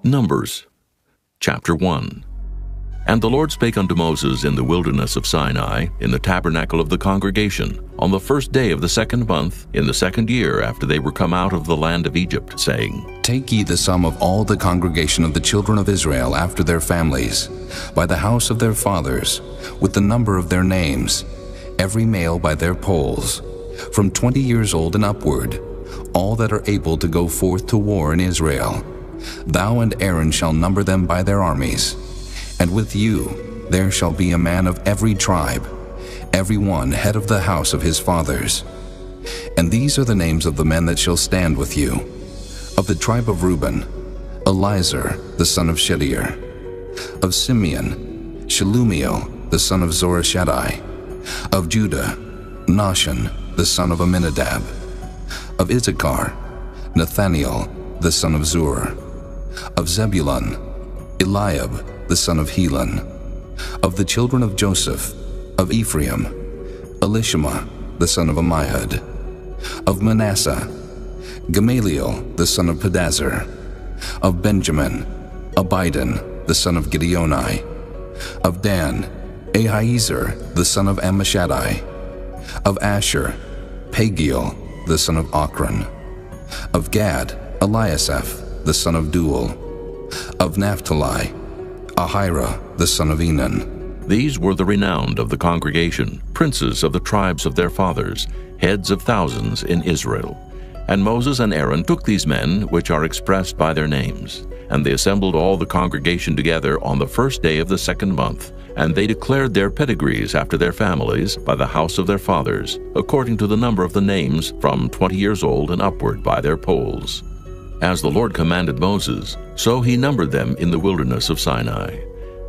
Numbers, chapter 1. And the Lord spake unto Moses in the wilderness of Sinai, in the tabernacle of the congregation, on the first day of the 2nd month, in the 2nd year after they were come out of the land of Egypt, saying, Take ye the sum of all the congregation of the children of Israel after their families, by the house of their fathers, with the number of their names, every male by their polls, from 20 years old and upward, all that are able to go forth to war in Israel. Thou and Aaron shall number them by their armies. And with you there shall be a man of every tribe, every one head of the house of his fathers. And these are the names of the men that shall stand with you. Of the tribe of Reuben, Elizur the son of Shedeur. Of Simeon, Shelumiel the son of Zorishaddai. Of Judah, Nahshon the son of Amminadab. Of Issachar, Nathaniel the son of Zur. Of Zebulun, Eliab the son of Helon. Of the children of Joseph, of Ephraim, Elishama the son of Ammihud. Of Manasseh, Gamaliel the son of Pedazur. Of Benjamin, Abidan the son of Gideoni. Of Dan, Ahiezer the son of Ammishaddai. Of Asher, Pagiel the son of Ochran. Of Gad, Eliasaph the son of Duel. Of Naphtali, Ahira the son of Enan. These were the renowned of the congregation, princes of the tribes of their fathers, heads of thousands in Israel. And Moses and Aaron took these men, which are expressed by their names, and they assembled all the congregation together on the first day of the 2nd month, and they declared their pedigrees after their families by the house of their fathers, according to the number of the names from 20 years old and upward by their polls. As the Lord commanded Moses, so he numbered them in the wilderness of Sinai.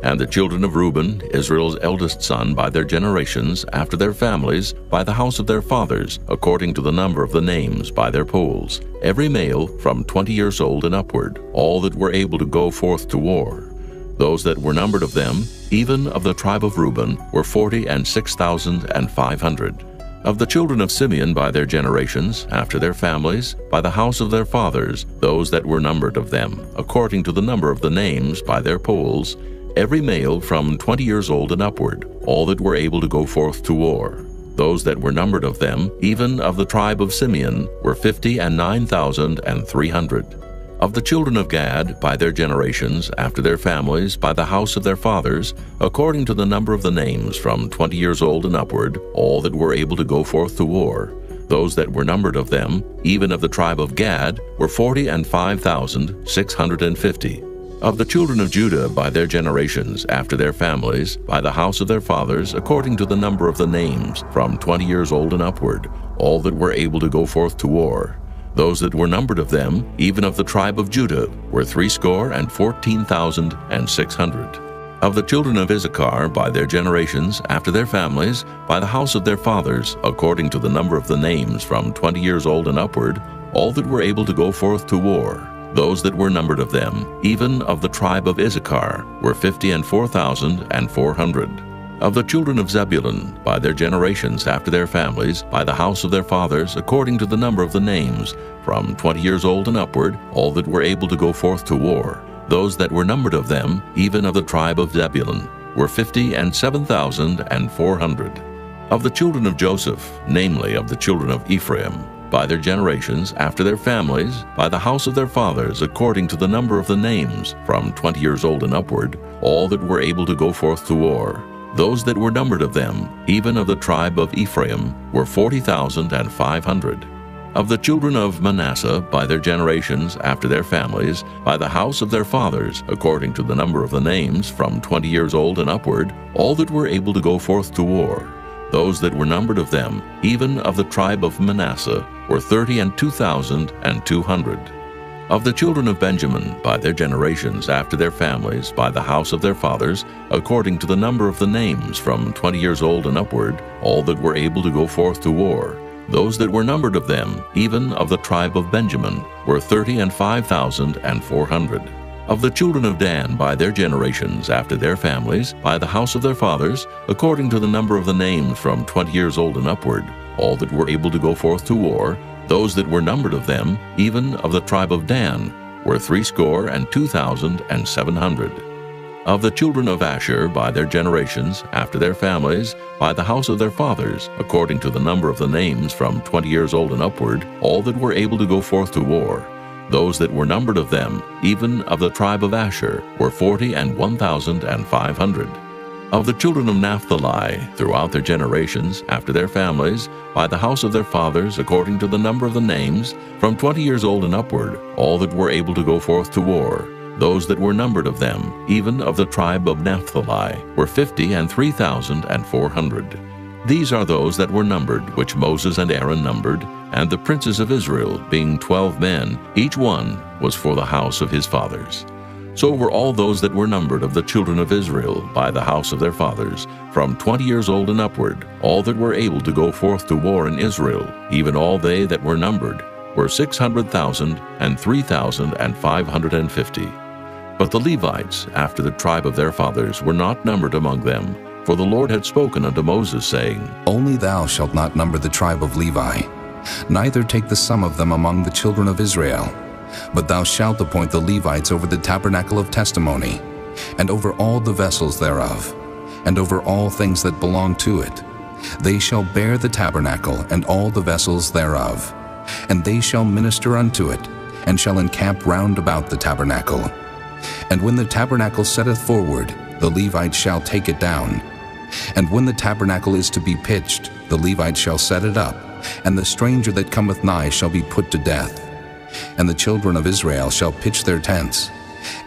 And the children of Reuben, Israel's eldest son, by their generations, after their families, by the house of their fathers, according to the number of the names by their polls, every male from 20 years old and upward, all that were able to go forth to war. Those that were numbered of them, even of the tribe of Reuben, were 46,500. Of the children of Simeon by their generations, after their families, by the house of their fathers, those that were numbered of them, according to the number of the names by their polls, every male from 20 years old and upward, all that were able to go forth to war. Those that were numbered of them, even of the tribe of Simeon, were 59,300. Of the children of Gad, by their generations, after their families, by the house of their fathers, according to the number of the names from 20 years old and upward, all that were able to go forth to war. Those that were numbered of them, even of the tribe of Gad, were 45,650. Of the children of Judah, by their generations, after their families, by the house of their fathers, according to the number of the names from 20 years old and upward, all that were able to go forth to war. Those that were numbered of them, even of the tribe of Judah, were 314,600. Of the children of Issachar, by their generations, after their families, by the house of their fathers, according to the number of the names from 20 years old and upward, all that were able to go forth to war. Those that were numbered of them, even of the tribe of Issachar, were 54,400. Of the children of Zebulun, by their generations, after their families, by the house of their fathers, according to the number of the names, from 20 years old and upward, all that were able to go forth to war. Those that were numbered of them, even of the tribe of Zebulun, were 57,400. Of the children of Joseph, namely of the children of Ephraim, by their generations, after their families, by the house of their fathers, according to the number of the names, from 20 years old and upward, all that were able to go forth to war. Those that were numbered of them, even of the tribe of Ephraim, were 40,500. Of the children of Manasseh, by their generations, after their families, by the house of their fathers, according to the number of the names, from 20 years old and upward, all that were able to go forth to war. Those that were numbered of them, even of the tribe of Manasseh, were 32,200. Of the children of Benjamin, by their generations, after their families, by the house of their fathers, according to the number of the names, from 20 years old and upward, all that were able to go forth to war. Those that were numbered of them, even of the tribe of Benjamin, were 35,400. Of the children of Dan, by their generations, after their families, by the house of their fathers, according to the number of the names from 20 years old and upward, all that were able to go forth to war, those that were numbered of them, even of the tribe of Dan, were 62,700. Of the children of Asher by their generations, after their families, by the house of their fathers, according to the number of the names from 20 years old and upward, all that were able to go forth to war, those that were numbered of them, even of the tribe of Asher, were 41,500. Of the children of Naphtali, throughout their generations, after their families, by the house of their fathers, according to the number of the names, from 20 years old and upward, all that were able to go forth to war, those that were numbered of them, even of the tribe of Naphtali, were 53,400. These are those that were numbered, which Moses and Aaron numbered, and the princes of Israel, being 12 men, each one was for the house of his fathers. So were all those that were numbered of the children of Israel by the house of their fathers, from 20 years old and upward, all that were able to go forth to war in Israel, even all they that were numbered, were 600,003,550. But the Levites, after the tribe of their fathers, were not numbered among them, for the Lord had spoken unto Moses, saying, Only thou shalt not number the tribe of Levi, neither take the sum of them among the children of Israel. But thou shalt appoint the Levites over the tabernacle of testimony, and over all the vessels thereof, and over all things that belong to it. They shall bear the tabernacle and all the vessels thereof, and they shall minister unto it, and shall encamp round about the tabernacle. And when the tabernacle setteth forward, the Levites shall take it down. And when the tabernacle is to be pitched, the Levites shall set it up, and the stranger that cometh nigh shall be put to death. And the children of Israel shall pitch their tents,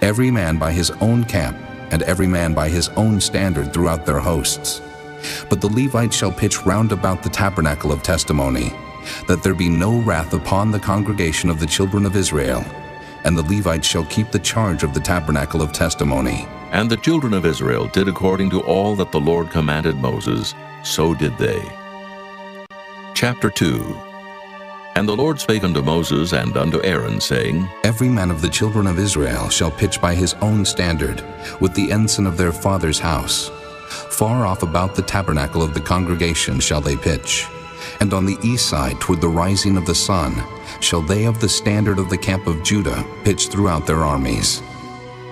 every man by his own camp, and every man by his own standard throughout their hosts. But the Levites shall pitch round about the tabernacle of testimony, that there be no wrath upon the congregation of the children of Israel. And the Levites shall keep the charge of the tabernacle of testimony. And the children of Israel did according to all that the Lord commanded Moses, so did they. Chapter 2. And the Lord spake unto Moses and unto Aaron, saying, Every man of the children of Israel shall pitch by his own standard, with the ensign of their father's house. Far off about the tabernacle of the congregation shall they pitch. And on the east side toward the rising of the sun shall they of the standard of the camp of Judah pitch throughout their armies.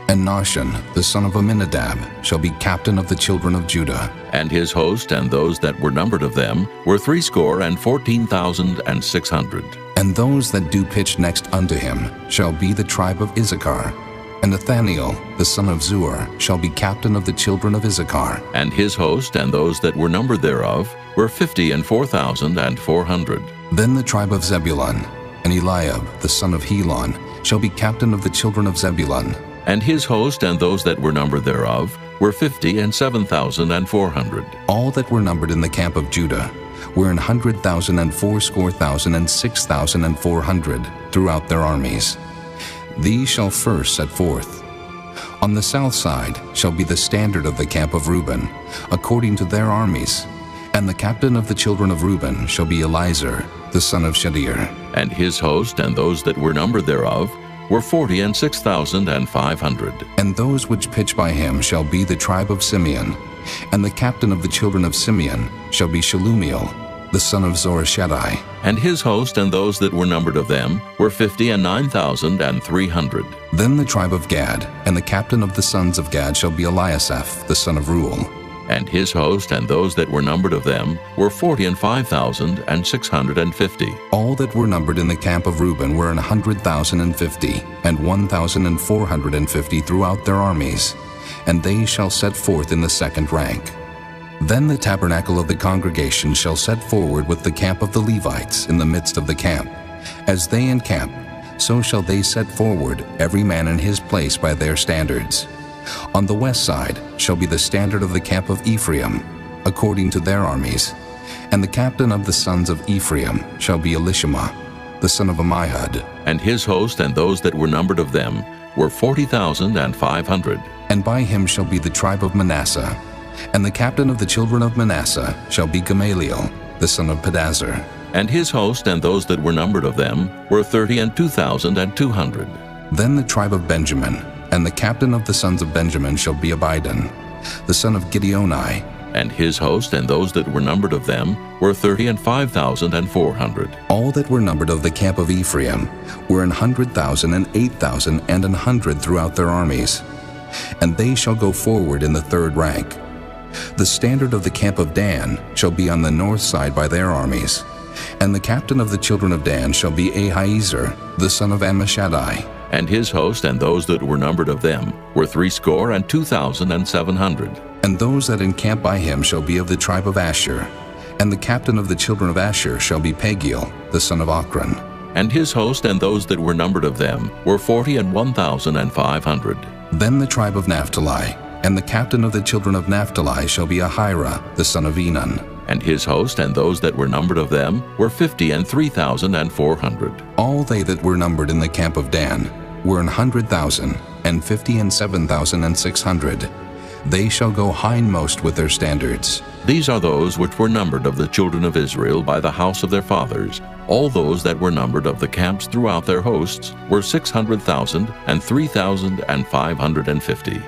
And Nahshon, the son of Amminadab, shall be captain of the children of Judah. And his host and those that were numbered of them were 614,600. And those that do pitch next unto him shall be the tribe of Issachar. And Nathaniel, the son of Zuar, shall be captain of the children of Issachar. And his host and those that were numbered thereof were 54,400. Then the tribe of Zebulun, and Eliab, the son of Helon, shall be captain of the children of Zebulun. And his host and those that were numbered thereof were 57,400. All that were numbered in the camp of Judah were 100,000 and 80,000 and 6,400 throughout their armies. These shall first set forth. On the south side shall be the standard of the camp of Reuben, according to their armies. And the captain of the children of Reuben shall be Elizur, the son of Shedeur. And his host and those that were numbered thereof were 46,500. And those which pitch by him shall be the tribe of Simeon. And the captain of the children of Simeon shall be Shelumiel, the son of Zorishaddai. And his host and those that were numbered of them were 59,300. Then the tribe of Gad, and the captain of the sons of Gad shall be Eliasaph, the son of Reuel. And his host and those that were numbered of them were 45,650. All that were numbered in the camp of Reuben were 100,050, and 1,450 throughout their armies, and they shall set forth in the second rank. Then the tabernacle of the congregation shall set forward with the camp of the Levites in the midst of the camp. As they encamp, so shall they set forward, every man in his place by their standards. On the west side shall be the standard of the camp of Ephraim, according to their armies. And the captain of the sons of Ephraim shall be Elishama, the son of Ammihud. And his host and those that were numbered of them were 40,500. And by him shall be the tribe of Manasseh. And the captain of the children of Manasseh shall be Gamaliel, the son of Pedazur. And his host and those that were numbered of them were 32,200. Then the tribe of Benjamin, and the captain of the sons of Benjamin shall be Abidan, the son of Gideoni, And his host and those that were numbered of them were 35,400. All that were numbered of the camp of Ephraim were 100,000 and 8,000 and 100 throughout their armies. And they shall go forward in the third rank. The standard of the camp of Dan shall be on the north side by their armies. And the captain of the children of Dan shall be Ahiezer, the son of Ammishaddai. And his host and those that were numbered of them were 62,700. And those that encamp by him shall be of the tribe of Asher. And the captain of the children of Asher shall be Pagiel, the son of Ochran. And his host and those that were numbered of them were 41,500. Then the tribe of Naphtali, and the captain of the children of Naphtali shall be Ahira, the son of Enan. And his host and those that were numbered of them were 53,400. All they that were numbered in the camp of Dan were 100,000, and 57,600. They shall go hindmost with their standards. These are those which were numbered of the children of Israel by the house of their fathers. All those that were numbered of the camps throughout their hosts were 600,000 and 3,550.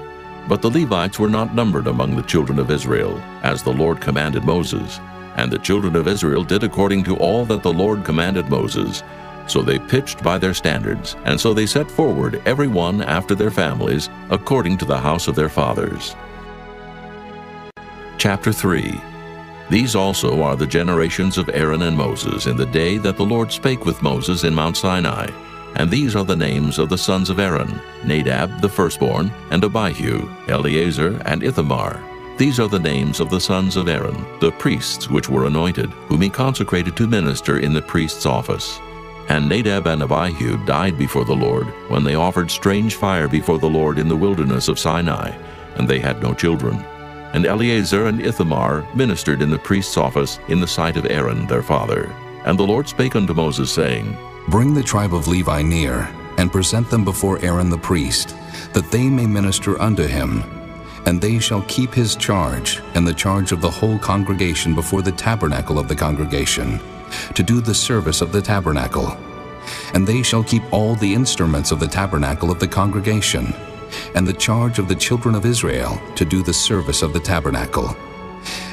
But the Levites were not numbered among the children of Israel, as the Lord commanded Moses. And the children of Israel did according to all that the Lord commanded Moses. So they pitched by their standards, and so they set forward every one after their families, according to the house of their fathers. Chapter 3. These also are the generations of Aaron and Moses in the day that the Lord spake with Moses in Mount Sinai. And these are the names of the sons of Aaron, Nadab the firstborn, and Abihu, Eleazar, and Ithamar. These are the names of the sons of Aaron, the priests which were anointed, whom he consecrated to minister in the priest's office. And Nadab and Abihu died before the Lord, when they offered strange fire before the Lord in the wilderness of Sinai, and they had no children. And Eleazar and Ithamar ministered in the priest's office in the sight of Aaron their father. And the Lord spake unto Moses, saying, Bring the tribe of Levi near, and present them before Aaron the priest, that they may minister unto him. And they shall keep his charge, and the charge of the whole congregation before the tabernacle of the congregation, to do the service of the tabernacle. And they shall keep all the instruments of the tabernacle of the congregation, and the charge of the children of Israel, to do the service of the tabernacle.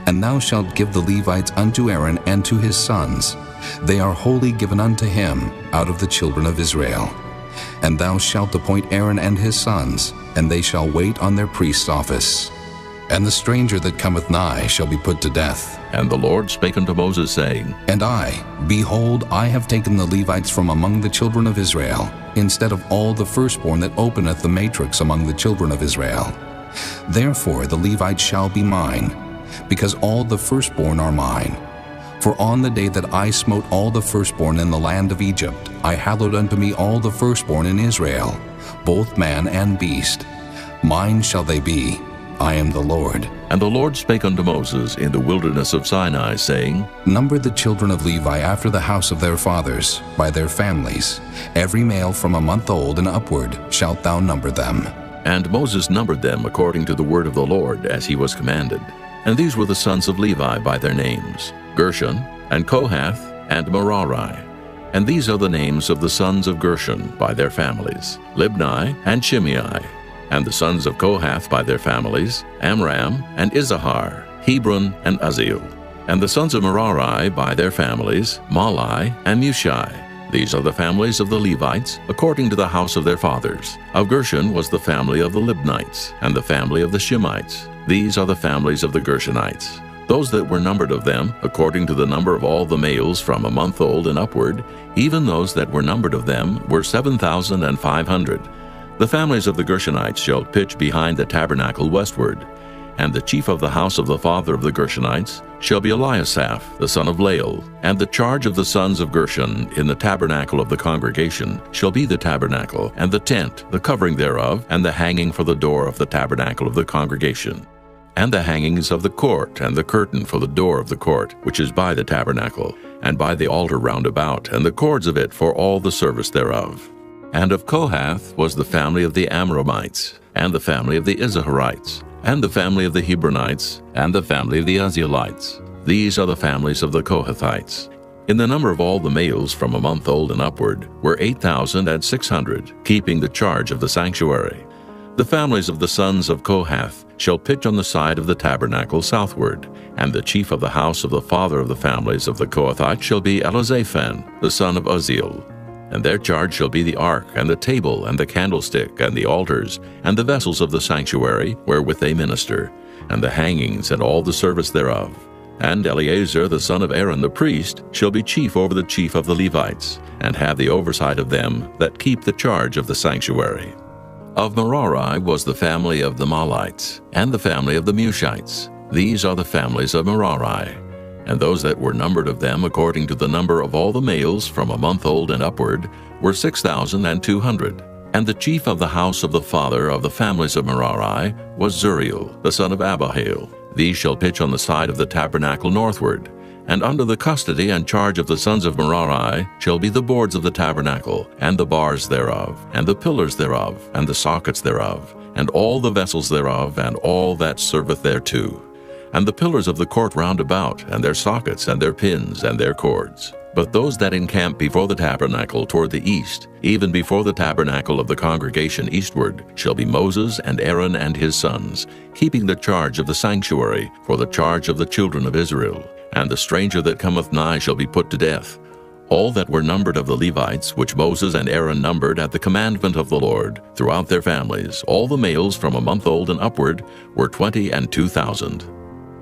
And thou shalt give the Levites unto Aaron and to his sons. They are wholly given unto him out of the children of Israel. And thou shalt appoint Aaron and his sons, and they shall wait on their priest's office. And the stranger that cometh nigh shall be put to death. And the Lord spake unto Moses, saying, And I, behold, I have taken the Levites from among the children of Israel, instead of all the firstborn that openeth the matrix among the children of Israel. Therefore the Levites shall be mine, because all the firstborn are mine. For on the day that I smote all the firstborn in the land of Egypt, I hallowed unto me all the firstborn in Israel, both man and beast. Mine shall they be. I am the Lord. And the Lord spake unto Moses in the wilderness of Sinai, saying, Number the children of Levi after the house of their fathers, by their families. Every male from a month old and upward shalt thou number them. And Moses numbered them according to the word of the Lord, as he was commanded. And these were the sons of Levi by their names, Gershon, and Kohath, and Merari. And these are the names of the sons of Gershon by their families, Libni and Shimei. And the sons of Kohath by their families, Amram and Izahar, Hebron and Uzziel. And the sons of Merari by their families, Mahli and Mushi. These are the families of the Levites, according to the house of their fathers. Of Gershon was the family of the Libnites, and the family of the Shimites. These are the families of the Gershonites. Those that were numbered of them, according to the number of all the males from a month old and upward, even those that were numbered of them were 7,500. The families of the Gershonites shall pitch behind the tabernacle westward. And the chief of the house of the father of the Gershonites shall be Eliasaph, the son of Lael. And the charge of the sons of Gershon in the tabernacle of the congregation shall be the tabernacle, and the tent, the covering thereof, and the hanging for the door of the tabernacle of the congregation, and the hangings of the court, and the curtain for the door of the court, which is by the tabernacle, and by the altar round about, and the cords of it for all the service thereof. And of Kohath was the family of the Amramites, and the family of the Izaharites, and the family of the Hebronites, and the family of the Uzzielites. These are the families of the Kohathites. In the number of all the males from a month old and upward were 8,600, keeping the charge of the sanctuary. The families of the sons of Kohath shall pitch on the side of the tabernacle southward, and the chief of the house of the father of the families of the Kohathites shall be Elizaphan, the son of Uzziel. And their charge shall be the ark, and the table, and the candlestick, and the altars, and the vessels of the sanctuary, wherewith they minister, and the hangings, and all the service thereof. And Eleazar the son of Aaron the priest shall be chief over the chief of the Levites, and have the oversight of them that keep the charge of the sanctuary. Of Merari was the family of the Mahlites, and the family of the Mushites. These are the families of Merari. And those that were numbered of them according to the number of all the males from a month old and upward were 6,200. And the chief of the house of the father of the families of Merari was Zuriel, the son of Abihail. These shall pitch on the side of the tabernacle northward. And under the custody and charge of the sons of Merari shall be the boards of the tabernacle, and the bars thereof, and the pillars thereof, and the sockets thereof, and all the vessels thereof, and all that serveth thereto, and the pillars of the court round about, and their sockets, and their pins, and their cords. But those that encamp before the tabernacle toward the east, even before the tabernacle of the congregation eastward, shall be Moses and Aaron and his sons, keeping the charge of the sanctuary for the charge of the children of Israel. And the stranger that cometh nigh shall be put to death. All that were numbered of the Levites, which Moses and Aaron numbered at the commandment of the Lord, throughout their families, all the males from a month old and upward, were 22,000.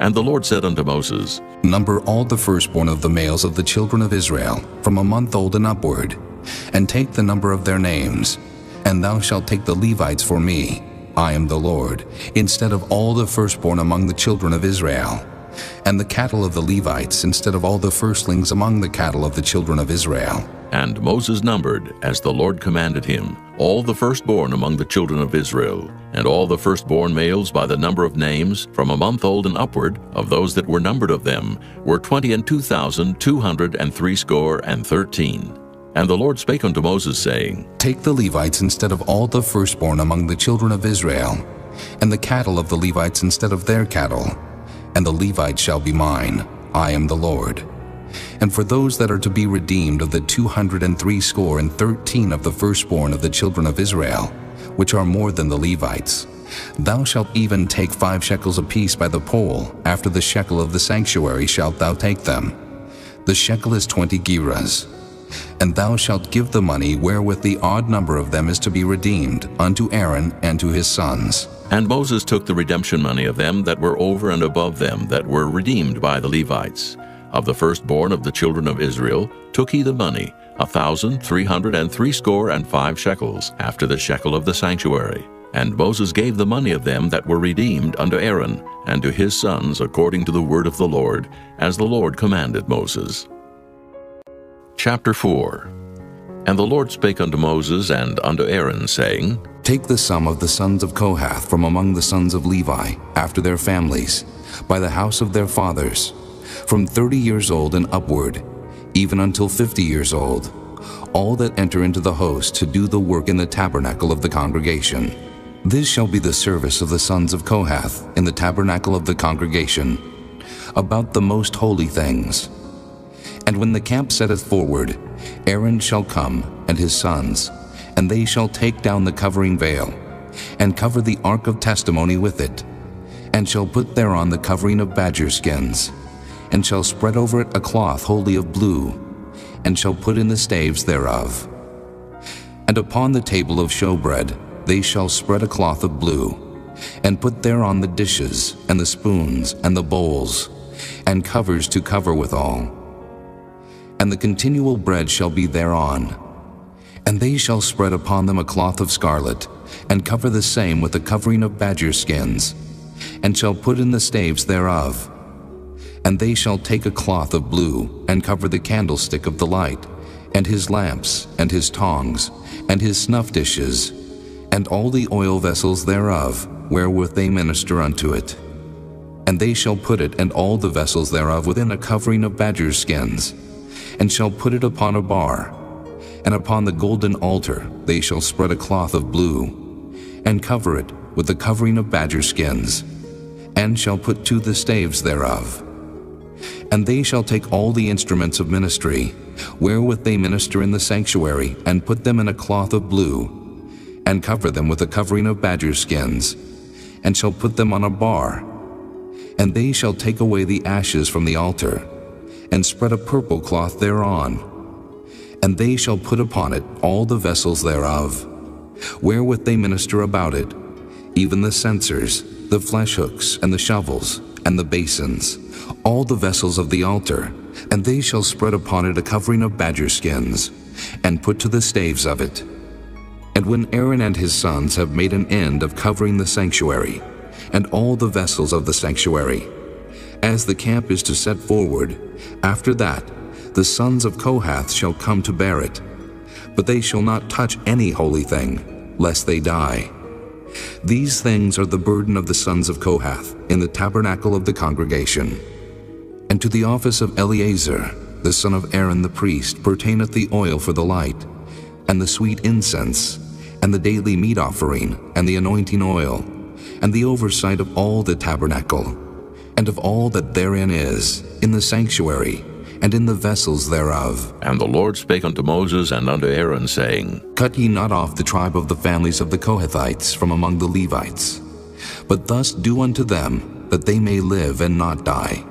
And the Lord said unto Moses, Number all the firstborn of the males of the children of Israel, from a month old and upward, and take the number of their names. And thou shalt take the Levites for me, I am the Lord, instead of all the firstborn among the children of Israel, and the cattle of the Levites instead of all the firstlings among the cattle of the children of Israel. And Moses numbered, as the Lord commanded him, all the firstborn among the children of Israel, and all the firstborn males by the number of names, from a month old and upward, of those that were numbered of them, were 22,213. And the Lord spake unto Moses, saying, Take the Levites instead of all the firstborn among the children of Israel, and the cattle of the Levites instead of their cattle, and the Levites shall be mine, I am the Lord. And for those that are to be redeemed of the 213 of the firstborn of the children of Israel, which are more than the Levites, thou shalt even take 5 shekels apiece by the poll. After the shekel of the sanctuary shalt thou take them. The shekel is 20 gerahs. And thou shalt give the money wherewith the odd number of them is to be redeemed unto Aaron and to his sons. And Moses took the redemption money of them that were over and above them that were redeemed by the Levites. Of the firstborn of the children of Israel took he the money, 1,365 shekels, after the shekel of the sanctuary. And Moses gave the money of them that were redeemed unto Aaron and to his sons according to the word of the Lord, as the Lord commanded Moses. Chapter 4. And the Lord spake unto Moses and unto Aaron, saying, Take the sum of the sons of Kohath from among the sons of Levi, after their families, by the house of their fathers, from 30 years old and upward, even until 50 years old, all that enter into the host to do the work in the tabernacle of the congregation. This shall be the service of the sons of Kohath in the tabernacle of the congregation, about the most holy things. And when the camp setteth forward, Aaron shall come, and his sons, and they shall take down the covering veil, and cover the ark of testimony with it, and shall put thereon the covering of badger skins, and shall spread over it a cloth wholly of blue, and shall put in the staves thereof. And upon the table of showbread they shall spread a cloth of blue, and put thereon the dishes, and the spoons, and the bowls, and covers to cover withal. And the continual bread shall be thereon. And they shall spread upon them a cloth of scarlet, and cover the same with a covering of badger skins, and shall put in the staves thereof. And they shall take a cloth of blue, and cover the candlestick of the light, and his lamps, and his tongs, and his snuff dishes, and all the oil vessels thereof, wherewith they minister unto it. And they shall put it and all the vessels thereof within a covering of badger skins, and shall put it upon a bar. And upon the golden altar they shall spread a cloth of blue, and cover it with the covering of badger skins, and shall put to the staves thereof. And they shall take all the instruments of ministry, wherewith they minister in the sanctuary, and put them in a cloth of blue, and cover them with a covering of badger skins, and shall put them on a bar. And they shall take away the ashes from the altar, and spread a purple cloth thereon. And they shall put upon it all the vessels thereof, wherewith they minister about it, even the censers, the flesh hooks, and the shovels, and the basins, all the vessels of the altar. And they shall spread upon it a covering of badger skins, and put to the staves of it. And when Aaron and his sons have made an end of covering the sanctuary, and all the vessels of the sanctuary, as the camp is to set forward, after that the sons of Kohath shall come to bear it. But they shall not touch any holy thing, lest they die. These things are the burden of the sons of Kohath in the tabernacle of the congregation. And to the office of Eleazar, the son of Aaron the priest, pertaineth the oil for the light, and the sweet incense, and the daily meat offering, and the anointing oil, and the oversight of all the tabernacle, and of all that therein is, in the sanctuary, and in the vessels thereof. And the Lord spake unto Moses and unto Aaron, saying, Cut ye not off the tribe of the families of the Kohathites from among the Levites, but thus do unto them, that they may live and not die.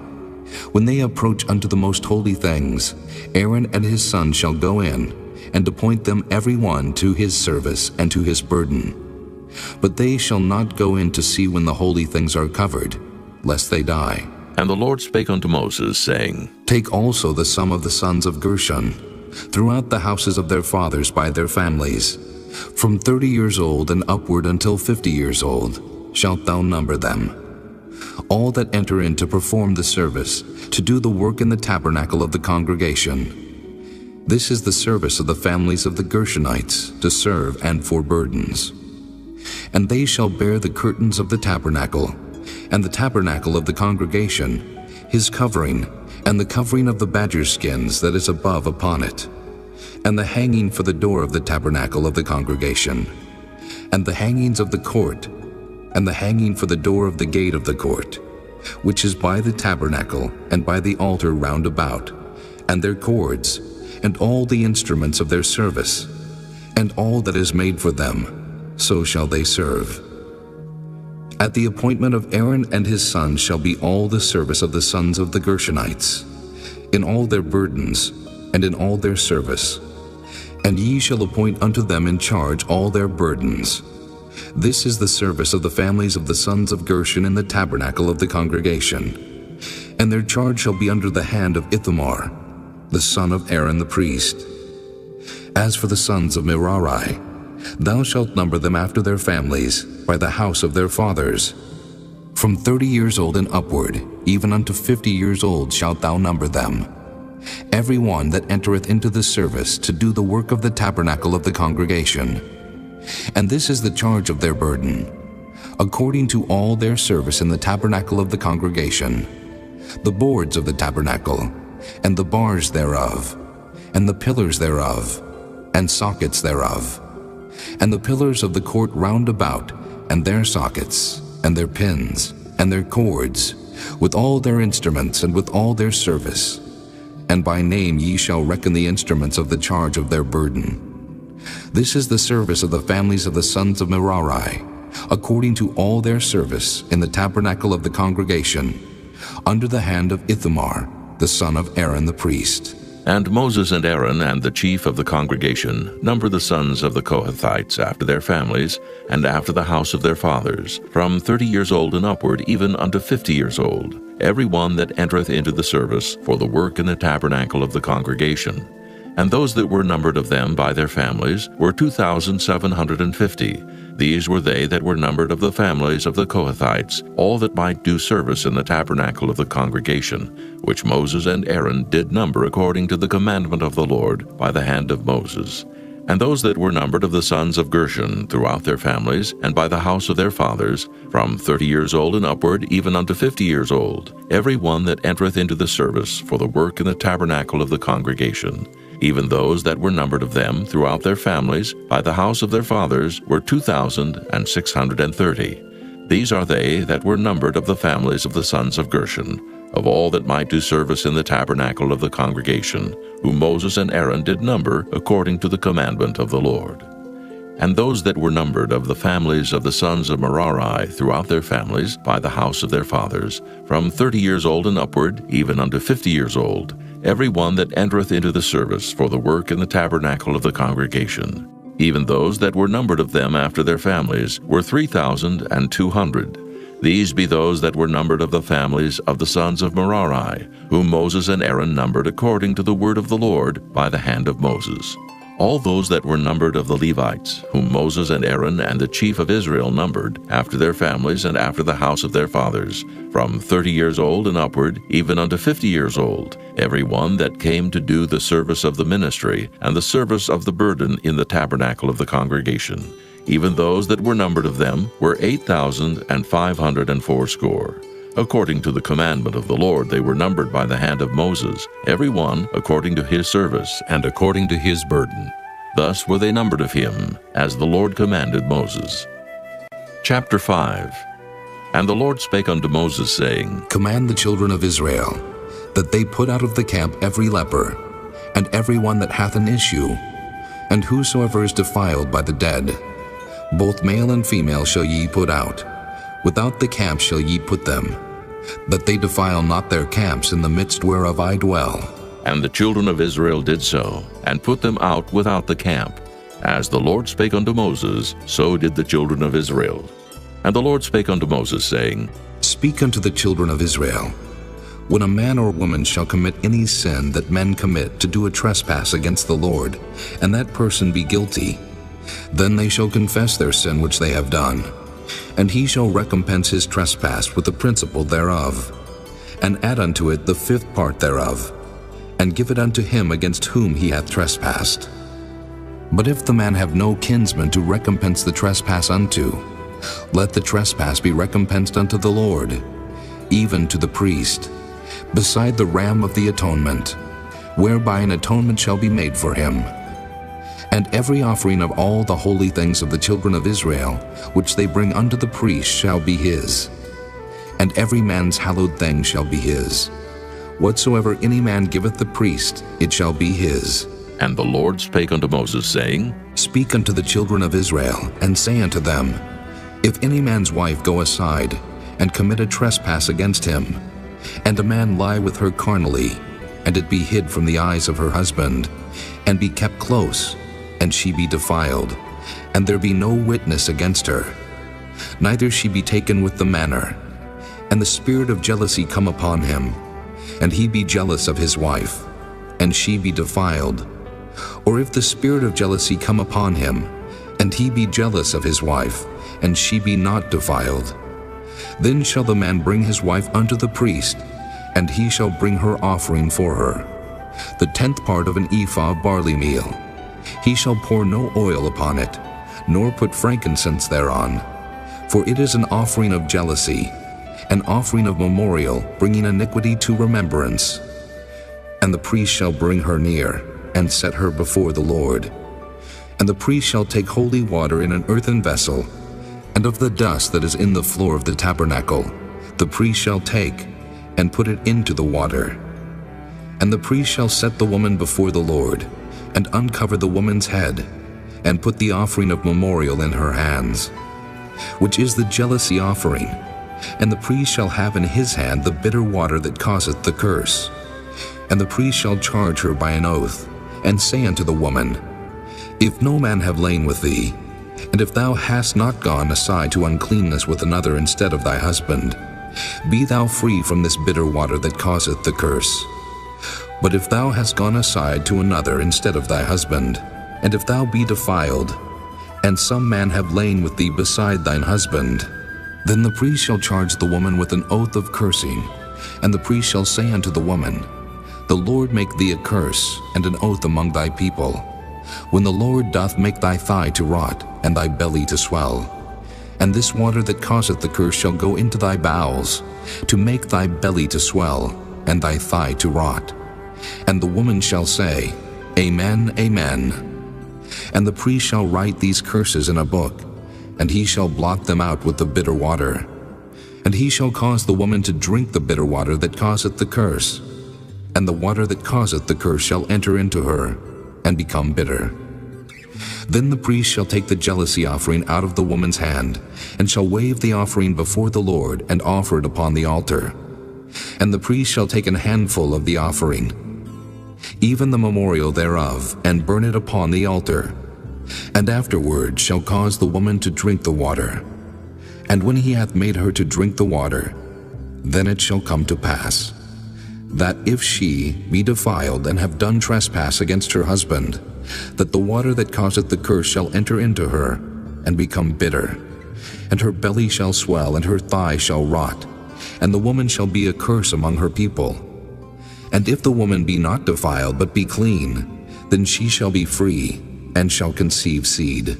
When they approach unto the most holy things, Aaron and his sons shall go in, and appoint them every one to his service and to his burden. But they shall not go in to see when the holy things are covered, lest they die. And the Lord spake unto Moses, saying, Take also the sum of the sons of Gershon, throughout the houses of their fathers by their families, from 30 years old and upward until 50 years old, shalt thou number them. All that enter in to perform the service, to do the work in the tabernacle of the congregation. This is the service of the families of the Gershonites, to serve and for burdens. And they shall bear the curtains of the tabernacle, and the tabernacle of the congregation, his covering, and the covering of the badger skins that is above upon it, and the hanging for the door of the tabernacle of the congregation, and the hangings of the court, and the hanging for the door of the gate of the court, which is by the tabernacle and by the altar round about, and their cords, and all the instruments of their service, and all that is made for them, so shall they serve. At the appointment of Aaron and his sons shall be all the service of the sons of the Gershonites, in all their burdens, and in all their service. And ye shall appoint unto them in charge all their burdens. This is the service of the families of the sons of Gershon in the tabernacle of the congregation. And their charge shall be under the hand of Ithamar, the son of Aaron the priest. As for the sons of Merari, thou shalt number them after their families, by the house of their fathers. From 30 years old and upward, even unto 50 years old shalt thou number them. Every one that entereth into the service to do the work of the tabernacle of the congregation. And this is the charge of their burden, according to all their service in the tabernacle of the congregation, the boards of the tabernacle, and the bars thereof, and the pillars thereof, and sockets thereof, and the pillars of the court round about, and their sockets, and their pins, and their cords, with all their instruments, and with all their service. And by name ye shall reckon the instruments of the charge of their burden. This is the service of the families of the sons of Merari, according to all their service in the tabernacle of the congregation, under the hand of Ithamar, the son of Aaron the priest. And Moses and Aaron and the chief of the congregation number the sons of the Kohathites after their families, and after the house of their fathers, from 30 years old and upward, even unto 50 years old, every one that entereth into the service for the work in the tabernacle of the congregation. And those that were numbered of them by their families were 2,750. These were they that were numbered of the families of the Kohathites, all that might do service in the tabernacle of the congregation, which Moses and Aaron did number according to the commandment of the Lord by the hand of Moses. And those that were numbered of the sons of Gershon throughout their families, and by the house of their fathers, from 30 years old and upward, even unto 50 years old, every one that entereth into the service for the work in the tabernacle of the congregation. Even those that were numbered of them throughout their families, by the house of their fathers, were 2,630. These are they that were numbered of the families of the sons of Gershon, of all that might do service in the tabernacle of the congregation, whom Moses and Aaron did number according to the commandment of the Lord. And those that were numbered of the families of the sons of Merari throughout their families, by the house of their fathers, from 30 years old and upward, even unto 50 years old, every one that entereth into the service for the work in the tabernacle of the congregation. Even those that were numbered of them after their families were 3,200. These be those that were numbered of the families of the sons of Merari, whom Moses and Aaron numbered according to the word of the Lord by the hand of Moses. All those that were numbered of the Levites, whom Moses and Aaron and the chief of Israel numbered, after their families and after the house of their fathers, from 30 years old and upward, even unto 50 years old, every one that came to do the service of the ministry and the service of the burden in the tabernacle of the congregation. Even those that were numbered of them were 8,580. According to the commandment of the Lord they were numbered by the hand of Moses, every one according to his service and according to his burden. Thus were they numbered of him, as the Lord commanded Moses. Chapter 5. And the Lord spake unto Moses, saying, Command the children of Israel, that they put out of the camp every leper, and every one that hath an issue, and whosoever is defiled by the dead. Both male and female shall ye put out. Without the camp shall ye put them, that they defile not their camps in the midst whereof I dwell. And the children of Israel did so, and put them out without the camp. As the Lord spake unto Moses, so did the children of Israel. And the Lord spake unto Moses, saying, Speak unto the children of Israel, when a man or woman shall commit any sin that men commit to do a trespass against the Lord, and that person be guilty, then they shall confess their sin which they have done, and he shall recompense his trespass with the principal thereof, and add unto it the 5th part thereof, and give it unto him against whom he hath trespassed. But if the man have no kinsman to recompense the trespass unto, let the trespass be recompensed unto the Lord, even to the priest, beside the ram of the atonement, whereby an atonement shall be made for him. And every offering of all the holy things of the children of Israel, which they bring unto the priest, shall be his. And every man's hallowed thing shall be his. Whatsoever any man giveth the priest, it shall be his. And the Lord spake unto Moses, saying, Speak unto the children of Israel, and say unto them, If any man's wife go aside, and commit a trespass against him, and a man lie with her carnally, and it be hid from the eyes of her husband, and be kept close, and she be defiled, and there be no witness against her, neither she be taken with the manner, and the spirit of jealousy come upon him, and he be jealous of his wife, and she be defiled. Or if the spirit of jealousy come upon him, and he be jealous of his wife, and she be not defiled, then shall the man bring his wife unto the priest, and he shall bring her offering for her, the 10th part of an ephah of barley meal. He shall pour no oil upon it, nor put frankincense thereon, for it is an offering of jealousy, an offering of memorial, bringing iniquity to remembrance. And the priest shall bring her near, and set her before the Lord. And the priest shall take holy water in an earthen vessel, and of the dust that is in the floor of the tabernacle, the priest shall take, and put it into the water. And the priest shall set the woman before the Lord, and uncover the woman's head, and put the offering of memorial in her hands, which is the jealousy offering. And the priest shall have in his hand the bitter water that causeth the curse. And the priest shall charge her by an oath, and say unto the woman, If no man have lain with thee, and if thou hast not gone aside to uncleanness with another instead of thy husband, be thou free from this bitter water that causeth the curse. But if thou hast gone aside to another instead of thy husband, and if thou be defiled, and some man have lain with thee beside thine husband, then the priest shall charge the woman with an oath of cursing, and the priest shall say unto the woman, The Lord make thee a curse and an oath among thy people, when the Lord doth make thy thigh to rot, and thy belly to swell. And this water that causeth the curse shall go into thy bowels, to make thy belly to swell, and thy thigh to rot. And the woman shall say, Amen, Amen. And the priest shall write these curses in a book, and he shall blot them out with the bitter water. And he shall cause the woman to drink the bitter water that causeth the curse, and the water that causeth the curse shall enter into her, and become bitter. Then the priest shall take the jealousy offering out of the woman's hand, and shall wave the offering before the Lord, and offer it upon the altar. And the priest shall take an handful of the offering, even the memorial thereof, and burn it upon the altar, and afterward shall cause the woman to drink the water. And when he hath made her to drink the water, then it shall come to pass, that if she be defiled and have done trespass against her husband, that the water that causeth the curse shall enter into her, and become bitter, and her belly shall swell, and her thigh shall rot, and the woman shall be a curse among her people. And if the woman be not defiled, but be clean, then she shall be free, and shall conceive seed.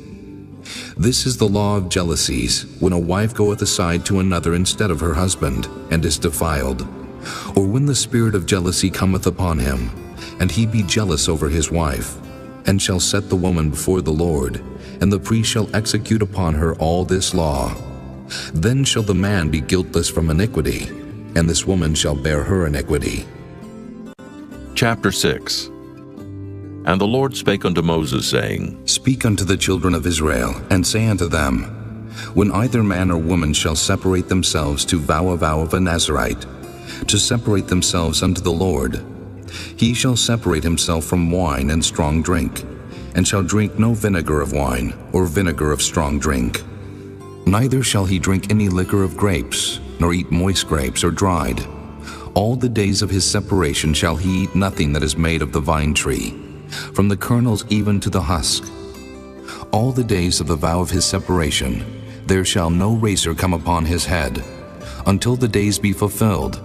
This is the law of jealousies, when a wife goeth aside to another instead of her husband, and is defiled, or when the spirit of jealousy cometh upon him, and he be jealous over his wife, and shall set the woman before the Lord, and the priest shall execute upon her all this law. Then shall the man be guiltless from iniquity, and this woman shall bear her iniquity. Chapter 6. And the Lord spake unto Moses, saying, Speak unto the children of Israel, and say unto them, When either man or woman shall separate themselves to vow a vow of a Nazarite, to separate themselves unto the Lord, he shall separate himself from wine and strong drink, and shall drink no vinegar of wine, or vinegar of strong drink. Neither shall he drink any liquor of grapes, nor eat moist grapes or dried. All the days of his separation shall he eat nothing that is made of the vine tree, from the kernels even to the husk. All the days of the vow of his separation, there shall no razor come upon his head, until the days be fulfilled,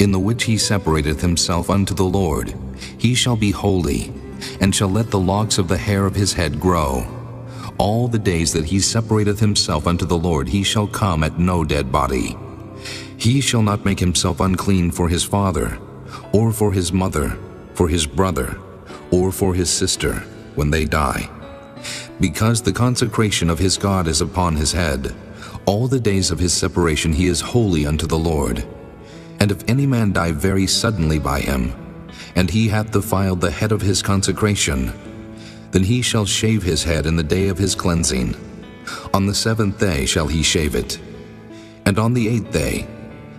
in the which he separateth himself unto the Lord. He shall be holy, and shall let the locks of the hair of his head grow. All the days that he separateth himself unto the Lord, he shall come at no dead body. He shall not make himself unclean for his father, or for his mother, for his brother, or for his sister, when they die. Because the consecration of his God is upon his head, all the days of his separation he is holy unto the Lord. And if any man die very suddenly by him, and he hath defiled the head of his consecration, then he shall shave his head in the day of his cleansing. On the 7th day shall he shave it. And on the 8th day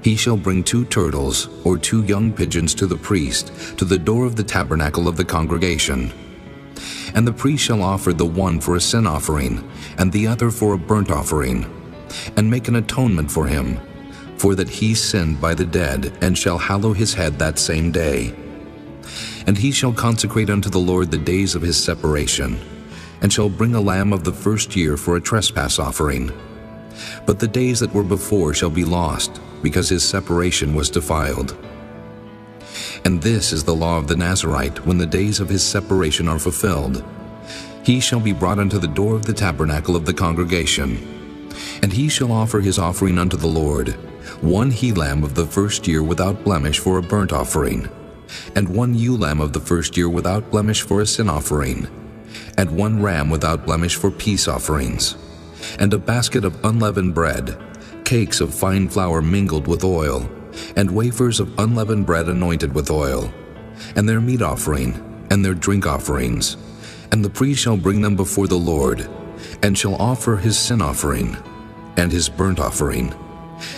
he shall bring 2 turtles or 2 young pigeons to the priest, to the door of the tabernacle of the congregation. And the priest shall offer the one for a sin offering, and the other for a burnt offering, and make an atonement for him, for that he sinned by the dead, and shall hallow his head that same day. And he shall consecrate unto the Lord the days of his separation, and shall bring a lamb of the first year for a trespass offering. But the days that were before shall be lost, because his separation was defiled. And this is the law of the Nazarite, when the days of his separation are fulfilled. He shall be brought unto the door of the tabernacle of the congregation, and he shall offer his offering unto the Lord, 1 he-lamb of the first year without blemish for a burnt offering, and 1 ewe-lamb of the first year without blemish for a sin offering, and 1 ram without blemish for peace offerings, and a basket of unleavened bread, cakes of fine flour mingled with oil, and wafers of unleavened bread anointed with oil, and their meat offering, and their drink offerings. And the priest shall bring them before the Lord, and shall offer his sin offering, and his burnt offering.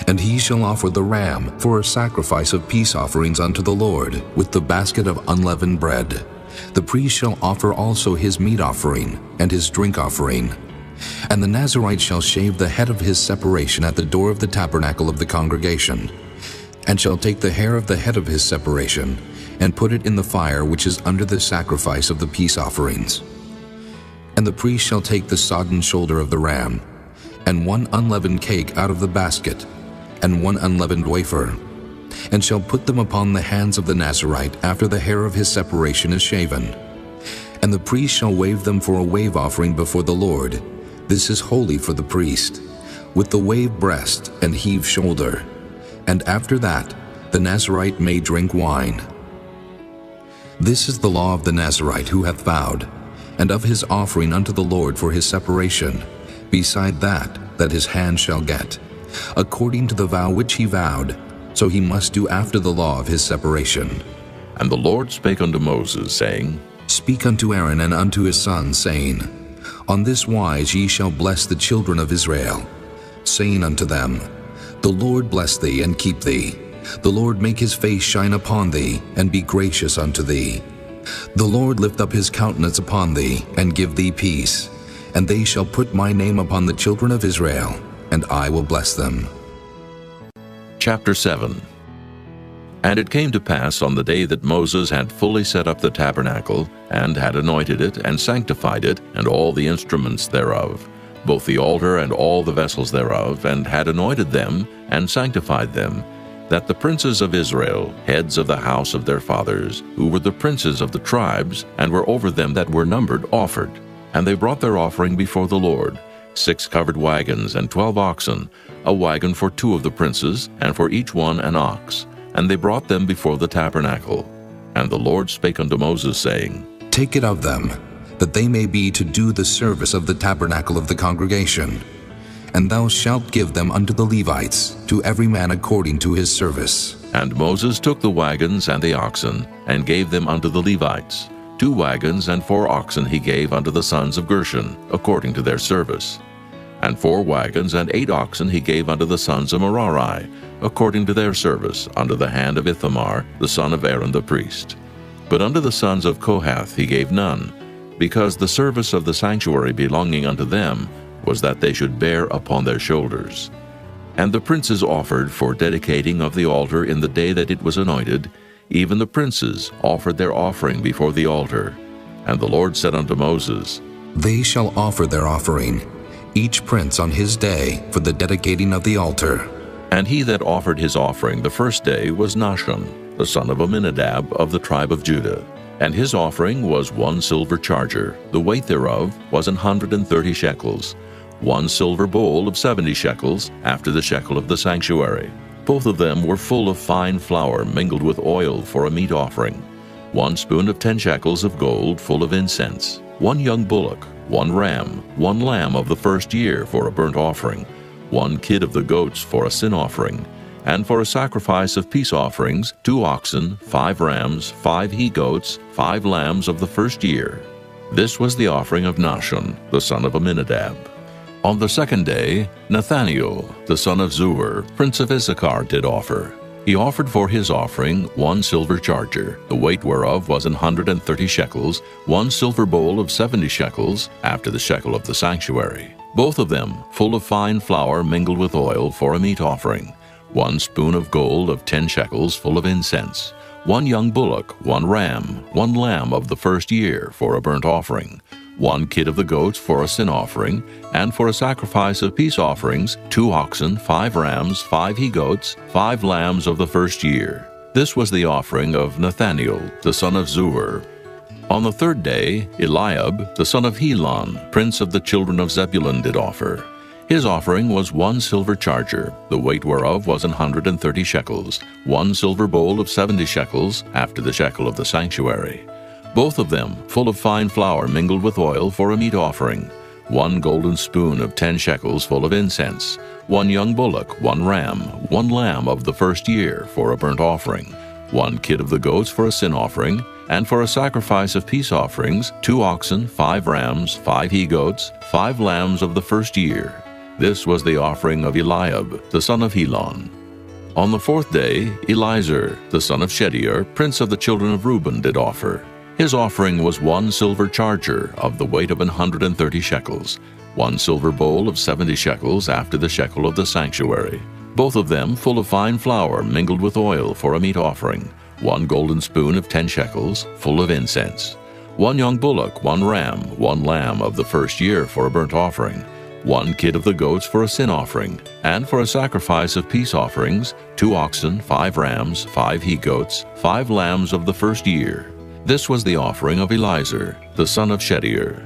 And he shall offer the ram for a sacrifice of peace offerings unto the Lord, with the basket of unleavened bread. The priest shall offer also his meat offering, and his drink offering. And the Nazarite shall shave the head of his separation at the door of the tabernacle of the congregation, and shall take the hair of the head of his separation, and put it in the fire which is under the sacrifice of the peace offerings. And the priest shall take the sodden shoulder of the ram, and 1 unleavened cake out of the basket, and 1 unleavened wafer, and shall put them upon the hands of the Nazarite after the hair of his separation is shaven. And the priest shall wave them for a wave offering before the Lord. This is holy for the priest, with the wave breast and heave shoulder. And after that, the Nazarite may drink wine. This is the law of the Nazarite who hath vowed, and of his offering unto the Lord for his separation, beside that his hand shall get, according to the vow which he vowed, so he must do after the law of his separation. And the Lord spake unto Moses, saying, Speak unto Aaron and unto his sons, saying, On this wise ye shall bless the children of Israel, saying unto them, The Lord bless thee and keep thee. The Lord make his face shine upon thee, and be gracious unto thee. The Lord lift up his countenance upon thee, and give thee peace. And they shall put my name upon the children of Israel, and I will bless them. Chapter 7. And it came to pass on the day that Moses had fully set up the tabernacle, and had anointed it, and sanctified it, and all the instruments thereof, both the altar and all the vessels thereof, and had anointed them, and sanctified them, that the princes of Israel, heads of the house of their fathers, who were the princes of the tribes, and were over them that were numbered, offered. And they brought their offering before the Lord, 6 covered wagons, and 12 oxen, a wagon for 2 of the princes, and for each one an ox. And they brought them before the tabernacle. And the Lord spake unto Moses, saying, Take it of them, that they may be to do the service of the tabernacle of the congregation. And thou shalt give them unto the Levites, to every man according to his service. And Moses took the wagons and the oxen, and gave them unto the Levites. 2 wagons and 4 oxen he gave unto the sons of Gershon, according to their service. And 4 wagons and 8 oxen he gave unto the sons of Merari, according to their service, under the hand of Ithamar, the son of Aaron the priest. But unto the sons of Kohath he gave none, because the service of the sanctuary belonging unto them was that they should bear upon their shoulders. And the princes offered for dedicating of the altar in the day that it was anointed, even the princes offered their offering before the altar. And the Lord said unto Moses, They shall offer their offering, each prince on his day, for the dedicating of the altar. And he that offered his offering the first day was Nahshon, the son of Amminadab of the tribe of Judah. And his offering was 1 silver charger, the weight thereof was 130 shekels, 1 silver bowl of 70 shekels, after the shekel of the sanctuary. Both of them were full of fine flour mingled with oil for a meat offering. 1 spoon of 10 shekels of gold full of incense, 1 young bullock, 1 ram, 1 lamb of the first year for a burnt offering, 1 kid of the goats for a sin offering, and for a sacrifice of peace offerings, 2 oxen, 5 rams, 5 he-goats, 5 lambs of the first year. This was the offering of Nahshon, the son of Amminadab. On the second day, Nathaniel, the son of Zuar, prince of Issachar, did offer. He offered for his offering 1 silver charger, the weight whereof was 130 shekels, 1 silver bowl of 70 shekels, after the shekel of the sanctuary. Both of them full of fine flour mingled with oil for a meat offering. 1 spoon of gold of 10 shekels full of incense, 1 young bullock, 1 ram, 1 lamb of the first year for a burnt offering, 1 kid of the goats for a sin offering, and for a sacrifice of peace offerings, 2 oxen, 5 rams, 5 he-goats, 5 lambs of the first year. This was the offering of Nathaniel, the son of Zuar. On the third day, Eliab, the son of Helon, prince of the children of Zebulun, did offer. His offering was 1 silver charger, the weight whereof was 130 shekels, 1 silver bowl of 70 shekels, after the shekel of the sanctuary. Both of them full of fine flour mingled with oil for a meat offering, 1 golden spoon of 10 shekels full of incense, 1 young bullock, 1 ram, 1 lamb of the first year for a burnt offering, 1 kid of the goats for a sin offering, and for a sacrifice of peace offerings, 2 oxen, 5 rams, 5 he-goats, 5 lambs of the first year. This was the offering of Eliab, the son of Helon. On the fourth day, Elizur, the son of Shedeur, prince of the children of Reuben, did offer. His offering was 1 silver charger of the weight of 130 shekels, 1 silver bowl of 70 shekels after the shekel of the sanctuary, both of them full of fine flour mingled with oil for a meat offering, 1 golden spoon of 10 shekels, full of incense, 1 young bullock, 1 ram, 1 lamb of the first year for a burnt offering, 1 kid of the goats for a sin offering, and for a sacrifice of peace offerings, 2 oxen, 5 rams, 5 he-goats, 5 lambs of the first year. This was the offering of Elizur, the son of Shedeur.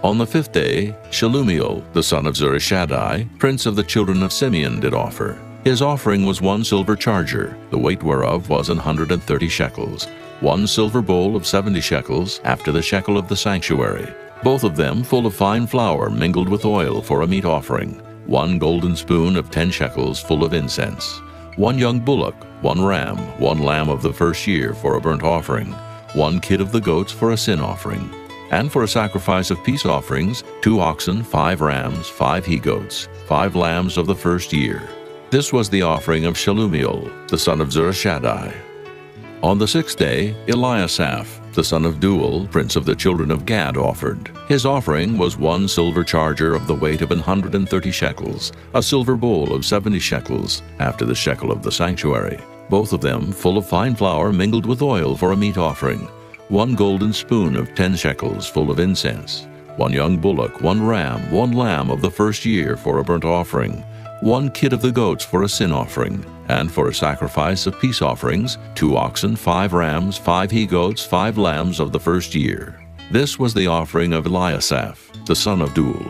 On the fifth day, Shelumiel, the son of Zurishaddai, prince of the children of Simeon, did offer. His offering was 1 silver charger, the weight whereof was 130 shekels, 1 silver bowl of 70 shekels, after the shekel of the sanctuary, both of them full of fine flour mingled with oil for a meat offering, 1 golden spoon of 10 shekels full of incense, 1 young bullock, 1 ram, 1 lamb of the first year for a burnt offering, 1 kid of the goats for a sin offering, And for a sacrifice of peace offerings, 2 oxen, 5 rams, 5 he-goats, 5 lambs of the first year. This was the offering of Shelumiel, the son of Zurishaddai. On the 6th day, Eliasaph, the son of Duel, prince of the children of Gad, offered. His offering was 1 silver charger of the weight of 130 shekels, a silver bowl of 70 shekels, after the shekel of the sanctuary, both of them full of fine flour mingled with oil for a meat offering, 1 golden spoon of 10 shekels full of incense, 1 young bullock, 1 ram, 1 lamb of the first year for a burnt offering, 1 kid of the goats for a sin offering, and for a sacrifice of peace offerings, 2 oxen, 5 rams, 5 he-goats, 5 lambs of the first year. This was the offering of Eliasaph, the son of Duel.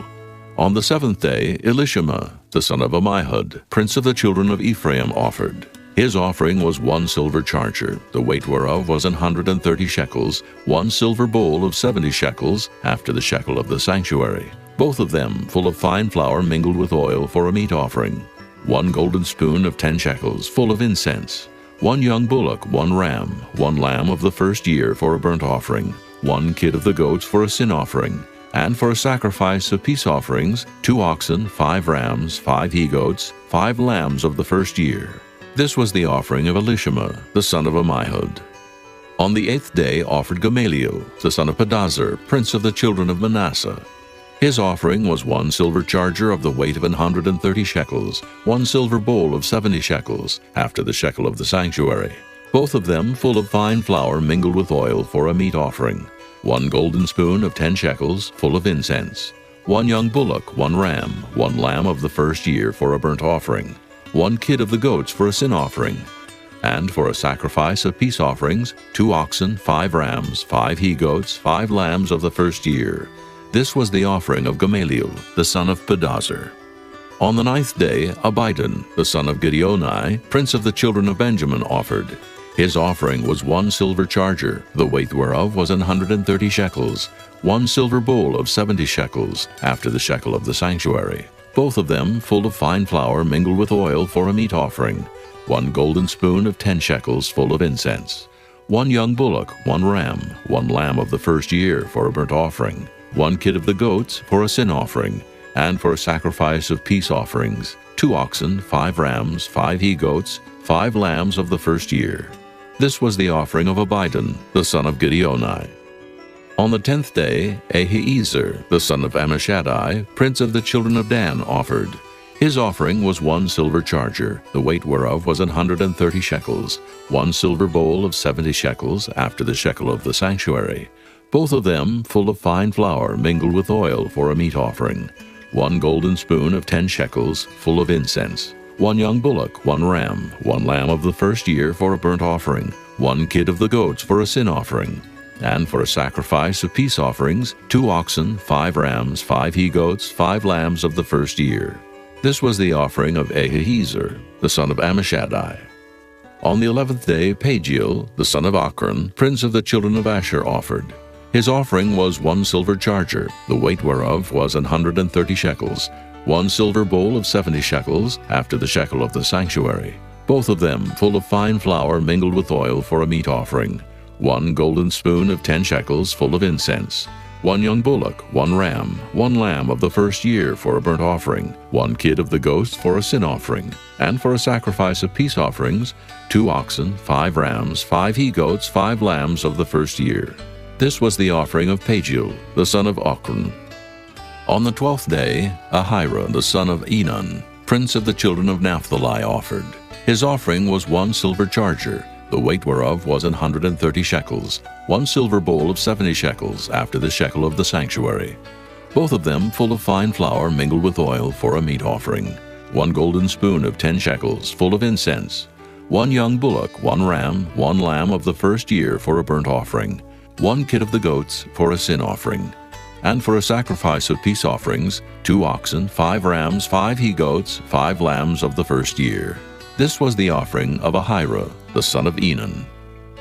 On the 7th day, Elishama, the son of Ammihud, prince of the children of Ephraim, offered. His offering was 1 silver charger, the weight whereof was 130 shekels, 1 silver bowl of 70 shekels, after the shekel of the sanctuary, both of them full of fine flour mingled with oil for a meat offering, 1 golden spoon of 10 shekels full of incense, 1 young bullock, 1 ram, 1 lamb of the first year for a burnt offering, 1 kid of the goats for a sin offering, and for a sacrifice of peace offerings, 2 oxen, 5 rams, 5 he-goats, 5 lambs of the first year. This was the offering of Elishama, the son of Ammihud. On the 8th day offered Gamaliel, the son of Pedazur, prince of the children of Manasseh. His offering was 1 silver charger of the weight of 130 shekels, 1 silver bowl of 70 shekels, after the shekel of the sanctuary, both of them full of fine flour mingled with oil for a meat offering, 1 golden spoon of 10 shekels full of incense, 1 young bullock, 1 ram, 1 lamb of the first year for a burnt offering, 1 kid of the goats for a sin offering, and for a sacrifice of peace offerings, 2 oxen, 5 rams, 5 he-goats, 5 lambs of the first year. This was the offering of Gamaliel, the son of Pedazur. On the 9th day, Abidan, the son of Gideoni, prince of the children of Benjamin, offered. His offering was 1 silver charger, the weight whereof was 130 shekels, 1 silver bowl of 70 shekels, after the shekel of the sanctuary, both of them full of fine flour mingled with oil for a meat offering, 1 golden spoon of 10 shekels full of incense, 1 young bullock, 1 ram, 1 lamb of the first year for a burnt offering, 1 kid of the goats for a sin offering, and for a sacrifice of peace offerings, 2 oxen, 5 rams, 5 he-goats, 5 lambs of the first year. This was the offering of Abidan, the son of Gideoni. On the 10th day, Ahiezer, the son of Ammishaddai, prince of the children of Dan, offered. His offering was 1 silver charger, the weight whereof was 130 shekels, 1 silver bowl of 70 shekels, after the shekel of the sanctuary, both of them full of fine flour mingled with oil for a meat offering, 1 golden spoon of 10 shekels full of incense, 1 young bullock, 1 ram, 1 lamb of the first year for a burnt offering, 1 kid of the goats for a sin offering, and for a sacrifice of peace offerings, 2 oxen, 5 rams, 5 he-goats, 5 lambs of the first year. This was the offering of Ahiezer, the son of Ammishaddai. On the 11th day, Pagiel, the son of Ochran, prince of the children of Asher, offered. His offering was 1 silver charger, the weight whereof was 130 shekels, 1 silver bowl of 70 shekels, after the shekel of the sanctuary, both of them full of fine flour mingled with oil for a meat offering, 1 golden spoon of 10 shekels full of incense, 1 young bullock, 1 ram, 1 lamb of the first year for a burnt offering, 1 kid of the goats for a sin offering, and for a sacrifice of peace offerings, 2 oxen, 5 rams, 5 he-goats, 5 lambs of the first year. This was the offering of Pagiel, the son of Ochran. On the 12th day, Ahira, the son of Enan, prince of the children of Naphtali, offered. His offering was 1 silver charger, the weight whereof was 130 shekels, 1 silver bowl of 70 shekels, after the shekel of the sanctuary, both of them full of fine flour mingled with oil for a meat offering, 1 golden spoon of 10 shekels full of incense, 1 young bullock, 1 ram, 1 lamb of the first year for a burnt offering, 1 kid of the goats for a sin offering, and for a sacrifice of peace offerings, 2 oxen, 5 rams, 5 he-goats, 5 lambs of the first year. This was the offering of Ahira, the son of Enan.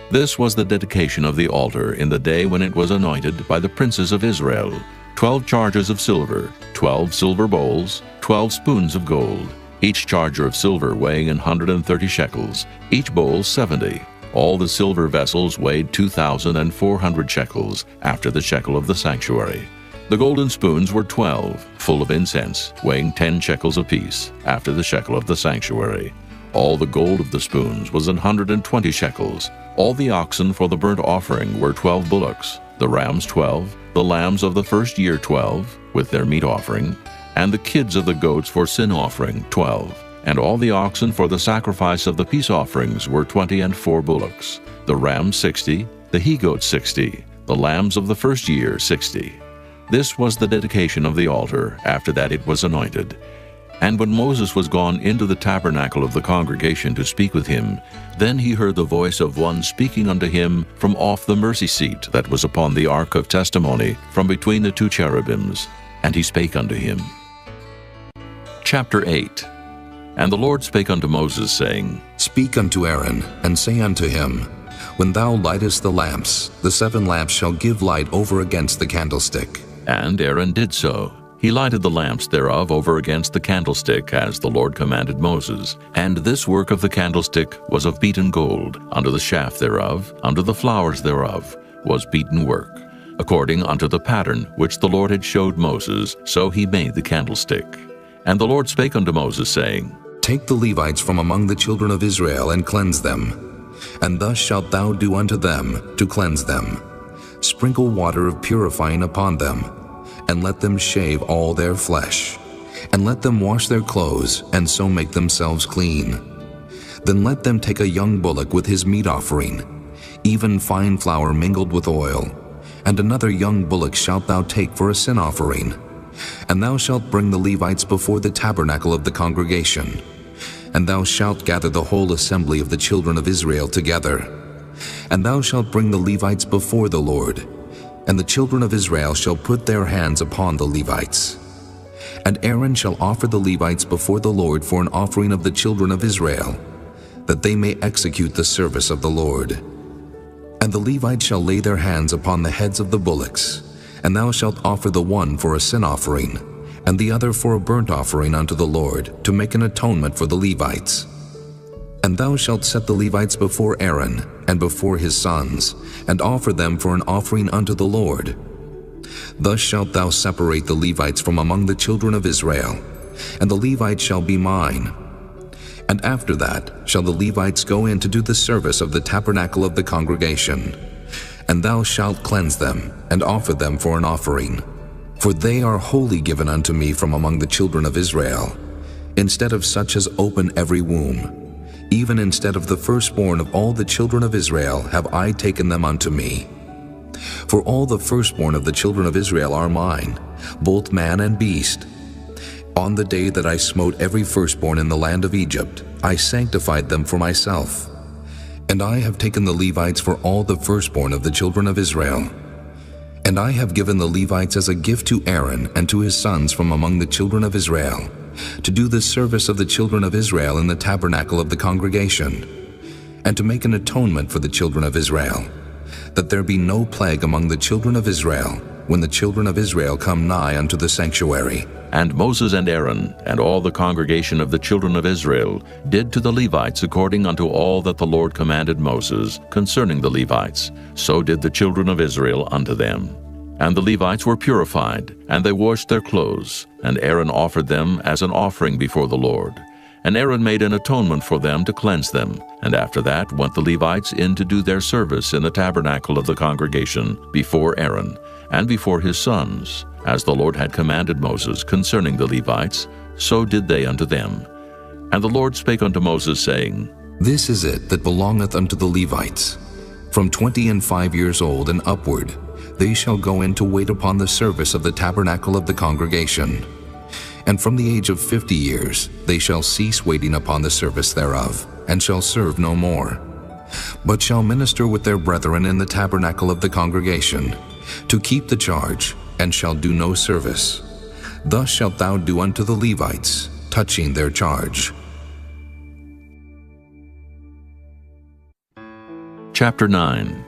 This was the dedication of the altar in the day when it was anointed by the princes of Israel, 12 chargers of silver, 12 silver bowls, 12 spoons of gold, each charger of silver weighing 130 shekels, each bowl 70, All the silver vessels weighed 2,400 shekels, after the shekel of the sanctuary. The golden spoons were 12, full of incense, weighing 10 shekels apiece, after the shekel of the sanctuary. All the gold of the spoons was 120 shekels. All the oxen for the burnt offering were 12 bullocks, the rams 12, the lambs of the first year 12, with their meat offering, and the kids of the goats for sin offering 12. And all the oxen for the sacrifice of the peace offerings were 20 and 4 bullocks, the rams 60, the he-goats 60, the lambs of the first year 60. This was the dedication of the altar. After that it was anointed. And when Moses was gone into the tabernacle of the congregation to speak with him, then he heard the voice of one speaking unto him from off the mercy seat that was upon the ark of testimony, from between the 2 cherubims. And he spake unto him. Chapter 8. And the Lord spake unto Moses, saying, Speak unto Aaron, and say unto him, When thou lightest the lamps, the 7 lamps shall give light over against the candlestick. And Aaron did so. He lighted the lamps thereof over against the candlestick, as the Lord commanded Moses. And this work of the candlestick was of beaten gold. Under the shaft thereof, under the flowers thereof, was beaten work. According unto the pattern which the Lord had showed Moses, so he made the candlestick. And the Lord spake unto Moses, saying, Take the Levites from among the children of Israel, and cleanse them. And thus shalt thou do unto them, to cleanse them. Sprinkle water of purifying upon them, and let them shave all their flesh, and let them wash their clothes, and so make themselves clean. Then let them take a young bullock with his meat offering, even fine flour mingled with oil, and another young bullock shalt thou take for a sin offering. And thou shalt bring the Levites before the tabernacle of the congregation, and thou shalt gather the whole assembly of the children of Israel together. And thou shalt bring the Levites before the Lord, and the children of Israel shall put their hands upon the Levites. And Aaron shall offer the Levites before the Lord for an offering of the children of Israel, that they may execute the service of the Lord. And the Levites shall lay their hands upon the heads of the bullocks, and thou shalt offer the one for a sin offering, and the other for a burnt offering unto the Lord, to make an atonement for the Levites. And thou shalt set the Levites before Aaron, and before his sons, and offer them for an offering unto the Lord. Thus shalt thou separate the Levites from among the children of Israel, and the Levites shall be mine. And after that shall the Levites go in to do the service of the tabernacle of the congregation. And thou shalt cleanse them, and offer them for an offering. For they are wholly given unto me from among the children of Israel, instead of such as open every womb. Even instead of the firstborn of all the children of Israel have I taken them unto me. For all the firstborn of the children of Israel are mine, both man and beast. On the day that I smote every firstborn in the land of Egypt, I sanctified them for myself. And I have taken the Levites for all the firstborn of the children of Israel. And I have given the Levites as a gift to Aaron and to his sons from among the children of Israel, to do the service of the children of Israel in the tabernacle of the congregation, and to make an atonement for the children of Israel, that there be no plague among the children of Israel, when the children of Israel come nigh unto the sanctuary. And Moses and Aaron and all the congregation of the children of Israel did to the Levites according unto all that the Lord commanded Moses concerning the Levites. So did the children of Israel unto them. And the Levites were purified, and they washed their clothes, and Aaron offered them as an offering before the Lord. And Aaron made an atonement for them to cleanse them. And after that went the Levites in to do their service in the tabernacle of the congregation before Aaron, and before his sons. As the Lord had commanded Moses concerning the Levites, so did they unto them. And the Lord spake unto Moses, saying, This is it that belongeth unto the Levites. From 25 years old and upward, they shall go in to wait upon the service of the tabernacle of the congregation. And from the age of 50 years they shall cease waiting upon the service thereof, and shall serve no more, but shall minister with their brethren in the tabernacle of the congregation, to keep the charge, and shall do no service. Thus shalt thou do unto the Levites, touching their charge. Chapter 9.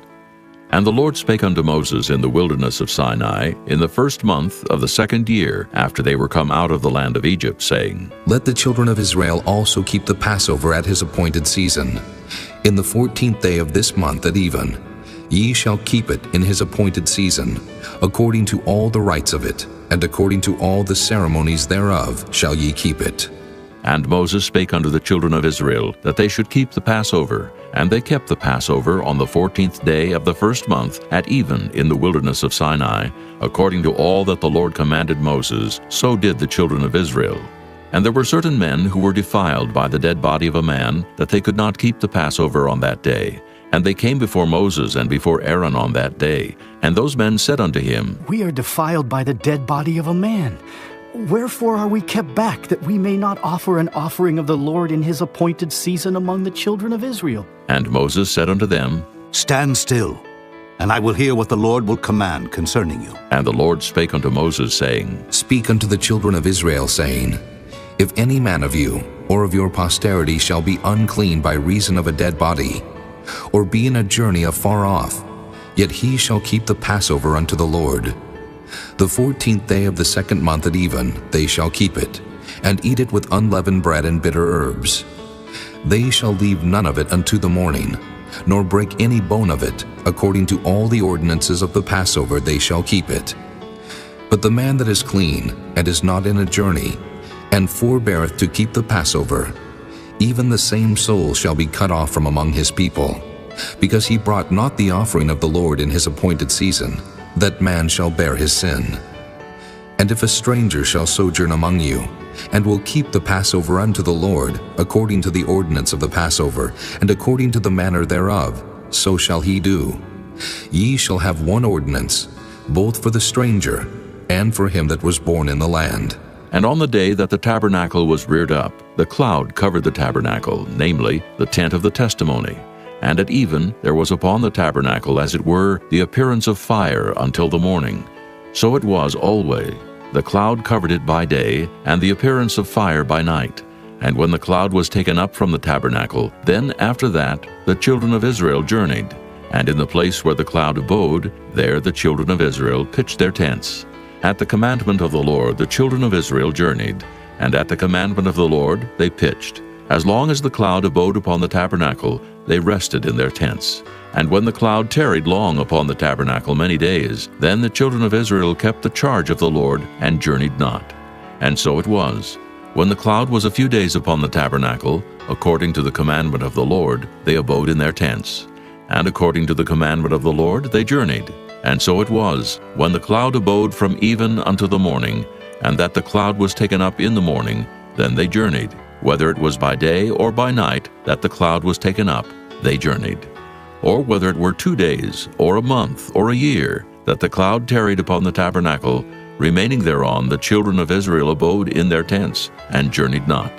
And the Lord spake unto Moses in the wilderness of Sinai in the first month of the 2nd year after they were come out of the land of Egypt, saying, Let the children of Israel also keep the Passover at his appointed season. In the 14th day of this month at even, ye shall keep it in his appointed season, according to all the rites of it, and according to all the ceremonies thereof shall ye keep it. And Moses spake unto the children of Israel that they should keep the Passover. And they kept the Passover on the 14th day of the first month at even in the wilderness of Sinai, according to all that the Lord commanded Moses, so did the children of Israel. And there were certain men who were defiled by the dead body of a man, that they could not keep the Passover on that day. And they came before Moses and before Aaron on that day. And those men said unto him, We are defiled by the dead body of a man. Wherefore are we kept back, that we may not offer an offering of the Lord in his appointed season among the children of Israel? And Moses said unto them, Stand still, and I will hear what the Lord will command concerning you. And the Lord spake unto Moses, saying, Speak unto the children of Israel, saying, If any man of you or of your posterity shall be unclean by reason of a dead body, or be in a journey afar off, yet he shall keep the Passover unto the Lord. The 14th day of the second month at even they shall keep it, and eat it with unleavened bread and bitter herbs. They shall leave none of it unto the morning, nor break any bone of it. According to all the ordinances of the Passover they shall keep it. But the man that is clean, and is not in a journey, and forbeareth to keep the Passover, even the same soul shall be cut off from among his people, because he brought not the offering of the Lord in his appointed season. That man shall bear his sin. And if a stranger shall sojourn among you, and will keep the Passover unto the Lord, according to the ordinance of the Passover, and according to the manner thereof, so shall he do. Ye shall have one ordinance, both for the stranger, and for him that was born in the land. And on the day that the tabernacle was reared up, the cloud covered the tabernacle, namely, the tent of the testimony. And at even there was upon the tabernacle, as it were, the appearance of fire until the morning. So it was always. The cloud covered it by day, and the appearance of fire by night. And when the cloud was taken up from the tabernacle, then after that the children of Israel journeyed. And in the place where the cloud abode, there the children of Israel pitched their tents. At the commandment of the Lord the children of Israel journeyed, and at the commandment of the Lord they pitched. As long as the cloud abode upon the tabernacle, they rested in their tents. And when the cloud tarried long upon the tabernacle many days, then the children of Israel kept the charge of the Lord, and journeyed not. And so it was. When the cloud was a few days upon the tabernacle, according to the commandment of the Lord, they abode in their tents. And according to the commandment of the Lord they journeyed. And so it was, when the cloud abode from even unto the morning, and that the cloud was taken up in the morning, then they journeyed. Whether it was by day or by night that the cloud was taken up, they journeyed. Or whether it were 2 days, or a month, or a year, that the cloud tarried upon the tabernacle, remaining thereon the children of Israel abode in their tents, and journeyed not.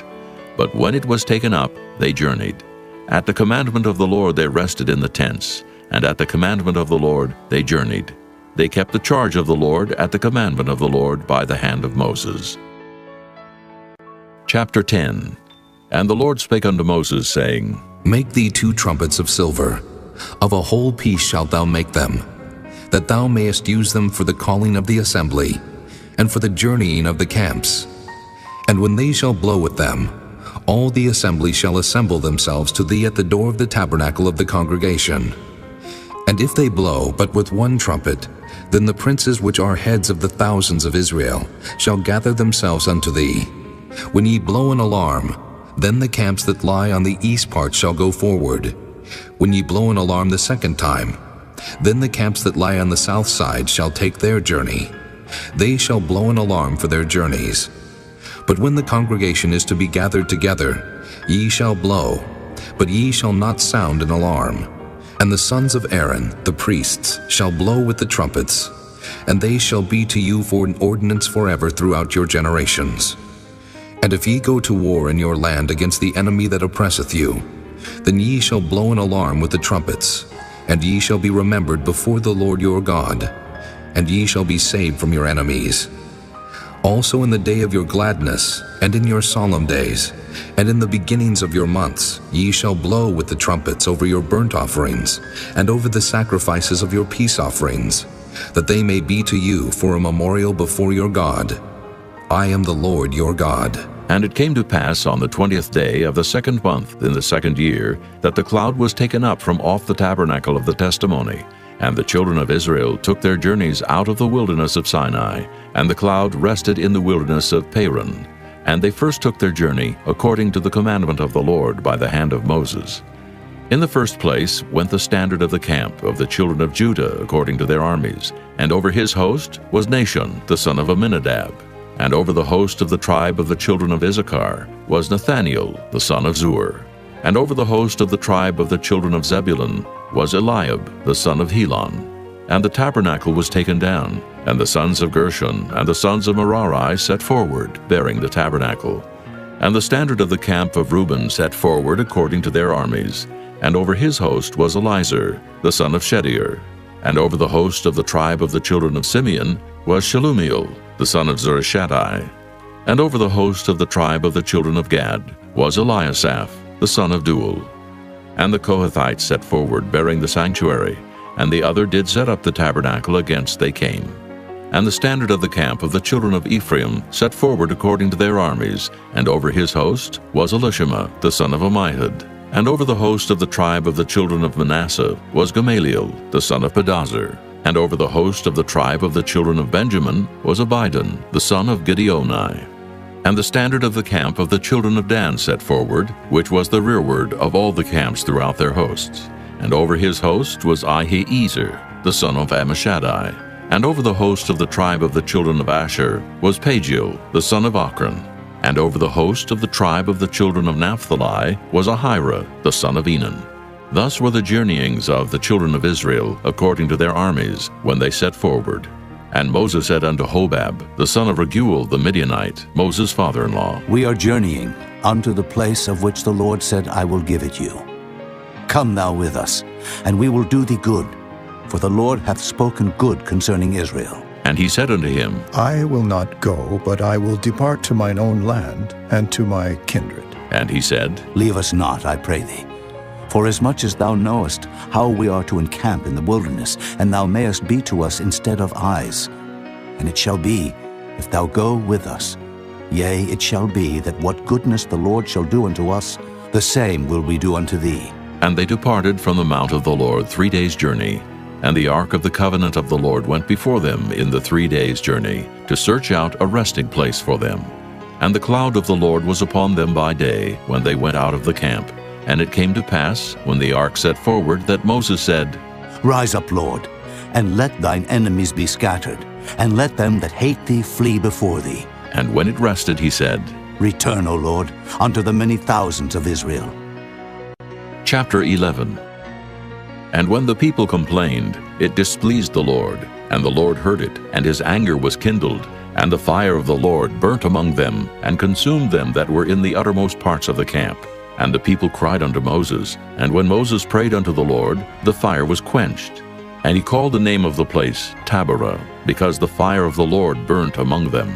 But when it was taken up, they journeyed. At the commandment of the Lord they rested in the tents, and at the commandment of the Lord they journeyed. They kept the charge of the Lord at the commandment of the Lord by the hand of Moses. Chapter 10. And the Lord spake unto Moses, saying, Make thee 2 trumpets of silver, of a whole piece shalt thou make them, that thou mayest use them for the calling of the assembly, and for the journeying of the camps. And when they shall blow with them, all the assembly shall assemble themselves to thee at the door of the tabernacle of the congregation. And if they blow but with 1 trumpet, then the princes which are heads of the thousands of Israel shall gather themselves unto thee. When ye blow an alarm, then the camps that lie on the east part shall go forward. When ye blow an alarm the second time, then the camps that lie on the south side shall take their journey. They shall blow an alarm for their journeys. But when the congregation is to be gathered together, ye shall blow, but ye shall not sound an alarm. And the sons of Aaron, the priests, shall blow with the trumpets, and they shall be to you for an ordinance forever throughout your generations. And if ye go to war in your land against the enemy that oppresseth you, then ye shall blow an alarm with the trumpets, and ye shall be remembered before the Lord your God, and ye shall be saved from your enemies. Also in the day of your gladness, and in your solemn days, and in the beginnings of your months, ye shall blow with the trumpets over your burnt offerings, and over the sacrifices of your peace offerings, that they may be to you for a memorial before your God. I am the Lord your God. And it came to pass on the 20th day of the second month in the second year that the cloud was taken up from off the tabernacle of the testimony. And the children of Israel took their journeys out of the wilderness of Sinai, and the cloud rested in the wilderness of Paran. And they first took their journey according to the commandment of the Lord by the hand of Moses. In the first place went the standard of the camp of the children of Judah according to their armies, and over his host was Nahshon the son of Amminadab. And over the host of the tribe of the children of Issachar was Nathaniel the son of Zur. And over the host of the tribe of the children of Zebulun was Eliab the son of Helon. And the tabernacle was taken down, and the sons of Gershon and the sons of Merari set forward, bearing the tabernacle. And the standard of the camp of Reuben set forward according to their armies, and over his host was Elizur the son of Shedeur. And over the host of the tribe of the children of Simeon was Shelumiel the son of Zurishaddai. And over the host of the tribe of the children of Gad was Eliasaph the son of Deuel. And the Kohathites set forward, bearing the sanctuary, and the other did set up the tabernacle against they came. And the standard of the camp of the children of Ephraim set forward according to their armies, and over his host was Elishama the son of Ammihud. And over the host of the tribe of the children of Manasseh was Gamaliel the son of Pedazur. And over the host of the tribe of the children of Benjamin was Abidan the son of Gideoni. And the standard of the camp of the children of Dan set forward, which was the rearward of all the camps throughout their hosts. And over his host was Ahiezer the son of Ammishaddai. And over the host of the tribe of the children of Asher was Pagiel the son of Ochran. And over the host of the tribe of the children of Naphtali was Ahira the son of Enan. Thus were the journeyings of the children of Israel according to their armies when they set forward. And Moses said unto Hobab the son of Raguel the Midianite, Moses' father-in-law, We are journeying unto the place of which the Lord said, I will give it you. Come thou with us, and we will do thee good, for the Lord hath spoken good concerning Israel. And he said unto him, I will not go, but I will depart to mine own land and to my kindred. And he said, Leave us not, I pray thee. For as much as thou knowest how we are to encamp in the wilderness, and thou mayest be to us instead of eyes. And it shall be, if thou go with us, yea, it shall be that what goodness the Lord shall do unto us, the same will we do unto thee. And they departed from the mount of the Lord 3 days' journey. And the ark of the covenant of the Lord went before them in the 3 days' journey, to search out a resting place for them. And the cloud of the Lord was upon them by day, when they went out of the camp. And it came to pass, when the ark set forward, that Moses said, Rise up, Lord, and let thine enemies be scattered, and let them that hate thee flee before thee. And when it rested, he said, Return, O Lord, unto the many thousands of Israel. Chapter 11. And when the people complained, it displeased the Lord, and the Lord heard it, and his anger was kindled, and the fire of the Lord burnt among them, and consumed them that were in the uttermost parts of the camp. And the people cried unto Moses, and when Moses prayed unto the Lord, the fire was quenched. And he called the name of the place Taberah, because the fire of the Lord burnt among them.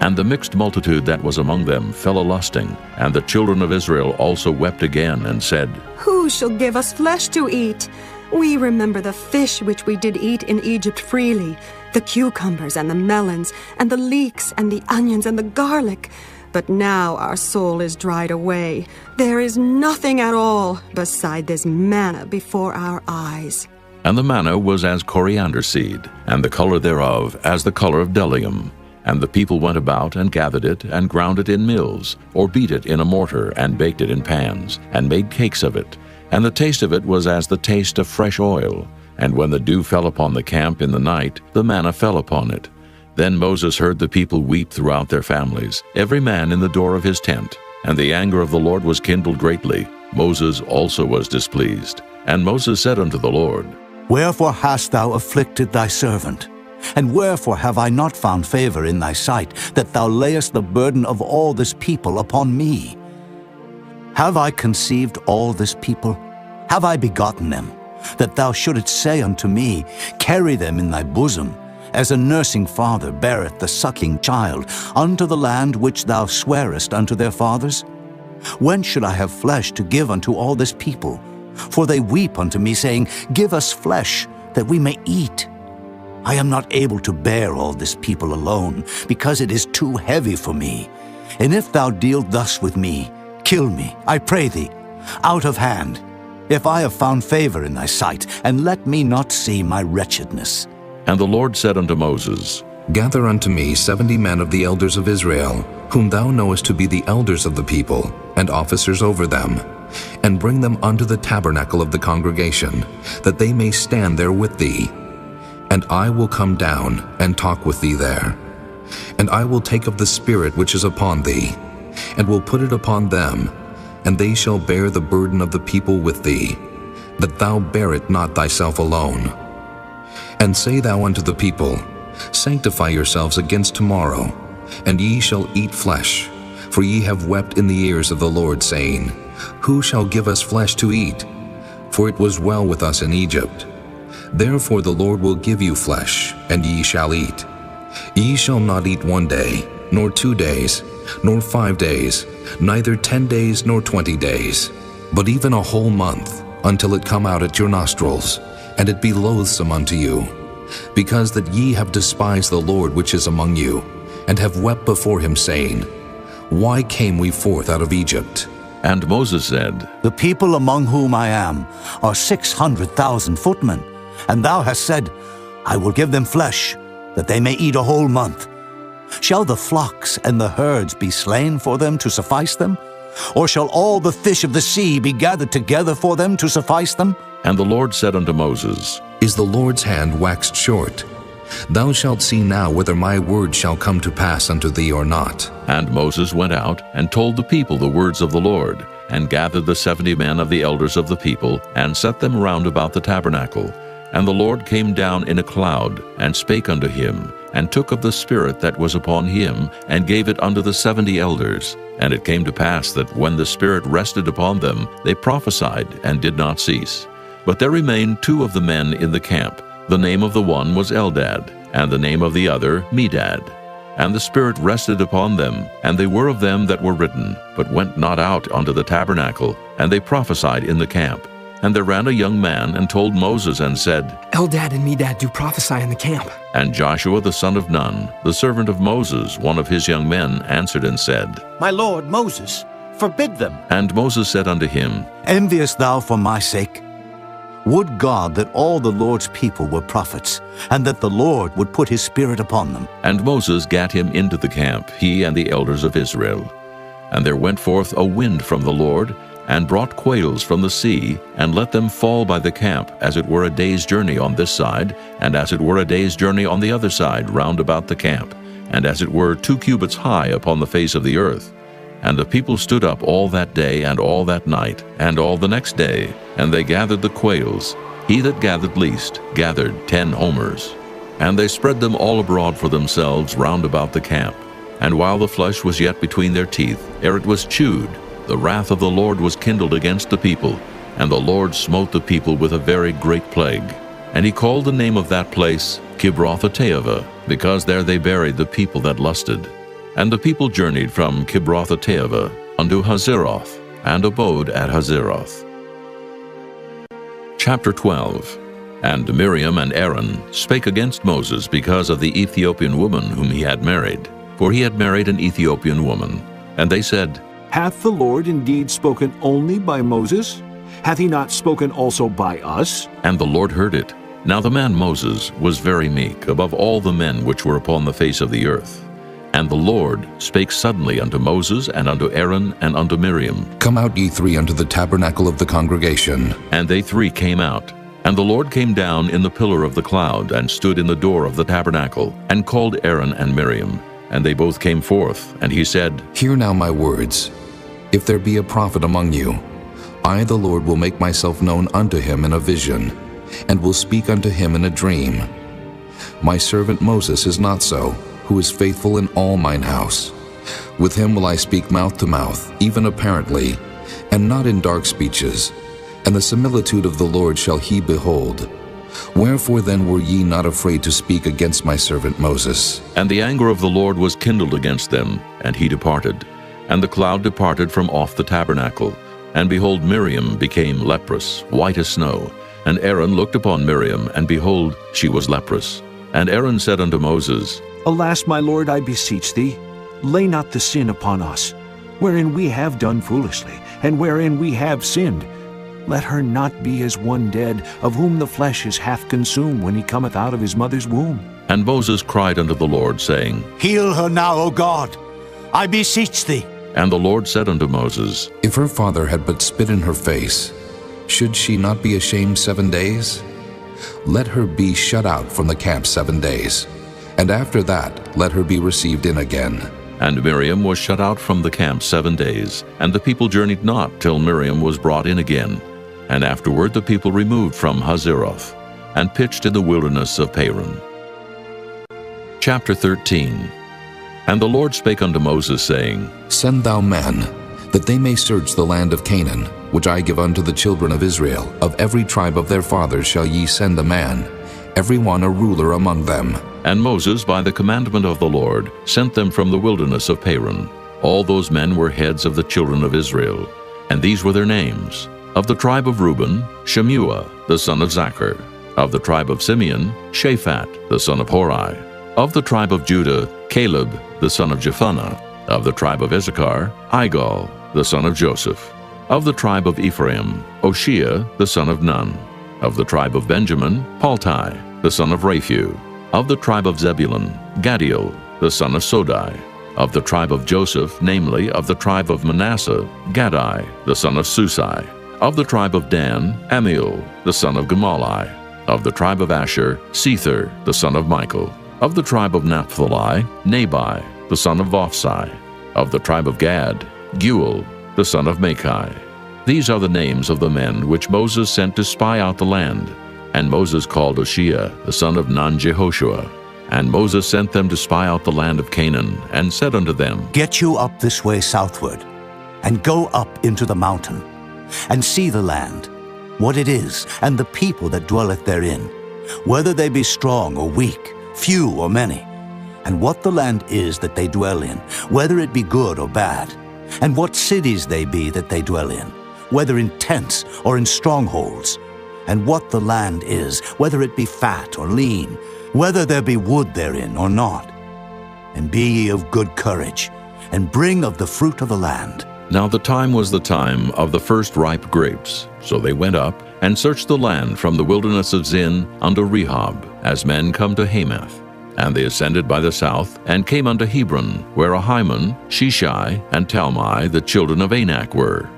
And the mixed multitude that was among them fell a-lusting, and the children of Israel also wept again, and said, Who shall give us flesh to eat? We remember the fish which we did eat in Egypt freely, the cucumbers and the melons, and the leeks and the onions and the garlic. But now our soul is dried away. There is nothing at all beside this manna before our eyes. And the manna was as coriander seed, and the color thereof as the color of bdellium. And the people went about and gathered it, and ground it in mills, or beat it in a mortar, and baked it in pans, and made cakes of it. And the taste of it was as the taste of fresh oil. And when the dew fell upon the camp in the night, the manna fell upon it. Then Moses heard the people weep throughout their families, every man in the door of his tent. And the anger of the Lord was kindled greatly. Moses also was displeased. And Moses said unto the Lord, Wherefore hast thou afflicted thy servant? And wherefore have I not found favor in thy sight, that thou layest the burden of all this people upon me? Have I conceived all this people? Have I begotten them, that thou shouldest say unto me, Carry them in thy bosom, as a nursing father beareth the sucking child, unto the land which thou swarest unto their fathers? When should I have flesh to give unto all this people? For they weep unto me, saying, Give us flesh, that we may eat. I am not able to bear all this people alone, because it is too heavy for me. And if thou deal thus with me, kill me, I pray thee, out of hand, if I have found favor in thy sight, and let me not see my wretchedness. And the Lord said unto Moses, Gather unto me 70 men of the elders of Israel, whom thou knowest to be the elders of the people, and officers over them, and bring them unto the tabernacle of the congregation, that they may stand there with thee. And I will come down and talk with thee there. And I will take of the Spirit which is upon thee, and will put it upon them, and they shall bear the burden of the people with thee, that thou bear it not thyself alone. And say thou unto the people, Sanctify yourselves against tomorrow, and ye shall eat flesh, for ye have wept in the ears of the Lord, saying, Who shall give us flesh to eat? For it was well with us in Egypt. Therefore the Lord will give you flesh, and ye shall eat. Ye shall not eat 1 day, nor 2 days, nor 5 days, neither 10 days nor 20 days, but even a whole month, until it come out at your nostrils, and it be loathsome unto you, because that ye have despised the Lord which is among you, and have wept before him, saying, Why came we forth out of Egypt? And Moses said, The people among whom I am are 600,000 footmen, and thou hast said, I will give them flesh, that they may eat a whole month. Shall the flocks and the herds be slain for them to suffice them? Or shall all the fish of the sea be gathered together for them to suffice them? And the Lord said unto Moses, Is the Lord's hand waxed short? Thou shalt see now whether my word shall come to pass unto thee or not. And Moses went out and told the people the words of the Lord, and gathered the 70 men of the elders of the people, and set them round about the tabernacle. And the Lord came down in a cloud, and spake unto him, and took of the Spirit that was upon him, and gave it unto the 70 elders. And it came to pass that when the Spirit rested upon them, they prophesied, and did not cease. But there remained 2 of the men in the camp. The name of the one was Eldad, and the name of the other Medad. And the Spirit rested upon them, and they were of them that were written, but went not out unto the tabernacle, and they prophesied in the camp. And there ran a young man, and told Moses, and said, Eldad and Medad do prophesy in the camp. And Joshua the son of Nun, the servant of Moses, one of his young men, answered and said, My lord Moses, forbid them. And Moses said unto him, Enviest thou for my sake? Would God that all the Lord's people were prophets, and that the Lord would put his Spirit upon them. And Moses gat him into the camp, he and the elders of Israel. And there went forth a wind from the Lord, and brought quails from the sea, and let them fall by the camp, as it were a day's journey on this side, and as it were a day's journey on the other side round about the camp, and as it were 2 cubits high upon the face of the earth. And the people stood up all that day, and all that night, and all the next day, and they gathered the quails. He that gathered least gathered 10 homers. And they spread them all abroad for themselves round about the camp. And while the flesh was yet between their teeth, ere it was chewed, the wrath of the Lord was kindled against the people, and the Lord smote the people with a very great plague. And he called the name of that place Kibroth-Hattaavah, because there they buried the people that lusted. And the people journeyed from Kibroth-Hattaavah unto Hazeroth, and abode at Hazeroth. Chapter 12. And Miriam and Aaron spake against Moses because of the Ethiopian woman whom he had married, for he had married an Ethiopian woman. And they said, Hath the Lord indeed spoken only by Moses? Hath he not spoken also by us? And the Lord heard it. Now the man Moses was very meek above all the men which were upon the face of the earth. And the Lord spake suddenly unto Moses, and unto Aaron, and unto Miriam. Come out ye 3 unto the tabernacle of the congregation. And they 3 came out. And the Lord came down in the pillar of the cloud, and stood in the door of the tabernacle, and called Aaron and Miriam. And they both came forth, and he said, Hear now my words. If there be a prophet among you, I the Lord will make myself known unto him in a vision, and will speak unto him in a dream. My servant Moses is not so, who is faithful in all mine house. With him will I speak mouth to mouth, even apparently, and not in dark speeches, and the similitude of the Lord shall he behold. Wherefore then were ye not afraid to speak against my servant Moses? And the anger of the Lord was kindled against them, and he departed. And the cloud departed from off the tabernacle. And behold, Miriam became leprous, white as snow. And Aaron looked upon Miriam, and behold, she was leprous. And Aaron said unto Moses, Alas, my lord, I beseech thee, lay not the sin upon us, wherein we have done foolishly, and wherein we have sinned. Let her not be as one dead, of whom the flesh is half consumed when he cometh out of his mother's womb. And Moses cried unto the Lord, saying, Heal her now, O God, I beseech thee. And the Lord said unto Moses, If her father had but spit in her face, should she not be ashamed 7 days? Let her be shut out from the camp 7 days, and after that let her be received in again. And Miriam was shut out from the camp 7 days, and the people journeyed not till Miriam was brought in again. And afterward the people removed from Hazeroth, and pitched in the wilderness of Paran. Chapter 13. And the Lord spake unto Moses, saying, Send thou men, that they may search the land of Canaan, which I give unto the children of Israel. Of every tribe of their fathers shall ye send a man, every one a ruler among them. And Moses, by the commandment of the Lord, sent them from the wilderness of Paran. All those men were heads of the children of Israel, and these were their names. Of the tribe of Reuben, Shemuah, the son of Zachar. Of the tribe of Simeon, Shaphat, the son of Hori. Of the tribe of Judah, Caleb, the son of Jephunneh. Of the tribe of Issachar, Igal, the son of Joseph. Of the tribe of Ephraim, Oshea, the son of Nun. Of the tribe of Benjamin, Paltai, the son of Raphu. Of the tribe of Zebulun, Gadiel, the son of Sodai. Of the tribe of Joseph, namely, of the tribe of Manasseh, Gadai, the son of Susai. Of the tribe of Dan, Amiel, the son of Gemalli. Of the tribe of Asher, Sether, the son of Michael. Of the tribe of Naphtali, Nabai, the son of Vophsi. Of the tribe of Gad, Guel, the son of Machai. These are the names of the men which Moses sent to spy out the land. And Moses called Oshea, the son of Nun-Jehoshua. And Moses sent them to spy out the land of Canaan, and said unto them, Get you up this way southward, and go up into the mountain, and see the land, what it is, and the people that dwelleth therein, whether they be strong or weak, few or many, and what the land is that they dwell in, whether it be good or bad, and what cities they be that they dwell in, whether in tents or in strongholds, and what the land is, whether it be fat or lean, whether there be wood therein or not. And be ye of good courage, and bring of the fruit of the land. Now the time was the time of the first ripe grapes. So they went up, and searched the land from the wilderness of Zin unto Rehob, as men come to Hamath. And they ascended by the south, and came unto Hebron, where Ahiman, Sheshai, and Talmai, the children of Anak, were.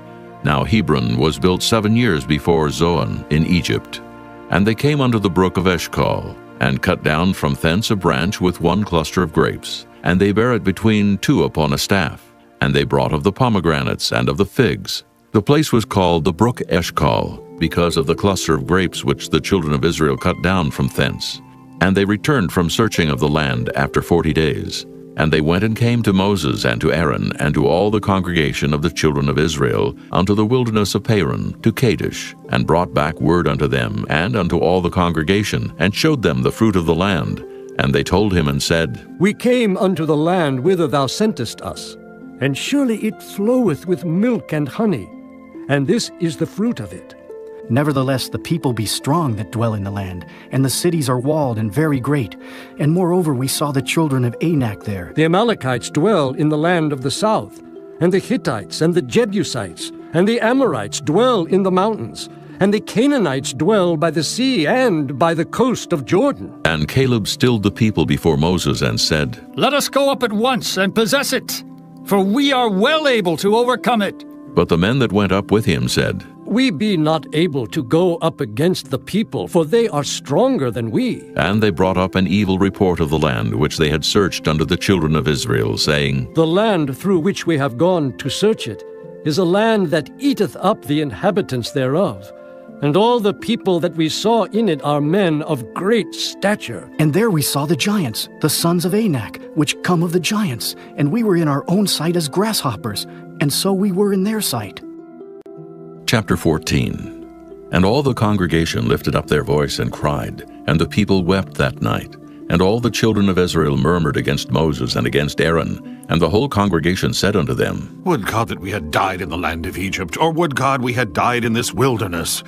Now Hebron was built 7 years before Zoan in Egypt. And they came unto the brook of Eshcol, and cut down from thence a branch with one cluster of grapes, and they bare it between two upon a staff. And they brought of the pomegranates and of the figs. The place was called the brook Eshcol, because of the cluster of grapes which the children of Israel cut down from thence. And they returned from searching of the land after 40 days. And they went and came to Moses and to Aaron and to all the congregation of the children of Israel unto the wilderness of Paran, to Kadesh, and brought back word unto them and unto all the congregation, and showed them the fruit of the land. And they told him and said, We came unto the land whither thou sentest us, and surely it floweth with milk and honey, and this is the fruit of it. Nevertheless, the people be strong that dwell in the land, and the cities are walled and very great. And moreover, we saw the children of Anak there. The Amalekites dwell in the land of the south, and the Hittites and the Jebusites and the Amorites dwell in the mountains, and the Canaanites dwell by the sea and by the coast of Jordan. And Caleb stilled the people before Moses and said, Let us go up at once and possess it, for we are well able to overcome it. But the men that went up with him said, We be not able to go up against the people, for they are stronger than we. And they brought up an evil report of the land which they had searched unto the children of Israel, saying, The land through which we have gone to search it is a land that eateth up the inhabitants thereof. And all the people that we saw in it are men of great stature. And there we saw the giants, the sons of Anak, which come of the giants. And we were in our own sight as grasshoppers, and so we were in their sight. Chapter 14. And all the congregation lifted up their voice and cried, and the people wept that night. And all the children of Israel murmured against Moses and against Aaron. And the whole congregation said unto them, Would God that we had died in the land of Egypt, or would God we had died in this wilderness?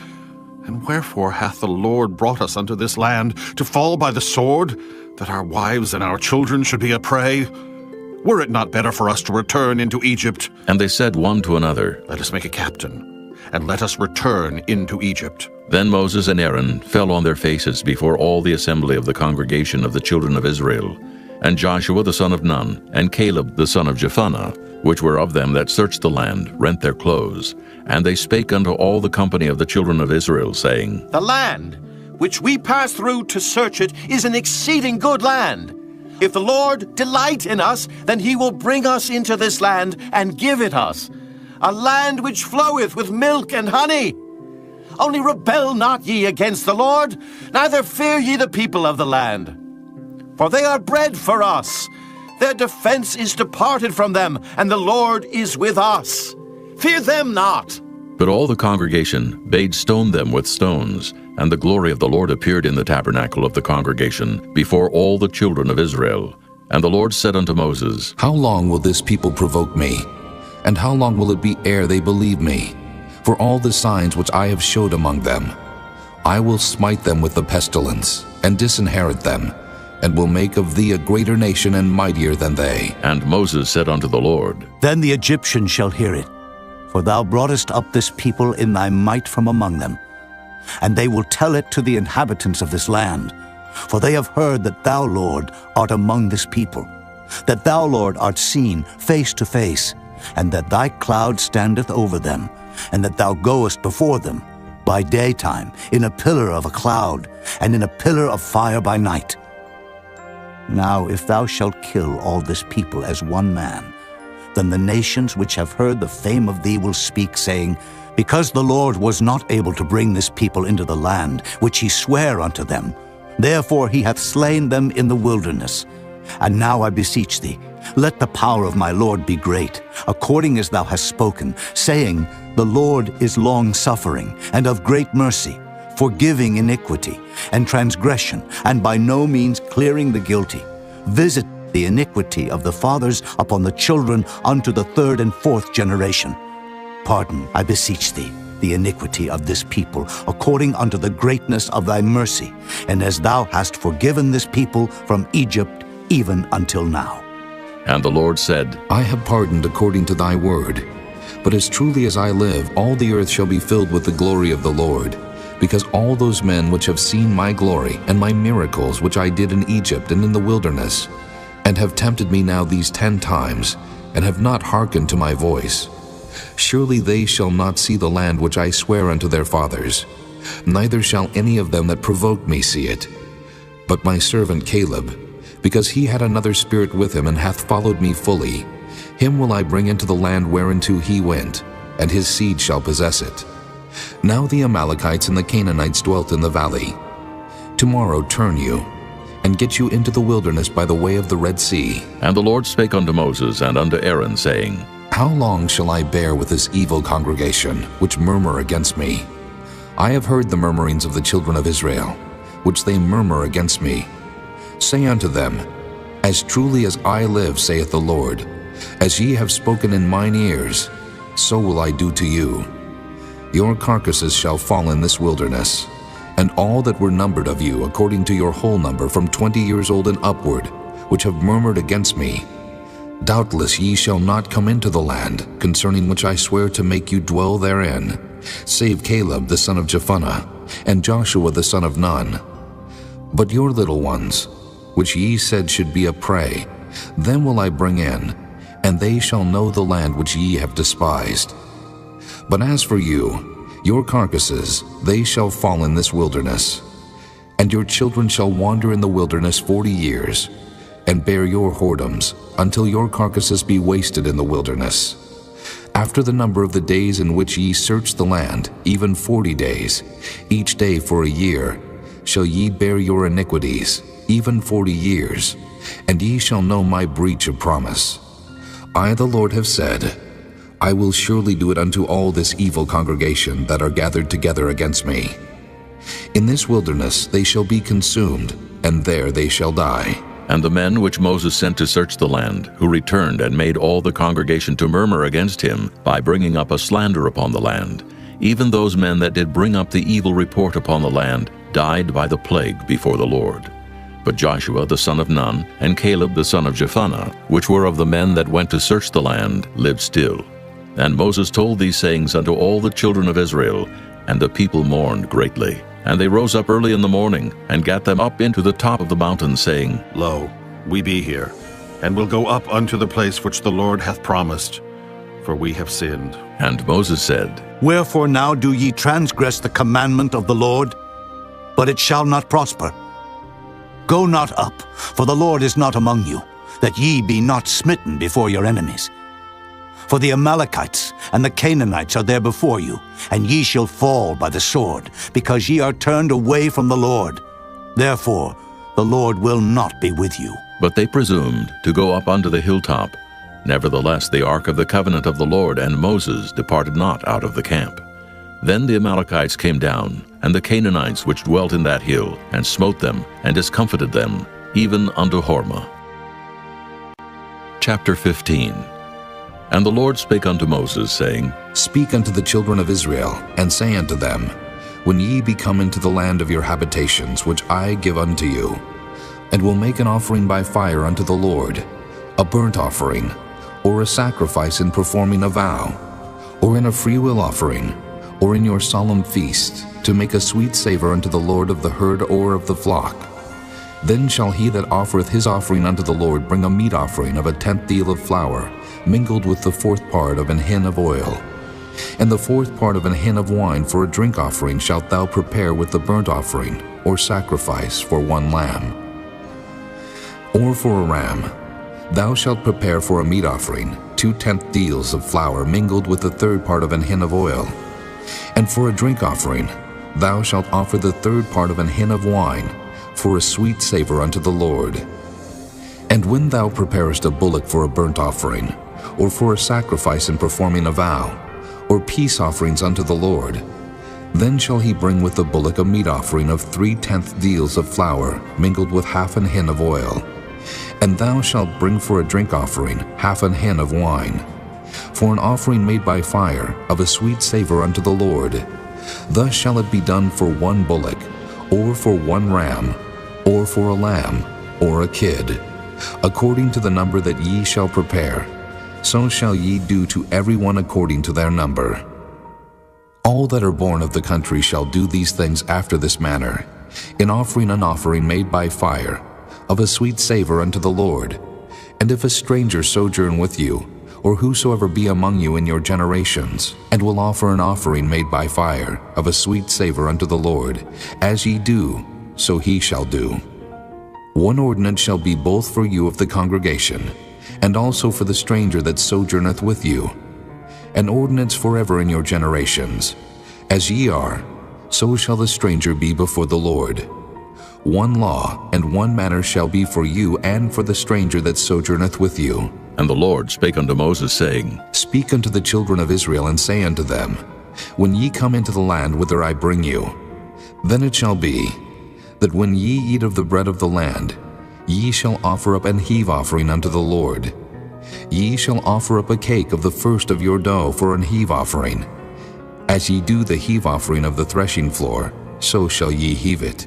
And wherefore hath the Lord brought us unto this land, to fall by the sword, that our wives and our children should be a prey? Were it not better for us to return into Egypt? And they said one to another, Let us make a captain, and let us return into Egypt. Then Moses and Aaron fell on their faces before all the assembly of the congregation of the children of Israel. And Joshua the son of Nun, and Caleb the son of Jephunneh, which were of them that searched the land, rent their clothes. And they spake unto all the company of the children of Israel, saying, The land which we passed through to search it is an exceeding good land. If the Lord delight in us, then he will bring us into this land and give it us, a land which floweth with milk and honey. Only rebel not ye against the Lord, neither fear ye the people of the land. For they are bread for us. Their defense is departed from them, and the Lord is with us. Fear them not. But all the congregation bade stone them with stones, and the glory of the Lord appeared in the tabernacle of the congregation before all the children of Israel. And the Lord said unto Moses, How long will this people provoke me? And how long will it be ere they believe me? For all the signs which I have showed among them, I will smite them with the pestilence, and disinherit them, and will make of thee a greater nation and mightier than they. And Moses said unto the Lord, Then the Egyptians shall hear it, for thou broughtest up this people in thy might from among them. And they will tell it to the inhabitants of this land, for they have heard that thou, Lord, art among this people, that thou, Lord, art seen face to face, and that thy cloud standeth over them, and that thou goest before them by daytime in a pillar of a cloud, and in a pillar of fire by night. Now if thou shalt kill all this people as one man, then the nations which have heard the fame of thee will speak, saying, Because the Lord was not able to bring this people into the land which he sware unto them, therefore he hath slain them in the wilderness. And now I beseech thee, let the power of my Lord be great, according as thou hast spoken, saying, The Lord is long-suffering, and of great mercy, forgiving iniquity and transgression, and by no means clearing the guilty. Visit the iniquity of the fathers upon the children unto the third and fourth generation. Pardon, I beseech thee, the iniquity of this people, according unto the greatness of thy mercy, and as thou hast forgiven this people from Egypt even until now. And the Lord said, I have pardoned according to thy word. But as truly as I live, all the earth shall be filled with the glory of the Lord, because all those men which have seen my glory and my miracles which I did in Egypt and in the wilderness, and have tempted me now these 10 times, and have not hearkened to my voice, surely they shall not see the land which I swear unto their fathers, neither shall any of them that provoked me see it. But my servant Caleb, because he had another spirit with him, and hath followed me fully, him will I bring into the land whereinto he went, and his seed shall possess it. Now the Amalekites and the Canaanites dwelt in the valley. Tomorrow turn you, and get you into the wilderness by the way of the Red Sea. And the Lord spake unto Moses and unto Aaron, saying, How long shall I bear with this evil congregation, which murmur against me? I have heard the murmurings of the children of Israel, which they murmur against me. Say unto them, As truly as I live, saith the Lord, as ye have spoken in mine ears, so will I do to you. Your carcasses shall fall in this wilderness, and all that were numbered of you, according to your whole number, from 20 years old and upward, which have murmured against me. Doubtless ye shall not come into the land, concerning which I swear to make you dwell therein, save Caleb the son of Jephunneh, and Joshua the son of Nun. But your little ones, which ye said should be a prey, them will I bring in, and they shall know the land which ye have despised. But as for you, your carcasses, they shall fall in this wilderness. And your children shall wander in the wilderness 40 years, and bear your whoredoms, until your carcasses be wasted in the wilderness. After the number of the days in which ye search the land, even 40 days, each day for a year, shall ye bear your iniquities, even 40 years, and ye shall know my breach of promise. I, the Lord, have said, I will surely do it unto all this evil congregation that are gathered together against me. In this wilderness they shall be consumed, and there they shall die. And the men which Moses sent to search the land, who returned and made all the congregation to murmur against him, by bringing up a slander upon the land, even those men that did bring up the evil report upon the land, died by the plague before the Lord. But Joshua the son of Nun, and Caleb the son of Jephunneh, which were of the men that went to search the land, lived still. And Moses told these sayings unto all the children of Israel, and the people mourned greatly. And they rose up early in the morning, and gat them up into the top of the mountain, saying, Lo, we be here, and will go up unto the place which the Lord hath promised, for we have sinned. And Moses said, Wherefore now do ye transgress the commandment of the Lord? But it shall not prosper. Go not up, for the Lord is not among you, that ye be not smitten before your enemies. For the Amalekites and the Canaanites are there before you, and ye shall fall by the sword, because ye are turned away from the Lord. Therefore the Lord will not be with you. But they presumed to go up unto the hilltop. Nevertheless the ark of the covenant of the Lord and Moses departed not out of the camp. Then the Amalekites came down, and the Canaanites which dwelt in that hill, and smote them, and discomfited them, even unto Hormah. Chapter 15. And the Lord spake unto Moses, saying, Speak unto the children of Israel, and say unto them, When ye be come into the land of your habitations, which I give unto you, and will make an offering by fire unto the Lord, a burnt offering, or a sacrifice in performing a vow, or in a freewill offering, or in your solemn feast, to make a sweet savor unto the Lord of the herd or of the flock. Then shall he that offereth his offering unto the Lord bring a meat offering of 1/10 deal of flour, mingled with the 4th part of an hin of oil. And the 4th part of an hin of wine for a drink offering shalt thou prepare with the burnt offering, or sacrifice for 1 lamb. Or for a ram, thou shalt prepare for a meat offering 2/10 deals of flour mingled with the 3rd part of an hin of oil. And for a drink offering, thou shalt offer the 3rd part of an hin of wine, for a sweet savor unto the Lord. And when thou preparest a bullock for a burnt offering, or for a sacrifice in performing a vow, or peace offerings unto the Lord, then shall he bring with the bullock a meat offering of 3/10 deals of flour mingled with 1/2 an hin of oil. And thou shalt bring for a drink offering 1/2 an hin of wine, for an offering made by fire of a sweet savor unto the Lord. Thus shall it be done for 1 bullock, or for 1 ram, or for a lamb, or a kid, according to the number that ye shall prepare. So shall ye do to every one according to their number. All that are born of the country shall do these things after this manner, in offering an offering made by fire, of a sweet savor unto the Lord. And if a stranger sojourn with you, or whosoever be among you in your generations, and will offer an offering made by fire, of a sweet savor unto the Lord, as ye do, so he shall do. 1 ordinance shall be both for you of the congregation, and also for the stranger that sojourneth with you, an ordinance forever in your generations. As ye are, so shall the stranger be before the Lord. 1 law and 1 manner shall be for you and for the stranger that sojourneth with you. And the Lord spake unto Moses, saying, Speak unto the children of Israel, and say unto them, When ye come into the land whither I bring you, then it shall be, that when ye eat of the bread of the land, ye shall offer up an heave offering unto the Lord. Ye shall offer up a cake of the first of your dough for an heave offering. As ye do the heave offering of the threshing floor, so shall ye heave it.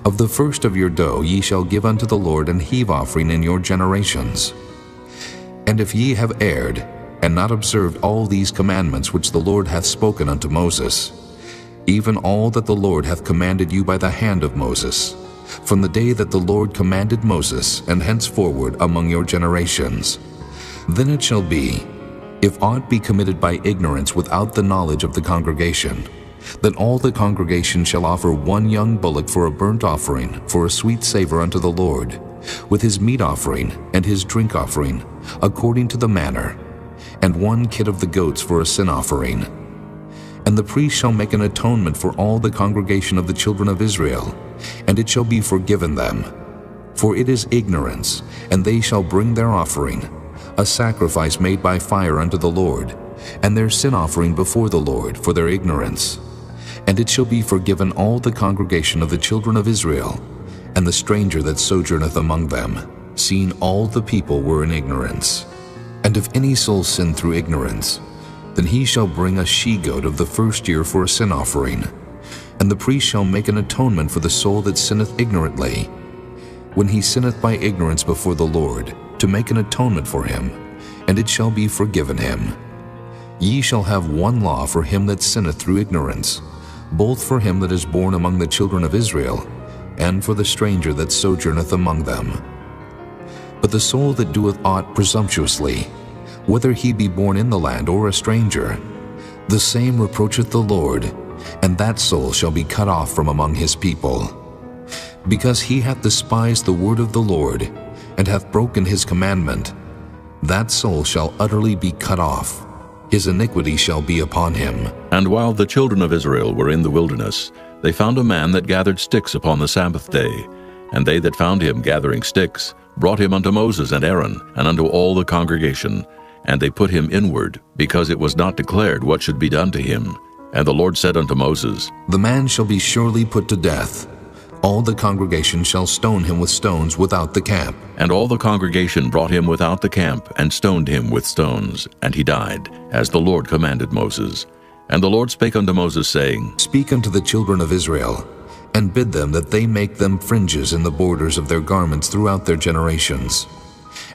Of the first of your dough ye shall give unto the Lord an heave offering in your generations. And if ye have erred, and not observed all these commandments which the Lord hath spoken unto Moses, even all that the Lord hath commanded you by the hand of Moses, from the day that the Lord commanded Moses, and henceforward among your generations, then it shall be, if aught be committed by ignorance without the knowledge of the congregation, then all the congregation shall offer 1 young bullock for a burnt offering, for a sweet savor unto the Lord, with his meat offering and his drink offering, according to the manner, and 1 kid of the goats for a sin offering. And the priest shall make an atonement for all the congregation of the children of Israel, and it shall be forgiven them. For it is ignorance, and they shall bring their offering, a sacrifice made by fire unto the Lord, and their sin offering before the Lord for their ignorance. And it shall be forgiven all the congregation of the children of Israel, and the stranger that sojourneth among them, seeing all the people were in ignorance. And if any soul sin through ignorance, then he shall bring a she-goat of the first year for a sin offering. And the priest shall make an atonement for the soul that sinneth ignorantly, when he sinneth by ignorance before the Lord, to make an atonement for him, and it shall be forgiven him. Ye shall have one law for him that sinneth through ignorance, both for him that is born among the children of Israel, and for the stranger that sojourneth among them. But the soul that doeth aught presumptuously, whether he be born in the land or a stranger, the same reproacheth the Lord, and that soul shall be cut off from among his people. Because he hath despised the word of the Lord, and hath broken his commandment, that soul shall utterly be cut off. His iniquity shall be upon him. And while the children of Israel were in the wilderness, they found a man that gathered sticks upon the Sabbath day. And they that found him gathering sticks brought him unto Moses and Aaron, and unto all the congregation. And they put him inward, because it was not declared what should be done to him. And the Lord said unto Moses, The man shall be surely put to death. All the congregation shall stone him with stones without the camp. And all the congregation brought him without the camp, and stoned him with stones. And he died, as the Lord commanded Moses. And the Lord spake unto Moses, saying, Speak unto the children of Israel, and bid them that they make them fringes in the borders of their garments throughout their generations,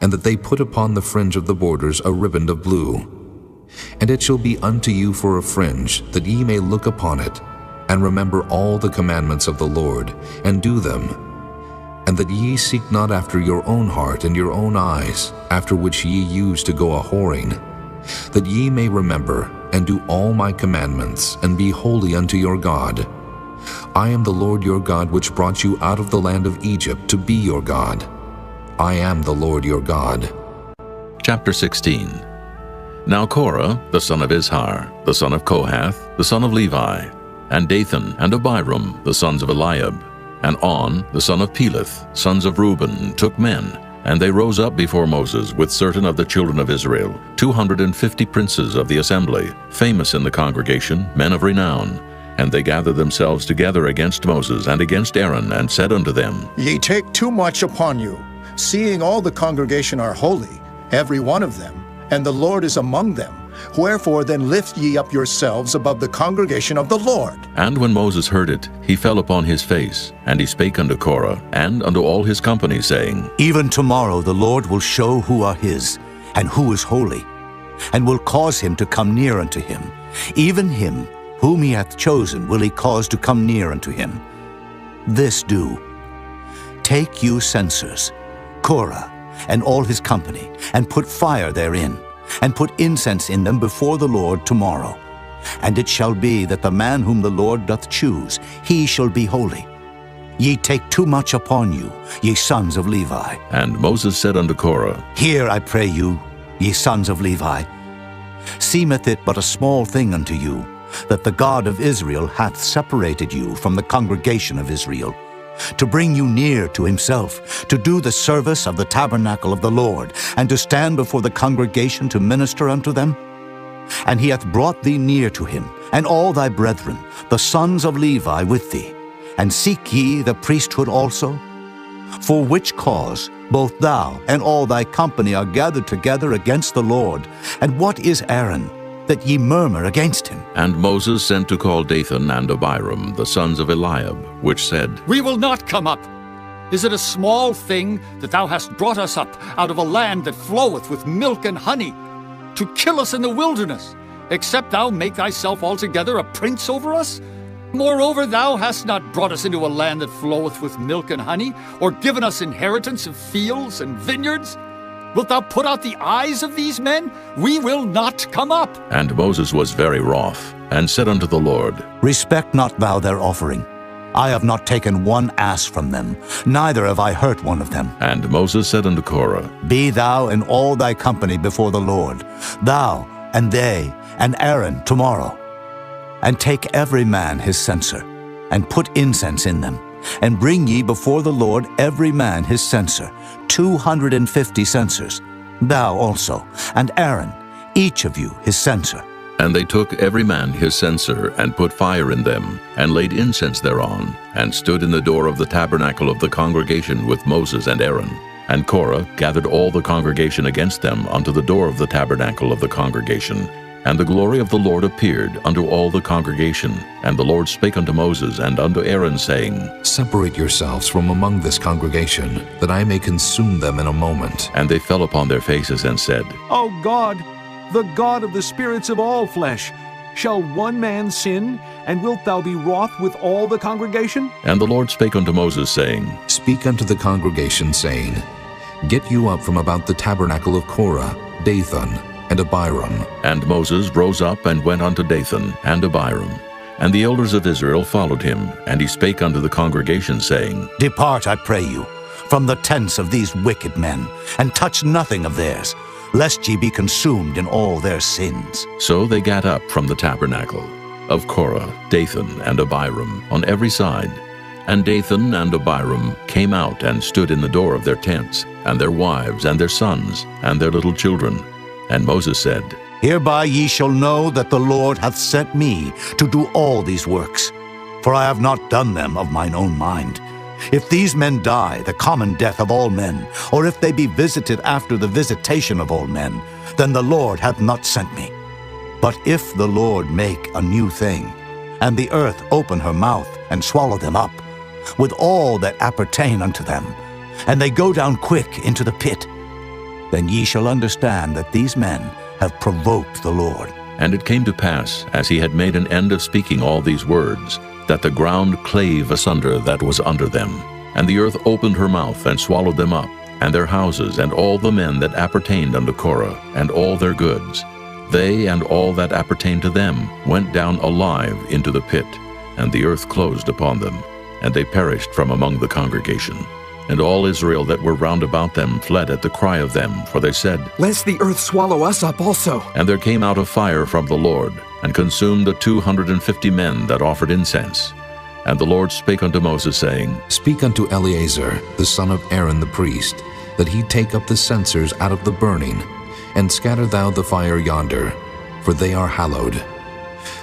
and that they put upon the fringe of the borders a riband of blue. And it shall be unto you for a fringe, that ye may look upon it, and remember all the commandments of the Lord, and do them, and that ye seek not after your own heart and your own eyes, after which ye used to go a-whoring, that ye may remember and do all my commandments, and be holy unto your God. I am the Lord your God, which brought you out of the land of Egypt to be your God. I am the Lord your God. Chapter 16. Now Korah, the son of Izhar, the son of Kohath, the son of Levi, and Dathan and Abiram, the sons of Eliab, and On, the son of Peleth, sons of Reuben, took men, and they rose up before Moses with certain of the children of Israel, 250 princes of the assembly, famous in the congregation, men of renown. And they gathered themselves together against Moses and against Aaron, and said unto them, Ye take too much upon you, seeing all the congregation are holy, every one of them, and the Lord is among them. Wherefore then lift ye up yourselves above the congregation of the Lord. And when Moses heard it, he fell upon his face, and he spake unto Korah, and unto all his company, saying, Even tomorrow the Lord will show who are his, and who is holy, and will cause him to come near unto him. Even him whom he hath chosen will he cause to come near unto him. This do. Take you censers, Korah, and all his company, and put fire therein, and put incense in them before the Lord tomorrow. And it shall be that the man whom the Lord doth choose, he shall be holy. Ye take too much upon you, ye sons of Levi. And Moses said unto Korah, Hear, I pray you, ye sons of Levi. Seemeth it but a small thing unto you, that the God of Israel hath separated you from the congregation of Israel, to bring you near to himself, to do the service of the tabernacle of the Lord, and to stand before the congregation to minister unto them? And he hath brought thee near to him, and all thy brethren, the sons of Levi, with thee. And seek ye the priesthood also? For which cause both thou and all thy company are gathered together against the Lord. And what is Aaron, that ye murmur against him? And Moses sent to call Dathan and Abiram, the sons of Eliab, which said, We will not come up. Is it a small thing that thou hast brought us up out of a land that floweth with milk and honey, to kill us in the wilderness, except thou make thyself altogether a prince over us? Moreover, thou hast not brought us into a land that floweth with milk and honey, or given us inheritance of fields and vineyards. Wilt thou put out the eyes of these men? We will not come up. And Moses was very wroth, and said unto the Lord, Respect not thou their offering. I have not taken one ass from them, neither have I hurt one of them. And Moses said unto Korah, Be thou and all thy company before the Lord, thou and they and Aaron tomorrow. And take every man his censer, and put incense in them, and bring ye before the Lord every man his censer, 250 censers, thou also, and Aaron, each of you his censer. And they took every man his censer, and put fire in them, and laid incense thereon, and stood in the door of the tabernacle of the congregation with Moses and Aaron. And Korah gathered all the congregation against them unto the door of the tabernacle of the congregation, And the glory of the Lord appeared unto all the congregation. And the Lord spake unto Moses and unto Aaron, saying, Separate yourselves from among this congregation, that I may consume them in a moment. And they fell upon their faces and said, O God, the God of the spirits of all flesh, shall one man sin, and wilt thou be wroth with all the congregation? And the Lord spake unto Moses, saying, Speak unto the congregation, saying, Get you up from about the tabernacle of Korah, Dathan, and Abiram. And Moses rose up and went unto Dathan and Abiram. And the elders of Israel followed him, and he spake unto the congregation, saying, Depart, I pray you, from the tents of these wicked men, and touch nothing of theirs, lest ye be consumed in all their sins. So they gat up from the tabernacle of Korah, Dathan, and Abiram on every side. And Dathan and Abiram came out and stood in the door of their tents, and their wives, and their sons, and their little children. And Moses said, Hereby ye shall know that the Lord hath sent me to do all these works, for I have not done them of mine own mind. If these men die the common death of all men, or if they be visited after the visitation of all men, then the Lord hath not sent me. But if the Lord make a new thing, and the earth open her mouth and swallow them up, with all that appertain unto them, and they go down quick into the pit, then ye shall understand that these men have provoked the Lord. And it came to pass, as he had made an end of speaking all these words, that the ground clave asunder that was under them. And the earth opened her mouth and swallowed them up, and their houses, and all the men that appertained unto Korah, and all their goods. They and all that appertained to them went down alive into the pit, and the earth closed upon them, and they perished from among the congregation. And all Israel that were round about them fled at the cry of them, for they said, Lest the earth swallow us up also. And there came out a fire from the Lord, and consumed the 250 men that offered incense. And the Lord spake unto Moses, saying, Speak unto Eleazar, the son of Aaron the priest, that he take up the censers out of the burning, and scatter thou the fire yonder, for they are hallowed.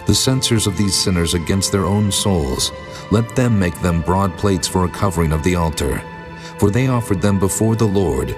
The censers of these sinners against their own souls, let them make them broad plates for a covering of the altar. For they offered them before the Lord.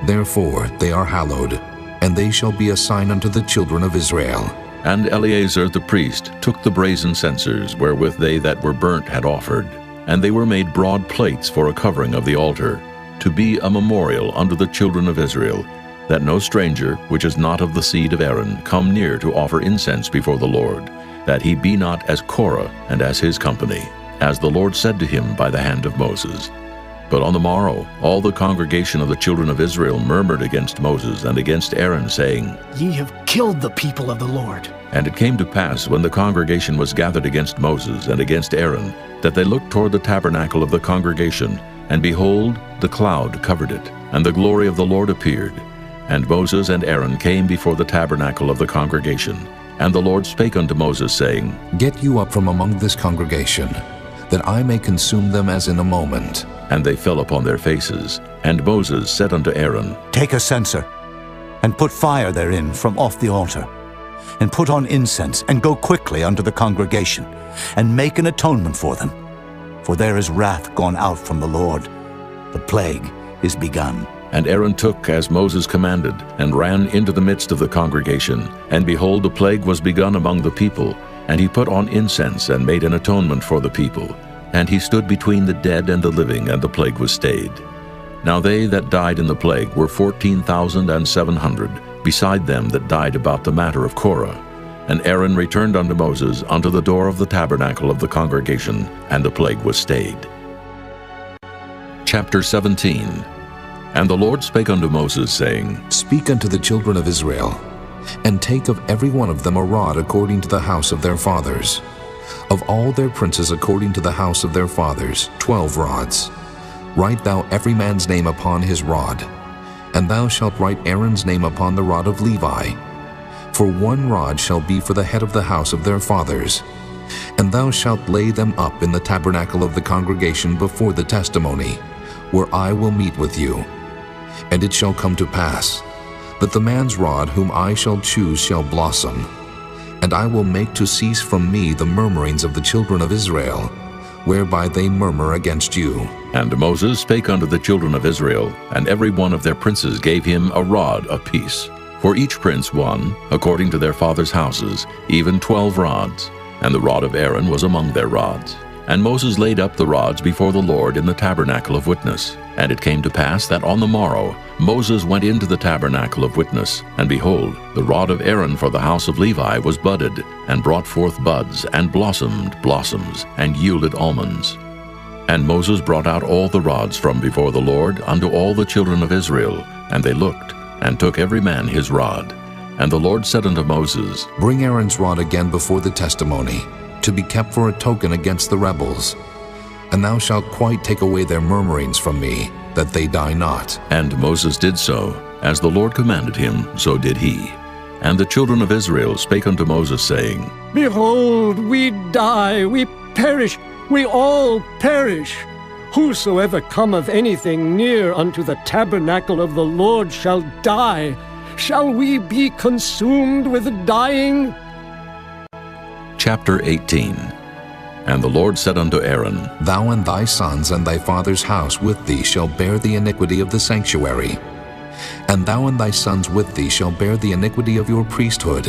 Therefore they are hallowed, and they shall be a sign unto the children of Israel. And Eleazar the priest took the brazen censers wherewith they that were burnt had offered, and they were made broad plates for a covering of the altar, to be a memorial unto the children of Israel, that no stranger, which is not of the seed of Aaron, come near to offer incense before the Lord, that he be not as Korah and as his company, as the Lord said to him by the hand of Moses. But on the morrow all the congregation of the children of Israel murmured against Moses and against Aaron, saying, Ye have killed the people of the Lord. And it came to pass, when the congregation was gathered against Moses and against Aaron, that they looked toward the tabernacle of the congregation, and behold, the cloud covered it, and the glory of the Lord appeared. And Moses and Aaron came before the tabernacle of the congregation. And the Lord spake unto Moses, saying, Get you up from among this congregation, that I may consume them as in a moment. And they fell upon their faces. And Moses said unto Aaron, Take a censer, and put fire therein from off the altar, and put on incense, and go quickly unto the congregation, and make an atonement for them. For there is wrath gone out from the Lord. The plague is begun. And Aaron took as Moses commanded, and ran into the midst of the congregation. And behold, the plague was begun among the people. And he put on incense, and made an atonement for the people. And he stood between the dead and the living, and the plague was stayed. Now they that died in the plague were 14,700, beside them that died about the matter of Korah. And Aaron returned unto Moses unto the door of the tabernacle of the congregation, and the plague was stayed. Chapter 17. And the Lord spake unto Moses, saying, Speak unto the children of Israel, and take of every one of them a rod according to the house of their fathers. Of all their princes according to the house of their fathers, 12 rods. Write thou every man's name upon his rod, and thou shalt write Aaron's name upon the rod of Levi. For 1 rod shall be for the head of the house of their fathers. And thou shalt lay them up in the tabernacle of the congregation before the testimony, where I will meet with you. And it shall come to pass, that the man's rod whom I shall choose shall blossom, and I will make to cease from me the murmurings of the children of Israel, whereby they murmur against you. And Moses spake unto the children of Israel, and every one of their princes gave him a rod apiece. For each prince one, according to their fathers' houses, even 12 rods. And the rod of Aaron was among their rods. And Moses laid up the rods before the Lord in the tabernacle of witness. And it came to pass that on the morrow Moses went into the tabernacle of witness, and behold, the rod of Aaron for the house of Levi was budded, and brought forth buds, and blossomed blossoms, and yielded almonds. And Moses brought out all the rods from before the Lord unto all the children of Israel, and they looked, and took every man his rod. And the Lord said unto Moses, Bring Aaron's rod again before the testimony, to be kept for a token against the rebels. And thou shalt quite take away their murmurings from me, that they die not. And Moses did so. As the Lord commanded him, so did he. And the children of Israel spake unto Moses, saying, Behold, we die, we perish, we all perish. Whosoever cometh anything near unto the tabernacle of the Lord shall die. Shall we be consumed with dying? Chapter 18. And the Lord said unto Aaron, Thou and thy sons and thy father's house with thee shall bear the iniquity of the sanctuary. And thou and thy sons with thee shall bear the iniquity of your priesthood.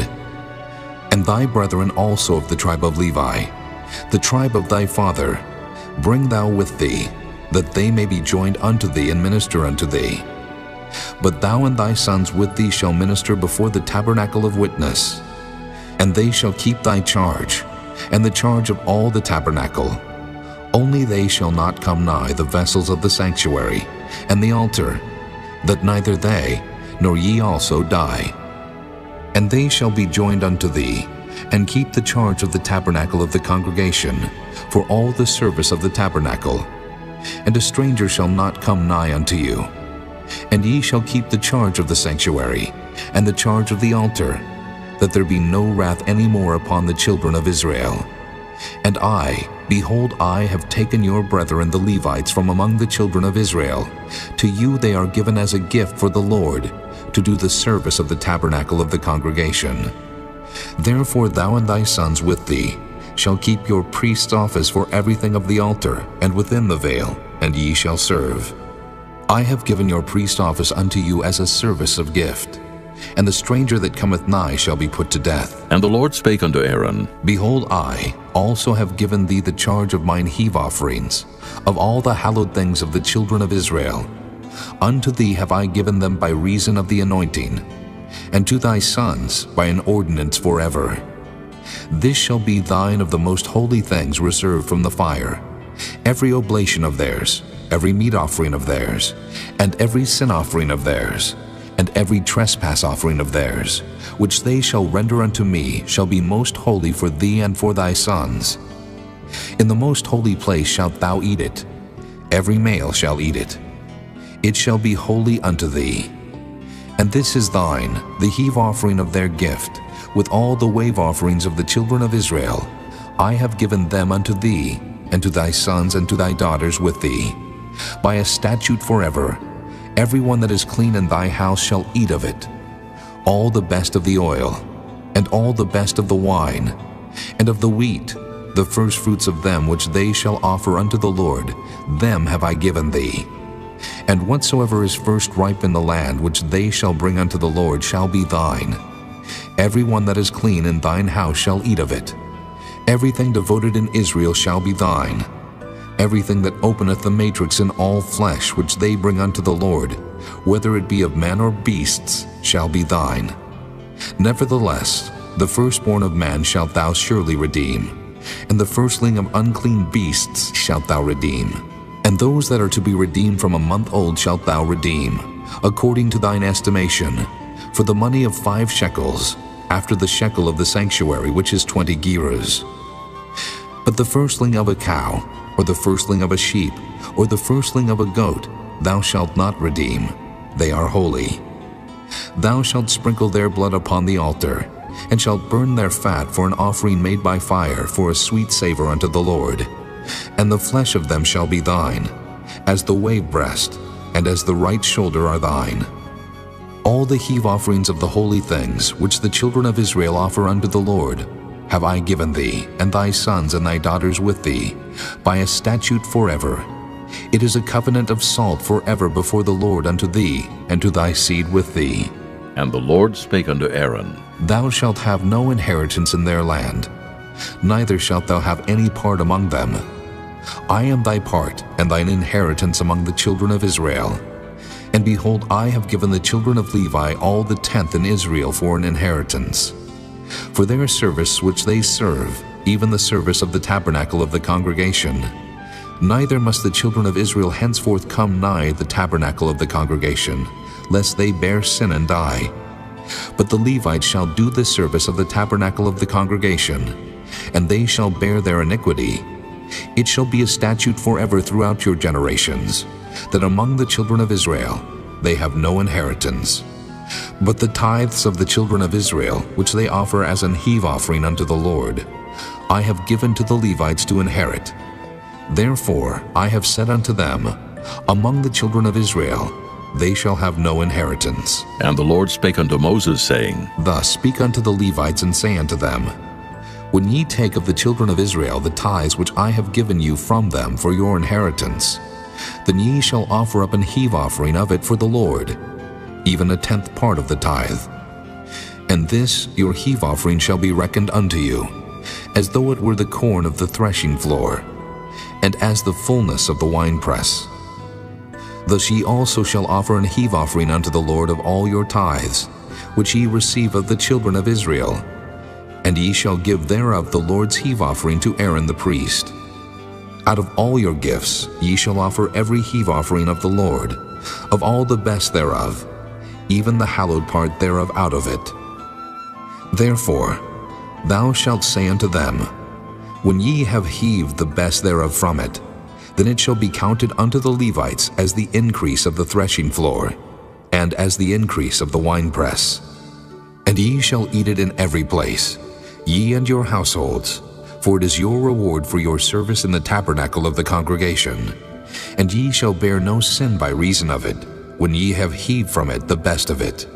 And thy brethren also of the tribe of Levi, the tribe of thy father, bring thou with thee, that they may be joined unto thee and minister unto thee. But thou and thy sons with thee shall minister before the tabernacle of witness. And they shall keep thy charge, and the charge of all the tabernacle. Only they shall not come nigh the vessels of the sanctuary, and the altar, that neither they, nor ye also die. And they shall be joined unto thee, and keep the charge of the tabernacle of the congregation, for all the service of the tabernacle. And a stranger shall not come nigh unto you. And ye shall keep the charge of the sanctuary, and the charge of the altar, that there be no wrath any more upon the children of Israel. And I, behold, I have taken your brethren the Levites from among the children of Israel. To you they are given as a gift for the Lord, to do the service of the tabernacle of the congregation. Therefore thou and thy sons with thee shall keep your priest's office for everything of the altar, and within the veil, and ye shall serve. I have given your priest office unto you as a service of gift. And the stranger that cometh nigh shall be put to death. And the Lord spake unto Aaron, Behold, I also have given thee the charge of mine heave offerings, of all the hallowed things of the children of Israel. Unto thee have I given them by reason of the anointing, and to thy sons by an ordinance forever. This shall be thine of the most holy things reserved from the fire, every oblation of theirs, every meat offering of theirs, and every sin offering of theirs, and every trespass offering of theirs, which they shall render unto me, shall be most holy for thee and for thy sons. In the most holy place shalt thou eat it. Every male shall eat it. It shall be holy unto thee. And this is thine, the heave offering of their gift, with all the wave offerings of the children of Israel. I have given them unto thee, and to thy sons and to thy daughters with thee, by a statute forever. Every one that is clean in thy house shall eat of it, all the best of the oil, and all the best of the wine, and of the wheat, the firstfruits of them which they shall offer unto the Lord, them have I given thee. And whatsoever is first ripe in the land which they shall bring unto the Lord shall be thine. Every one that is clean in thine house shall eat of it. Everything devoted in Israel shall be thine. Everything that openeth the matrix in all flesh which they bring unto the Lord, whether it be of man or beasts, shall be thine. Nevertheless, the firstborn of man shalt thou surely redeem, and the firstling of unclean beasts shalt thou redeem. And those that are to be redeemed from a month old shalt thou redeem, according to thine estimation, for the money of 5 shekels, after the shekel of the sanctuary, which is 20 gerahs. But the firstling of a cow, or the firstling of a sheep, or the firstling of a goat, thou shalt not redeem. They are holy. Thou shalt sprinkle their blood upon the altar, and shalt burn their fat for an offering made by fire, for a sweet savor unto the Lord. And the flesh of them shall be thine, as the wave breast, and as the right shoulder are thine. All the heave offerings of the holy things, which the children of Israel offer unto the Lord, have I given thee, and thy sons and thy daughters with thee, by a statute forever. It is a covenant of salt forever before the Lord unto thee, and to thy seed with thee. And the Lord spake unto Aaron, Thou shalt have no inheritance in their land, neither shalt thou have any part among them. I am thy part and thine inheritance among the children of Israel. And behold, I have given the children of Levi all the tenth in Israel for an inheritance, for their service which they serve, even the service of the tabernacle of the congregation. Neither must the children of Israel henceforth come nigh the tabernacle of the congregation, lest they bear sin and die. But the Levites shall do the service of the tabernacle of the congregation, and they shall bear their iniquity. It shall be a statute forever throughout your generations, that among the children of Israel they have no inheritance. But the tithes of the children of Israel, which they offer as an heave offering unto the Lord, I have given to the Levites to inherit. Therefore I have said unto them, Among the children of Israel they shall have no inheritance. And the Lord spake unto Moses, saying, Thus speak unto the Levites, and say unto them, When ye take of the children of Israel the tithes which I have given you from them for your inheritance, then ye shall offer up an heave offering of it for the Lord, even a tenth part of the tithe. And this your heave offering shall be reckoned unto you, as though it were the corn of the threshing floor, and as the fullness of the winepress. Thus ye also shall offer an heave offering unto the Lord of all your tithes, which ye receive of the children of Israel, and ye shall give thereof the Lord's heave offering to Aaron the priest. Out of all your gifts ye shall offer every heave offering of the Lord, of all the best thereof, even the hallowed part thereof out of it. Therefore thou shalt say unto them, When ye have heaved the best thereof from it, then it shall be counted unto the Levites as the increase of the threshing floor, and as the increase of the winepress. And ye shall eat it in every place, ye and your households, for it is your reward for your service in the tabernacle of the congregation. And ye shall bear no sin by reason of it, when ye have heaved from it the best of it.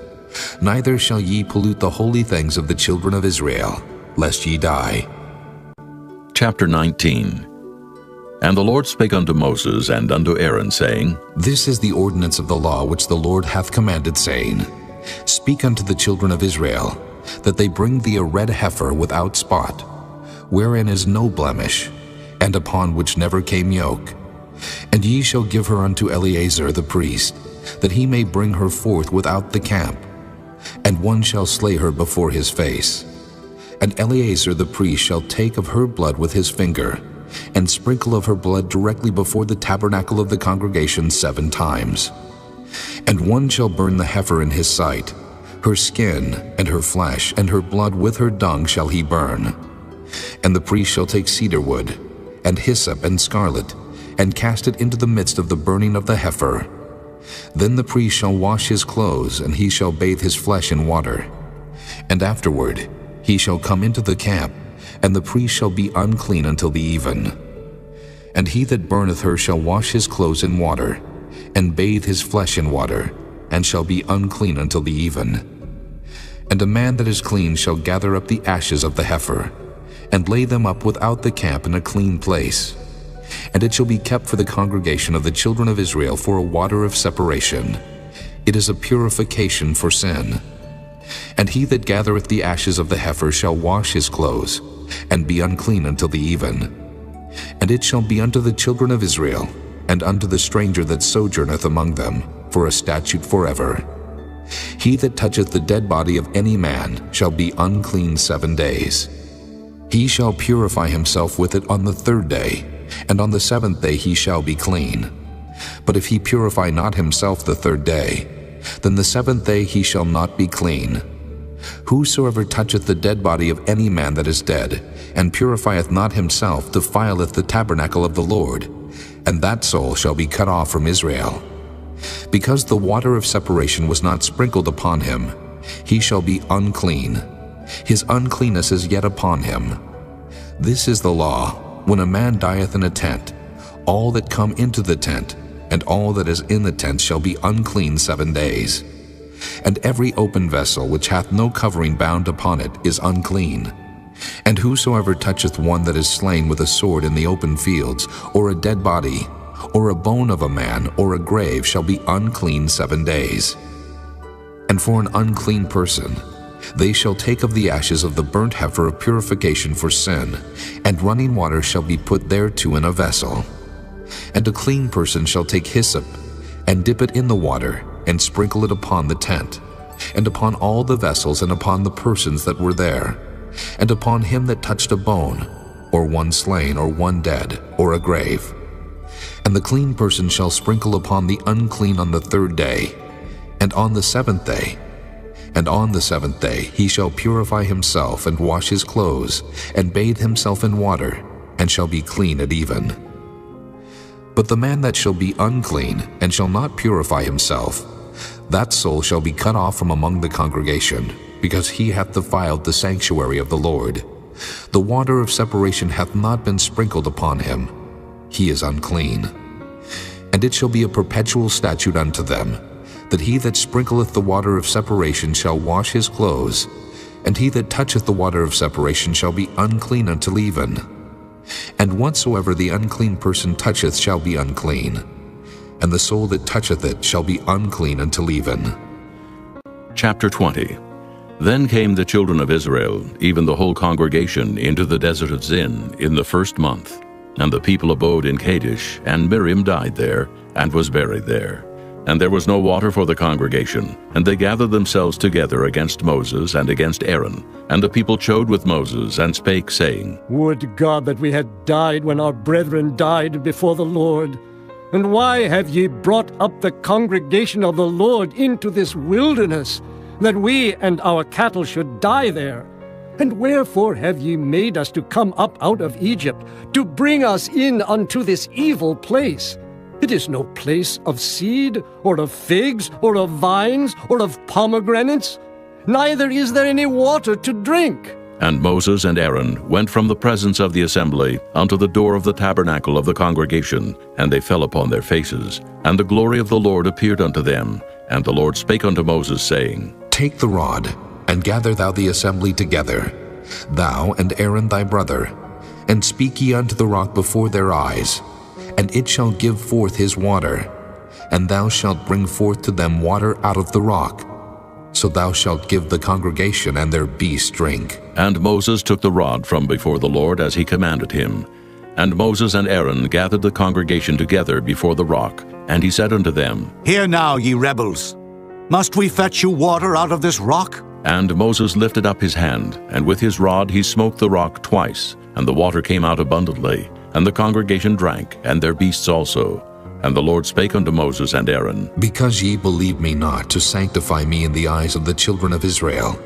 Neither shall ye pollute the holy things of the children of Israel, lest ye die. Chapter 19. And the Lord spake unto Moses and unto Aaron, saying, This is the ordinance of the law which the Lord hath commanded, saying, Speak unto the children of Israel, that they bring thee a red heifer without spot, wherein is no blemish, and upon which never came yoke. And ye shall give her unto Eleazar the priest, that he may bring her forth without the camp. And one shall slay her before his face. And Eleazar the priest shall take of her blood with his finger, and sprinkle of her blood directly before the tabernacle of the congregation 7 times. And one shall burn the heifer in his sight, her skin and her flesh and her blood with her dung shall he burn. And the priest shall take cedar wood, and hyssop and scarlet, and cast it into the midst of the burning of the heifer. Then the priest shall wash his clothes, and he shall bathe his flesh in water. And afterward he shall come into the camp, and the priest shall be unclean until the even. And he that burneth her shall wash his clothes in water, and bathe his flesh in water, and shall be unclean until the even. And a man that is clean shall gather up the ashes of the heifer, and lay them up without the camp in a clean place. And it shall be kept for the congregation of the children of Israel for a water of separation. It is a purification for sin. And he that gathereth the ashes of the heifer shall wash his clothes, and be unclean until the even. And it shall be unto the children of Israel, and unto the stranger that sojourneth among them, for a statute forever. He that toucheth the dead body of any man shall be unclean 7 days. He shall purify himself with it on the 3rd day, and on the 7th day he shall be clean. But if he purify not himself the 3rd day, then the 7th day he shall not be clean. Whosoever toucheth the dead body of any man that is dead, and purifieth not himself, defileth the tabernacle of the Lord, and that soul shall be cut off from Israel. Because the water of separation was not sprinkled upon him, he shall be unclean. His uncleanness is yet upon him. This is the law, when a man dieth in a tent, all that come into the tent, and all that is in the tent shall be unclean 7 days. And every open vessel which hath no covering bound upon it is unclean. And whosoever toucheth one that is slain with a sword in the open fields, or a dead body, or a bone of a man, or a grave, shall be unclean 7 days. And And for an unclean person, they shall take of the ashes of the burnt heifer of purification for sin, and running water shall be put thereto in a vessel. And a clean person shall take hyssop, and dip it in the water, and sprinkle it upon the tent, and upon all the vessels, and upon the persons that were there, and upon him that touched a bone, or one slain, or one dead, or a grave. And the clean person shall sprinkle upon the unclean on the 3rd day, and on the 7th day. And on the 7th day he shall purify himself, and wash his clothes, and bathe himself in water, and shall be clean at even. But the man that shall be unclean, and shall not purify himself, that soul shall be cut off from among the congregation, because he hath defiled the sanctuary of the Lord. The water of separation hath not been sprinkled upon him. He is unclean. And it shall be a perpetual statute unto them, that he that sprinkleth the water of separation shall wash his clothes, and he that toucheth the water of separation shall be unclean until even. And whatsoever the unclean person toucheth shall be unclean, and the soul that toucheth it shall be unclean until even. Chapter 20. Then came the children of Israel, even the whole congregation, into the desert of Zin in the 1st month. And the people abode in Kadesh, and Miriam died there, and was buried there. And there was no water for the congregation, and they gathered themselves together against Moses and against Aaron. And the people chode with Moses, and spake, saying, Would God that we had died when our brethren died before the Lord! And why have ye brought up the congregation of the Lord into this wilderness, that we and our cattle should die there? And wherefore have ye made us to come up out of Egypt, to bring us in unto this evil place? It is no place of seed, or of figs, or of vines, or of pomegranates, neither is there any water to drink. And Moses and Aaron went from the presence of the assembly unto the door of the tabernacle of the congregation, and they fell upon their faces. And the glory of the Lord appeared unto them. And the Lord spake unto Moses, saying, Take the rod, and gather thou the assembly together, thou and Aaron thy brother, and speak ye unto the rock before their eyes, and it shall give forth his water, and thou shalt bring forth to them water out of the rock. So thou shalt give the congregation and their beasts drink. And Moses took the rod from before the Lord as he commanded him. And Moses and Aaron gathered the congregation together before the rock, and he said unto them, Hear now, ye rebels, must we fetch you water out of this rock? And Moses lifted up his hand, and with his rod he smote the rock twice, and the water came out abundantly, and the congregation drank, and their beasts also. And the Lord spake unto Moses and Aaron, Because ye believe me not to sanctify me in the eyes of the children of Israel,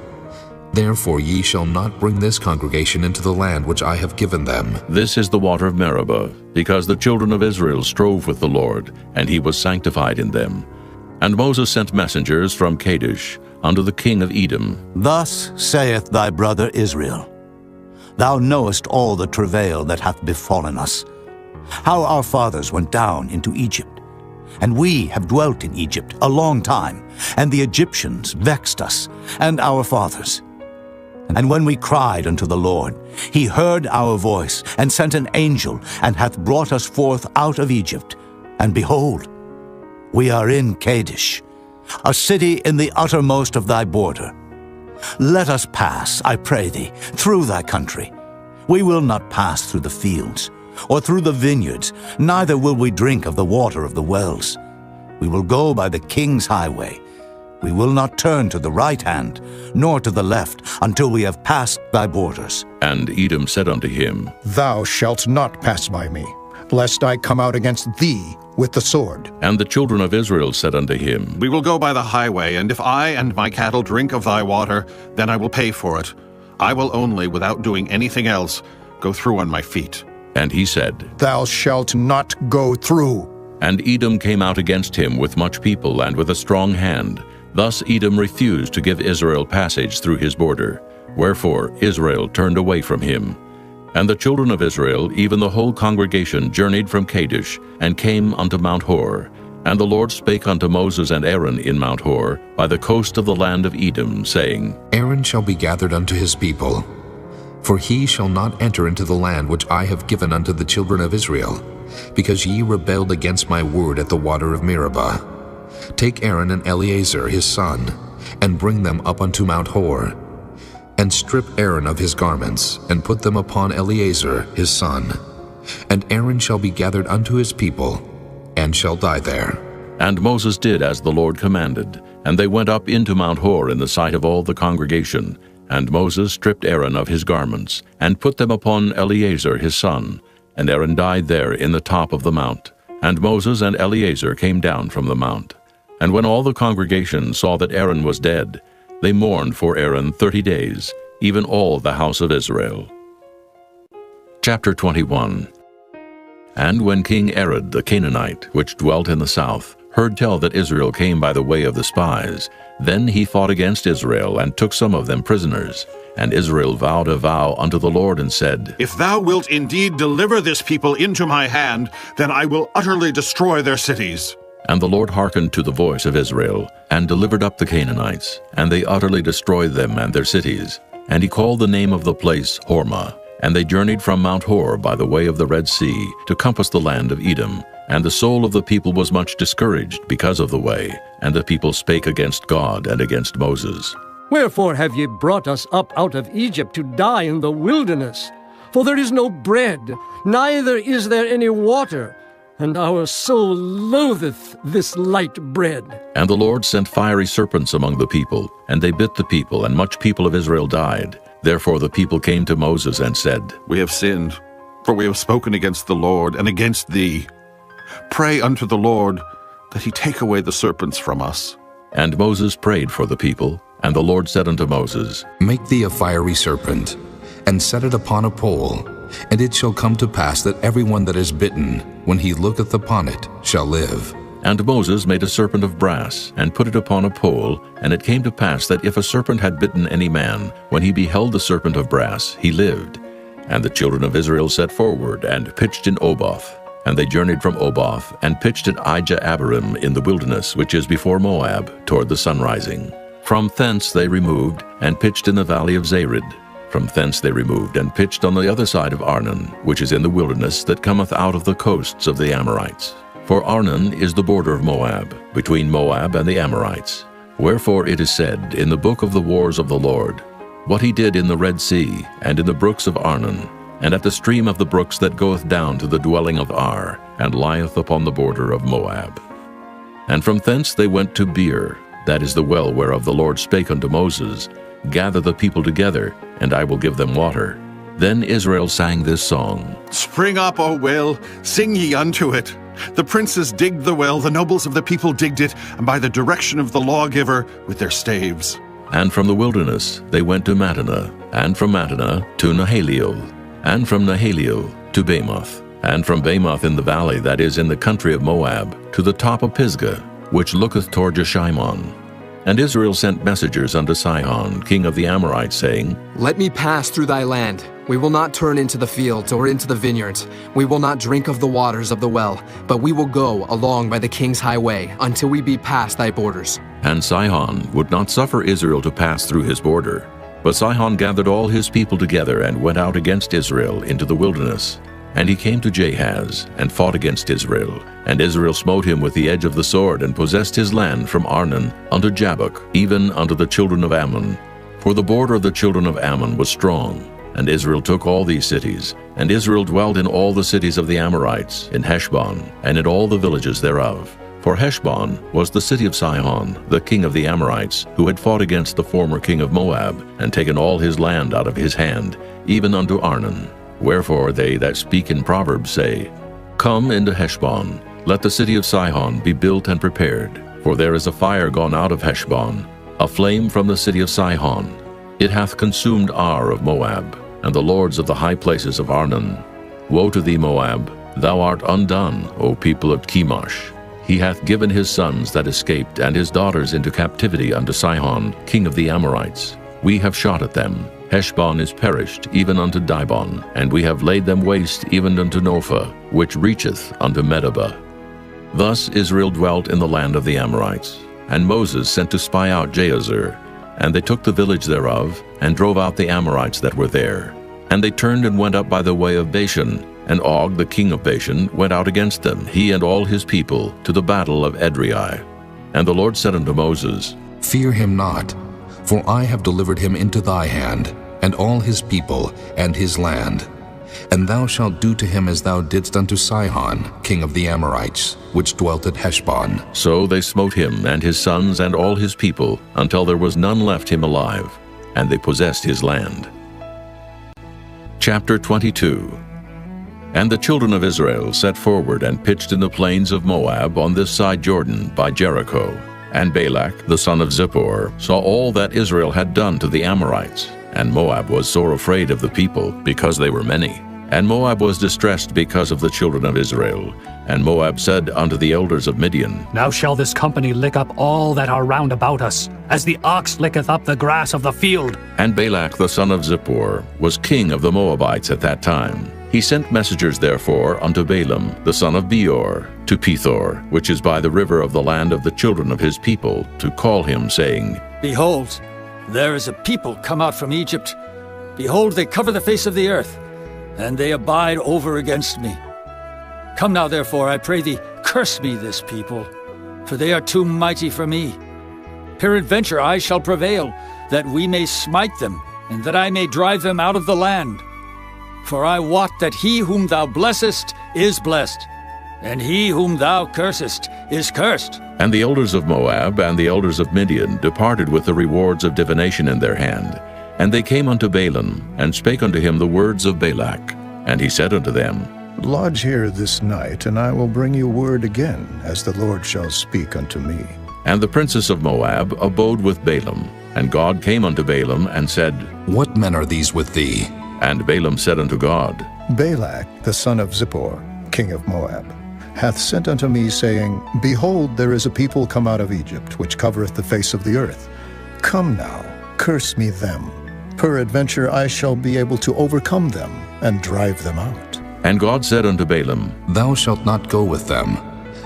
therefore ye shall not bring this congregation into the land which I have given them. This is the water of Meribah, because the children of Israel strove with the Lord, and he was sanctified in them. And Moses sent messengers from Kadesh unto the king of Edom. Thus saith thy brother Israel, Thou knowest all the travail that hath befallen us, how our fathers went down into Egypt. And we have dwelt in Egypt a long time, and the Egyptians vexed us, and our fathers. And when we cried unto the Lord, he heard our voice, and sent an angel, and hath brought us forth out of Egypt. And behold, we are in Kadesh, a city in the uttermost of thy border. Let us pass, I pray thee, through thy country. We will not pass through the fields, or through the vineyards, neither will we drink of the water of the wells. We will go by the king's highway. We will not turn to the right hand, nor to the left, until we have passed thy borders. And Edom said unto him, Thou shalt not pass by me, lest I come out against thee with the sword. And the children of Israel said unto him, We will go by the highway, and if I and my cattle drink of thy water, then I will pay for it. I will only, without doing anything else, go through on my feet. And he said, Thou shalt not go through. And Edom came out against him with much people and with a strong hand. Thus Edom refused to give Israel passage through his border. Wherefore Israel turned away from him. And the children of Israel, even the whole congregation, journeyed from Kadesh, and came unto Mount Hor. And the Lord spake unto Moses and Aaron in Mount Hor, by the coast of the land of Edom, saying, Aaron shall be gathered unto his people, for he shall not enter into the land which I have given unto the children of Israel, because ye rebelled against my word at the water of Meribah. Take Aaron and Eleazar his son, and bring them up unto Mount Hor, and strip Aaron of his garments, and put them upon Eleazar his son. And Aaron shall be gathered unto his people, and shall die there. And Moses did as the Lord commanded, and they went up into Mount Hor in the sight of all the congregation. And Moses stripped Aaron of his garments, and put them upon Eleazar his son. And Aaron died there in the top of the mount. And Moses and Eleazar came down from the mount. And when all the congregation saw that Aaron was dead, they mourned for Aaron 30 days, even all the house of Israel. Chapter 21. And when King Arad the Canaanite, which dwelt in the south, heard tell that Israel came by the way of the spies, then he fought against Israel, and took some of them prisoners. And Israel vowed a vow unto the Lord, and said, If thou wilt indeed deliver this people into my hand, then I will utterly destroy their cities. And the Lord hearkened to the voice of Israel, and delivered up the Canaanites, and they utterly destroyed them and their cities. And he called the name of the place Hormah. And they journeyed from Mount Hor by the way of the Red Sea, to compass the land of Edom. And the soul of the people was much discouraged because of the way, and the people spake against God and against Moses. Wherefore have ye brought us up out of Egypt to die in the wilderness? For there is no bread, neither is there any water, and our soul loatheth this light bread. And the Lord sent fiery serpents among the people, and they bit the people, and much people of Israel died. Therefore the people came to Moses and said, We have sinned, for we have spoken against the Lord and against thee. Pray unto the Lord that he take away the serpents from us. And Moses prayed for the people, and the Lord said unto Moses, Make thee a fiery serpent, and set it upon a pole, and it shall come to pass that every one that is bitten, when he looketh upon it, shall live. And Moses made a serpent of brass, and put it upon a pole, and it came to pass that if a serpent had bitten any man, when he beheld the serpent of brass, he lived. And the children of Israel set forward, and pitched in Oboth. And they journeyed from Oboth, and pitched at Ijah-abarim in the wilderness, which is before Moab, toward the sunrising. From thence they removed, and pitched in the valley of Zared. From thence they removed, and pitched on the other side of Arnon, which is in the wilderness that cometh out of the coasts of the Amorites. For Arnon is the border of Moab, between Moab and the Amorites. Wherefore it is said in the book of the wars of the Lord, what he did in the Red Sea, and in the brooks of Arnon, and at the stream of the brooks that goeth down to the dwelling of Ar, and lieth upon the border of Moab. And from thence they went to Beer, that is the well whereof the Lord spake unto Moses, Gather the people together, and I will give them water. Then Israel sang this song, Spring up, O well, sing ye unto it. The princes digged the well, the nobles of the people digged it, and by the direction of the lawgiver with their staves. And from the wilderness they went to Mattanah, and from Mattanah to Nahaliel, and from Nahaliel to Bamoth, and from Bamoth in the valley that is in the country of Moab, to the top of Pisgah, which looketh toward Jeshimon. And Israel sent messengers unto Sihon, king of the Amorites, saying, Let me pass through thy land. We will not turn into the fields or into the vineyards. We will not drink of the waters of the well, but we will go along by the king's highway until we be past thy borders. And Sihon would not suffer Israel to pass through his border. But Sihon gathered all his people together and went out against Israel into the wilderness. And he came to Jahaz, and fought against Israel. And Israel smote him with the edge of the sword, and possessed his land from Arnon unto Jabbok, even unto the children of Ammon. For the border of the children of Ammon was strong. And Israel took all these cities. And Israel dwelt in all the cities of the Amorites, in Heshbon, and in all the villages thereof. For Heshbon was the city of Sihon, the king of the Amorites, who had fought against the former king of Moab, and taken all his land out of his hand, even unto Arnon. Wherefore they that speak in Proverbs say, Come into Heshbon, let the city of Sihon be built and prepared. For there is a fire gone out of Heshbon, a flame from the city of Sihon. It hath consumed Ar of Moab, and the lords of the high places of Arnon. Woe to thee, Moab! Thou art undone, O people of Chemosh. He hath given his sons that escaped and his daughters into captivity unto Sihon, king of the Amorites. We have shot at them. Heshbon is perished, even unto Dibon, and we have laid them waste even unto Nophah, which reacheth unto Medeba. Thus Israel dwelt in the land of the Amorites. And Moses sent to spy out Jahazer. And they took the village thereof, and drove out the Amorites that were there. And they turned and went up by the way of Bashan, and Og the king of Bashan went out against them, he and all his people, to the battle of Edrei. And the Lord said unto Moses, Fear him not, for I have delivered him into thy hand, and all his people, and his land. And thou shalt do to him as thou didst unto Sihon, king of the Amorites, which dwelt at Heshbon. So they smote him and his sons and all his people, until there was none left him alive, and they possessed his land. Chapter 22. And the children of Israel set forward and pitched in the plains of Moab on this side Jordan by Jericho. And Balak, the son of Zippor, saw all that Israel had done to the Amorites. And Moab was sore afraid of the people, because they were many. And Moab was distressed because of the children of Israel. And Moab said unto the elders of Midian, Now shall this company lick up all that are round about us, as the ox licketh up the grass of the field. And Balak the son of Zippor was king of the Moabites at that time. He sent messengers therefore unto Balaam the son of Beor to Pethor, which is by the river of the land of the children of his people, to call him, saying, Behold, there is a people come out from Egypt. Behold, they cover the face of the earth, and they abide over against me. Come now, therefore, I pray thee, curse me this people, for they are too mighty for me. Peradventure I shall prevail, that we may smite them, and that I may drive them out of the land. For I wot that he whom thou blessest is blessed, and he whom thou cursest is cursed. And the elders of Moab and the elders of Midian departed with the rewards of divination in their hand. And they came unto Balaam, and spake unto him the words of Balak. And he said unto them, Lodge here this night, and I will bring you word again, as the Lord shall speak unto me. And the princess of Moab abode with Balaam. And God came unto Balaam, and said, What men are these with thee? And Balaam said unto God, Balak, the son of Zippor, king of Moab, hath sent unto me, saying, Behold, there is a people come out of Egypt, which covereth the face of the earth. Come now, curse me them. Peradventure I shall be able to overcome them, and drive them out. And God said unto Balaam, Thou shalt not go with them.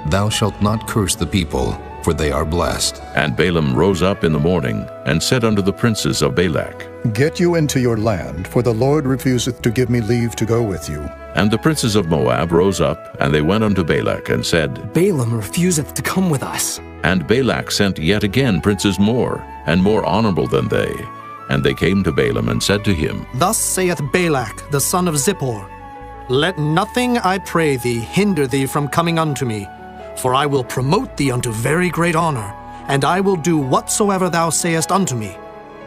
Thou shalt not curse the people, for they are blessed. And Balaam rose up in the morning, and said unto the princes of Balak, Get you into your land, for the Lord refuseth to give me leave to go with you. And the princes of Moab rose up, and they went unto Balak, and said, Balaam refuseth to come with us. And Balak sent yet again princes more, and more honorable than they. And they came to Balaam, and said to him, Thus saith Balak, the son of Zippor, Let nothing, I pray thee, hinder thee from coming unto me, for I will promote thee unto very great honor, and I will do whatsoever thou sayest unto me.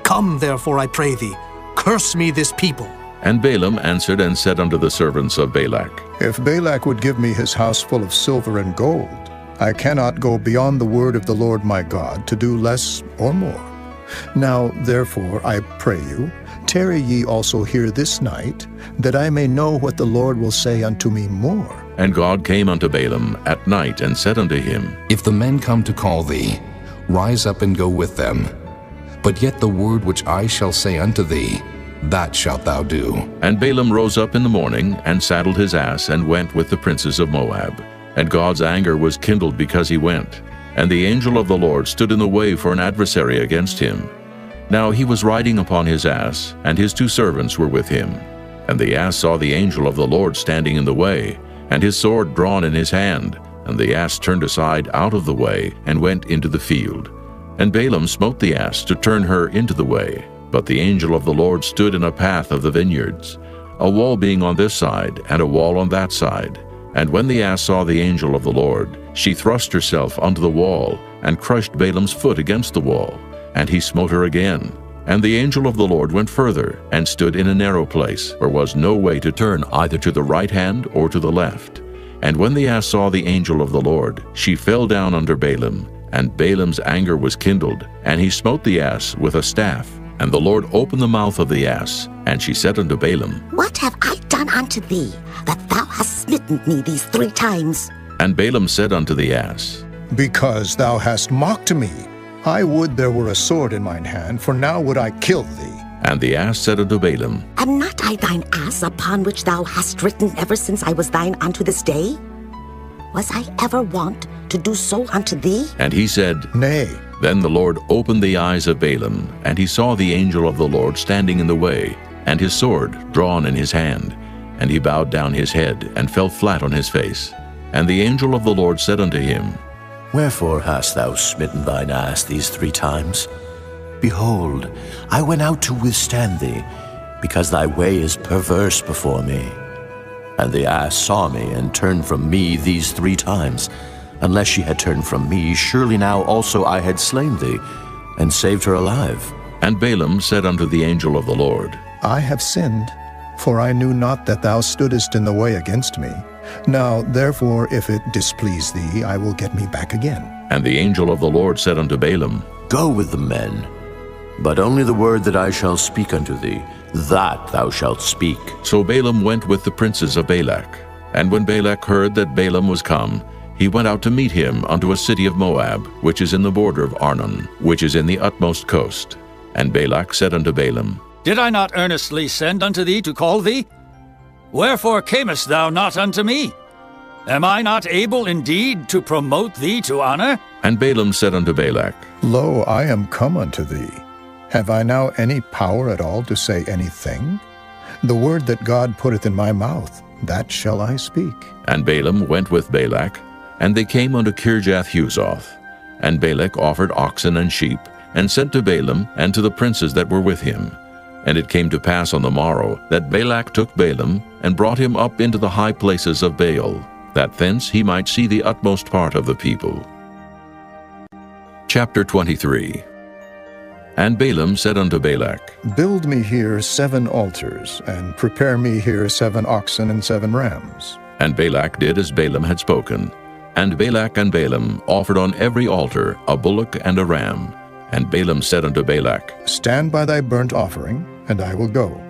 Come, therefore, I pray thee, curse me this people. And Balaam answered and said unto the servants of Balak, If Balak would give me his house full of silver and gold, I cannot go beyond the word of the Lord my God to do less or more. Now, therefore, I pray you, tarry ye also here this night, that I may know what the Lord will say unto me more. And God came unto Balaam at night, and said unto him, If the men come to call thee, rise up and go with them. But yet the word which I shall say unto thee, that shalt thou do. And Balaam rose up in the morning, and saddled his ass, and went with the princes of Moab. And God's anger was kindled because he went. And the angel of the Lord stood in the way for an adversary against him. Now he was riding upon his ass, and his 2 servants were with him. And the ass saw the angel of the Lord standing in the way, and his sword drawn in his hand. And the ass turned aside out of the way, and went into the field. And Balaam smote the ass to turn her into the way. But the angel of the Lord stood in a path of the vineyards, a wall being on this side, and a wall on that side. And when the ass saw the angel of the Lord, she thrust herself unto the wall, and crushed Balaam's foot against the wall. And he smote her again. And the angel of the Lord went further, and stood in a narrow place, where was no way to turn either to the right hand or to the left. And when the ass saw the angel of the Lord, she fell down under Balaam. And Balaam's anger was kindled, and he smote the ass with a staff. And the Lord opened the mouth of the ass, and she said unto Balaam, What have I done unto thee, that thou hast smitten me these 3 times? And Balaam said unto the ass, Because thou hast mocked me. I would there were a sword in mine hand, for now would I kill thee. And the ass said unto Balaam, Am not I thine ass, upon which thou hast ridden ever since I was thine unto this day? Was I ever wont to do so unto thee? And he said, Nay. Then the Lord opened the eyes of Balaam, and he saw the angel of the Lord standing in the way, and his sword drawn in his hand. And he bowed down his head, and fell flat on his face. And the angel of the Lord said unto him, Wherefore hast thou smitten thine ass these 3 times? Behold, I went out to withstand thee, because thy way is perverse before me. And the ass saw me, and turned from me these 3 times. Unless she had turned from me, surely now also I had slain thee, and saved her alive. And Balaam said unto the angel of the Lord, I have sinned, for I knew not that thou stoodest in the way against me. Now, therefore, if it displease thee, I will get me back again. And the angel of the Lord said unto Balaam, Go with the men, but only the word that I shall speak unto thee, that thou shalt speak. So Balaam went with the princes of Balak. And when Balak heard that Balaam was come, he went out to meet him unto a city of Moab, which is in the border of Arnon, which is in the utmost coast. And Balak said unto Balaam, Did I not earnestly send unto thee to call thee? Wherefore camest thou not unto me? Am I not able indeed to promote thee to honor? And Balaam said unto Balak, Lo, I am come unto thee. Have I now any power at all to say anything? The word that God putteth in my mouth, that shall I speak. And Balaam went with Balak, and they came unto Kirjath-Huzoth. And Balak offered oxen and sheep, and sent to Balaam and to the princes that were with him. And it came to pass on the morrow that Balak took Balaam, and brought him up into the high places of Baal, that thence he might see the utmost part of the people. Chapter 23. And Balaam said unto Balak, Build me here 7 altars, and prepare me here 7 oxen and 7 rams. And Balak did as Balaam had spoken. And Balak and Balaam offered on every altar a bullock and a ram. And Balaam said unto Balak, Stand by thy burnt offering, and I will go.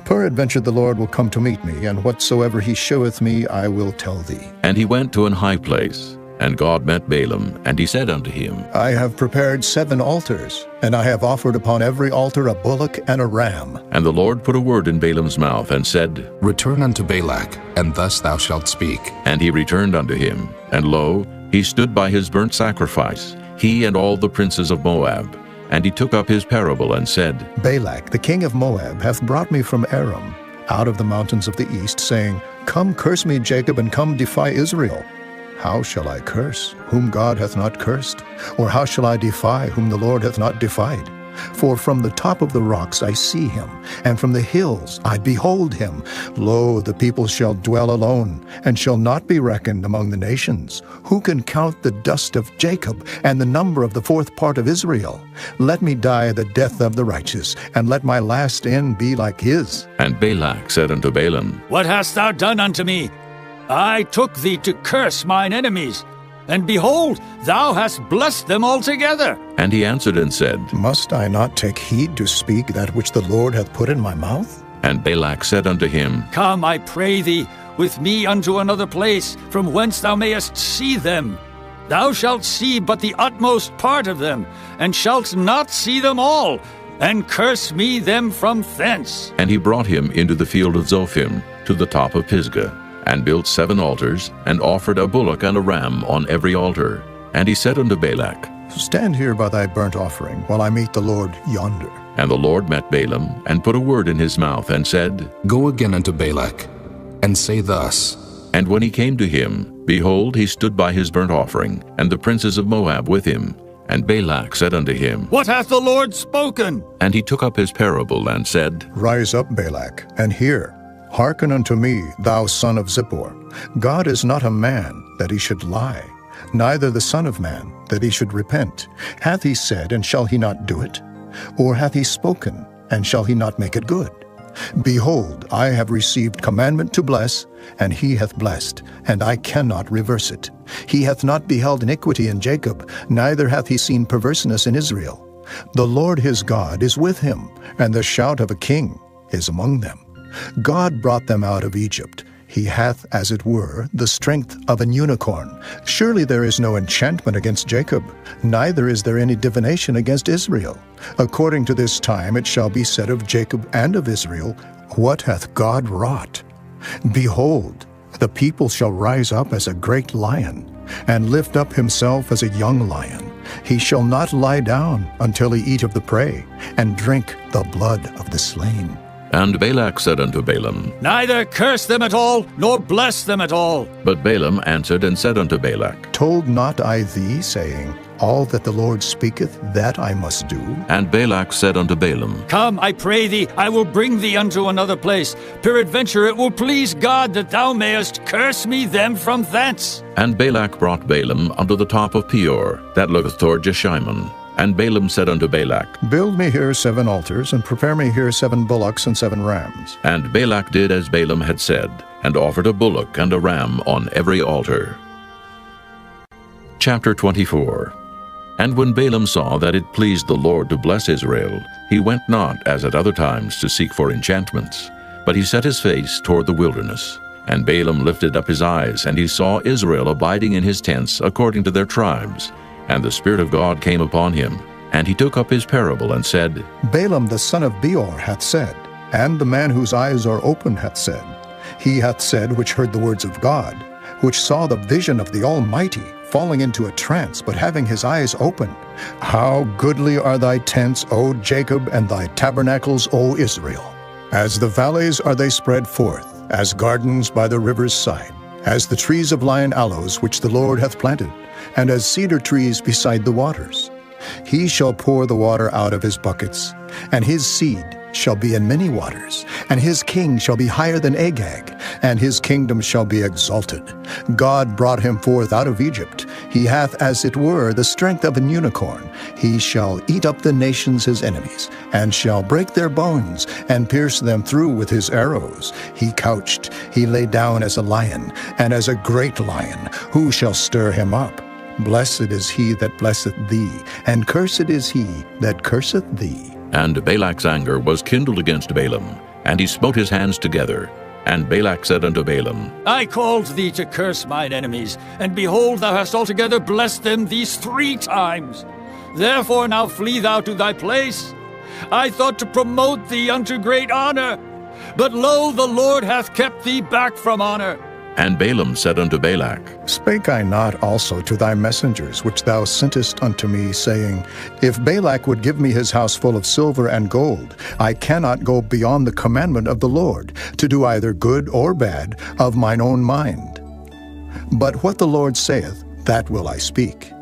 Peradventure the Lord will come to meet me, and whatsoever he sheweth me I will tell thee. And he went to an high place. And God met Balaam, and he said unto him, I have prepared 7 altars, and I have offered upon every altar a bullock and a ram. And the Lord put a word in Balaam's mouth, and said, Return unto Balak, and thus thou shalt speak. And he returned unto him, and lo, he stood by his burnt sacrifice, he and all the princes of Moab. And he took up his parable, and said, Balak, the king of Moab, hath brought me from Aram, out of the mountains of the east, saying, Come curse me, Jacob, and come defy Israel. How shall I curse, whom God hath not cursed? Or how shall I defy, whom the Lord hath not defied? For from the top of the rocks I see him, and from the hills I behold him. Lo, the people shall dwell alone, and shall not be reckoned among the nations. Who can count the dust of Jacob, and the number of the 4th part of Israel? Let me die the death of the righteous, and let my last end be like his. And Balak said unto Balaam, What hast thou done unto me? I took thee to curse mine enemies, and behold, thou hast blessed them altogether. And he answered and said, Must I not take heed to speak that which the Lord hath put in my mouth? And Balak said unto him, Come, I pray thee, with me unto another place, from whence thou mayest see them. Thou shalt see but the utmost part of them, and shalt not see them all, and curse me them from thence. And he brought him into the field of Zophim, to the top of Pisgah, and built 7 altars, and offered a bullock and a ram on every altar. And he said unto Balak, Stand here by thy burnt offering, while I meet the Lord yonder. And the Lord met Balaam, and put a word in his mouth, and said, Go again unto Balak, and say thus. And when he came to him, behold, he stood by his burnt offering, and the princes of Moab with him. And Balak said unto him, What hath the Lord spoken? And he took up his parable, and said, Rise up, Balak, and hear. Hearken unto me, thou son of Zippor. God is not a man, that he should lie, neither the Son of Man, that he should repent. Hath he said, and shall he not do it? Or hath he spoken, and shall he not make it good? Behold, I have received commandment to bless, and he hath blessed, and I cannot reverse it. He hath not beheld iniquity in Jacob, neither hath he seen perverseness in Israel. The Lord his God is with him, and the shout of a king is among them. God brought them out of Egypt. He hath, as it were, the strength of an unicorn. Surely there is no enchantment against Jacob, neither is there any divination against Israel. According to this time it shall be said of Jacob and of Israel, What hath God wrought? Behold, the people shall rise up as a great lion, and lift up himself as a young lion. He shall not lie down until he eat of the prey, and drink the blood of the slain. And Balak said unto Balaam, Neither curse them at all, nor bless them at all. But Balaam answered and said unto Balak, Told not I thee, saying, All that the Lord speaketh, that I must do? And Balak said unto Balaam, Come, I pray thee, I will bring thee unto another place. Peradventure it will please God that thou mayest curse me them from thence. And Balak brought Balaam unto the top of Peor, that looketh toward Jeshimon. And Balaam said unto Balak, Build me here 7 altars, and prepare me here 7 bullocks and 7 rams. And Balak did as Balaam had said, and offered a bullock and a ram on every altar. Chapter 24. And when Balaam saw that it pleased the Lord to bless Israel, he went not, as at other times, to seek for enchantments, but he set his face toward the wilderness. And Balaam lifted up his eyes, and he saw Israel abiding in his tents according to their tribes. And the Spirit of God came upon him, and he took up his parable and said, Balaam the son of Beor hath said, and the man whose eyes are open hath said, He hath said which heard the words of God, which saw the vision of the Almighty, falling into a trance, but having his eyes open. How goodly are thy tents, O Jacob, and thy tabernacles, O Israel! As the valleys are they spread forth, as gardens by the river's side, as the trees of lion aloes which the Lord hath planted, and as cedar trees beside the waters. He shall pour the water out of his buckets, and his seed shall be in many waters, and his king shall be higher than Agag, and his kingdom shall be exalted. God brought him forth out of Egypt. He hath, as it were, the strength of an unicorn. He shall eat up the nations his enemies, and shall break their bones, and pierce them through with his arrows. He couched, he lay down as a lion, and as a great lion. Who shall stir him up? Blessed is he that blesseth thee, and cursed is he that curseth thee. And Balak's anger was kindled against Balaam, and he smote his hands together. And Balak said unto Balaam, I called thee to curse mine enemies, and behold, thou hast altogether blessed them these 3 times. Therefore now flee thou to thy place. I thought to promote thee unto great honor, but lo, the Lord hath kept thee back from honor. And Balaam said unto Balak, Spake I not also to thy messengers, which thou sentest unto me, saying, If Balak would give me his house full of silver and gold, I cannot go beyond the commandment of the Lord, to do either good or bad of mine own mind. But what the Lord saith, that will I speak.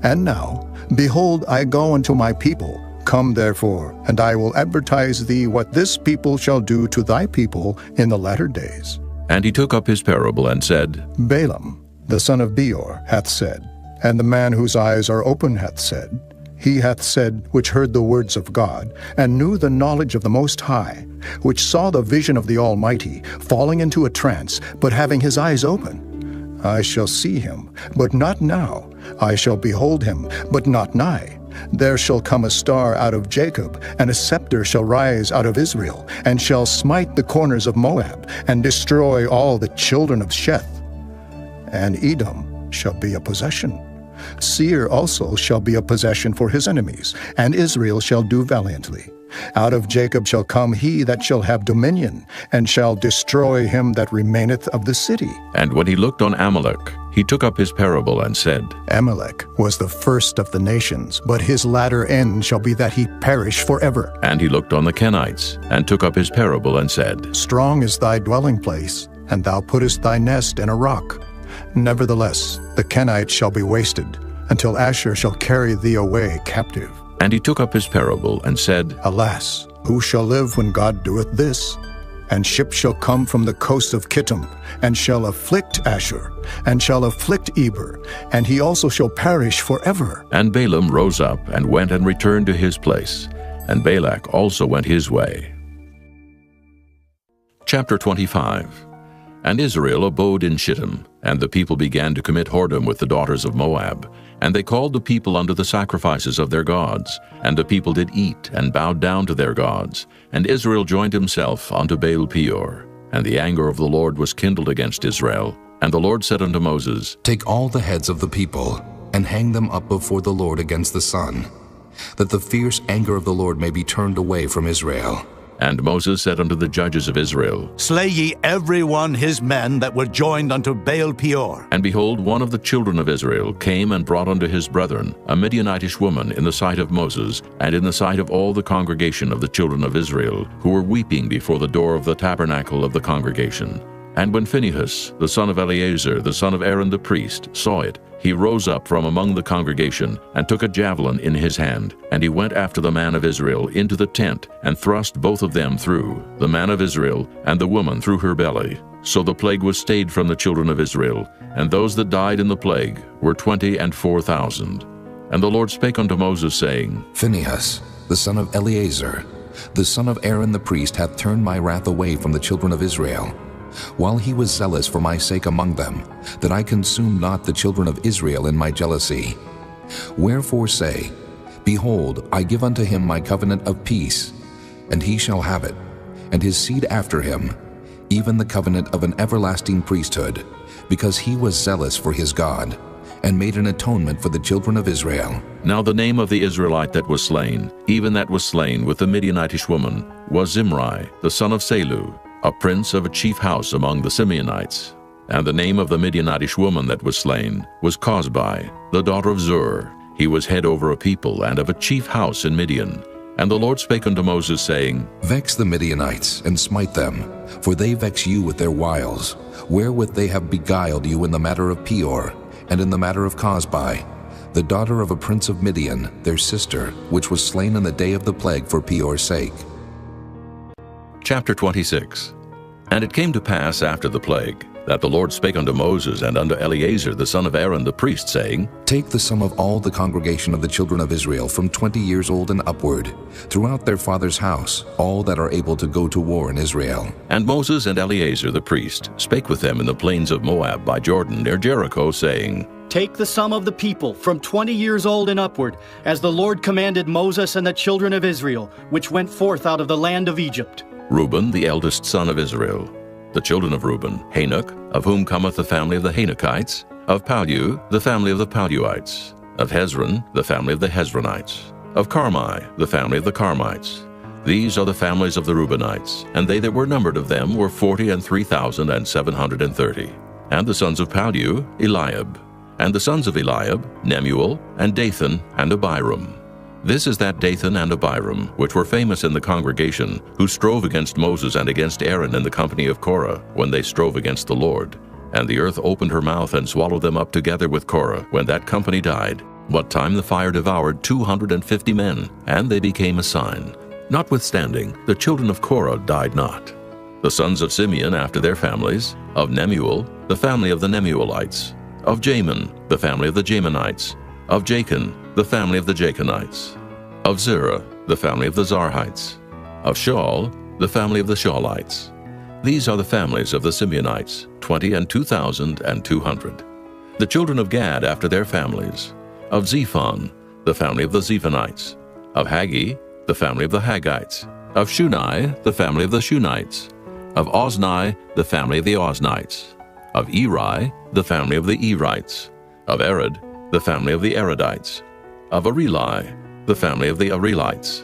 And now, behold, I go unto my people. Come therefore, and I will advertise thee what this people shall do to thy people in the latter days. And he took up his parable and said, Balaam, the son of Beor, hath said, and the man whose eyes are open hath said, He hath said, which heard the words of God, and knew the knowledge of the Most High, which saw the vision of the Almighty, falling into a trance, but having his eyes open. I shall see him, but not now. I shall behold him, but not nigh. There shall come a star out of Jacob, and a scepter shall rise out of Israel, and shall smite the corners of Moab, and destroy all the children of Sheth. And Edom shall be a possession. Seir also shall be a possession for his enemies, and Israel shall do valiantly. Out of Jacob shall come he that shall have dominion, and shall destroy him that remaineth of the city. And when he looked on Amalek, he took up his parable and said, Amalek was the first of the nations, but his latter end shall be that he perish forever. And he looked on the Kenites, and took up his parable and said, Strong is thy dwelling place, and thou puttest thy nest in a rock. Nevertheless, the Kenites shall be wasted, until Asher shall carry thee away captive. And he took up his parable and said, Alas, who shall live when God doeth this? And ships shall come from the coast of Kittim, and shall afflict Asher, and shall afflict Eber, and he also shall perish forever. And Balaam rose up and went and returned to his place, and Balak also went his way. Chapter 25. And Israel abode in Shittim, and the people began to commit whoredom with the daughters of Moab. And they called the people unto the sacrifices of their gods. And the people did eat, and bowed down to their gods. And Israel joined himself unto Baal Peor. And the anger of the Lord was kindled against Israel. And the Lord said unto Moses, Take all the heads of the people, and hang them up before the Lord against the sun, that the fierce anger of the Lord may be turned away from Israel. And Moses said unto the judges of Israel, Slay ye every one his men that were joined unto Baal Peor. And behold, one of the children of Israel came and brought unto his brethren a Midianitish woman in the sight of Moses, and in the sight of all the congregation of the children of Israel, who were weeping before the door of the tabernacle of the congregation. And when Phinehas, the son of Eleazar, the son of Aaron the priest, saw it, he rose up from among the congregation, and took a javelin in his hand, and he went after the man of Israel into the tent, and thrust both of them through, the man of Israel and the woman through her belly. So the plague was stayed from the children of Israel, and those that died in the plague were 24,000. And the Lord spake unto Moses, saying, Phinehas, the son of Eleazar, the son of Aaron the priest, hath turned my wrath away from the children of Israel, while he was zealous for my sake among them, that I consumed not the children of Israel in my jealousy. Wherefore say, Behold, I give unto him my covenant of peace, and he shall have it, and his seed after him, even the covenant of an everlasting priesthood, because he was zealous for his God, and made an atonement for the children of Israel. Now the name of the Israelite that was slain, even that was slain with the Midianitish woman, was Zimri, the son of Salu, a prince of a chief house among the Simeonites. And the name of the Midianitish woman that was slain was Cosbi, the daughter of Zur. He was head over a people and of a chief house in Midian. And the Lord spake unto Moses, saying, Vex the Midianites, and smite them, for they vex you with their wiles, wherewith they have beguiled you in the matter of Peor, and in the matter of Cosbi, the daughter of a prince of Midian, their sister, which was slain in the day of the plague for Peor's sake. Chapter 26. And it came to pass after the plague, that the Lord spake unto Moses and unto Eleazar the son of Aaron the priest, saying, Take the sum of all the congregation of the children of Israel from 20 years old and upward, throughout their father's house, all that are able to go to war in Israel. And Moses and Eleazar the priest spake with them in the plains of Moab by Jordan near Jericho, saying, Take the sum of the people from 20 years old and upward, as the Lord commanded Moses and the children of Israel, which went forth out of the land of Egypt. Reuben, the eldest son of Israel. The children of Reuben, Hanok, of whom cometh the family of the Hanokites. Of Palu, the family of the Paluites. Of Hezron, the family of the Hezronites. Of Carmi, the family of the Carmites. These are the families of the Reubenites, and they that were numbered of them were 43,730. And the sons of Palu, Eliab. And the sons of Eliab, Nemuel, and Dathan, and Abiram. This is that Dathan and Abiram, which were famous in the congregation, who strove against Moses and against Aaron in the company of Korah, when they strove against the Lord. And the earth opened her mouth and swallowed them up together with Korah, when that company died, what time the fire devoured 250 men, and they became a sign. Notwithstanding, the children of Korah died not. The sons of Simeon after their families, of Nemuel, the family of the Nemuelites, of Jamin, the family of the Jaminites, of Jachin, the family of the Jachinites, of Zerah, the family of the Zarhites, of Shaul, the family of the Shaulites. These are the families of the Simeonites, 22,200. The children of Gad after their families, of Zephon, the family of the Zephonites, of Haggi, the family of the Haggites, of Shunai, the family of the Shunites, of Ozni, the family of the Oznites, of Eri, the family of the Erites, of Arad, the family of the Aradites, of Areli, the family of the Arelites.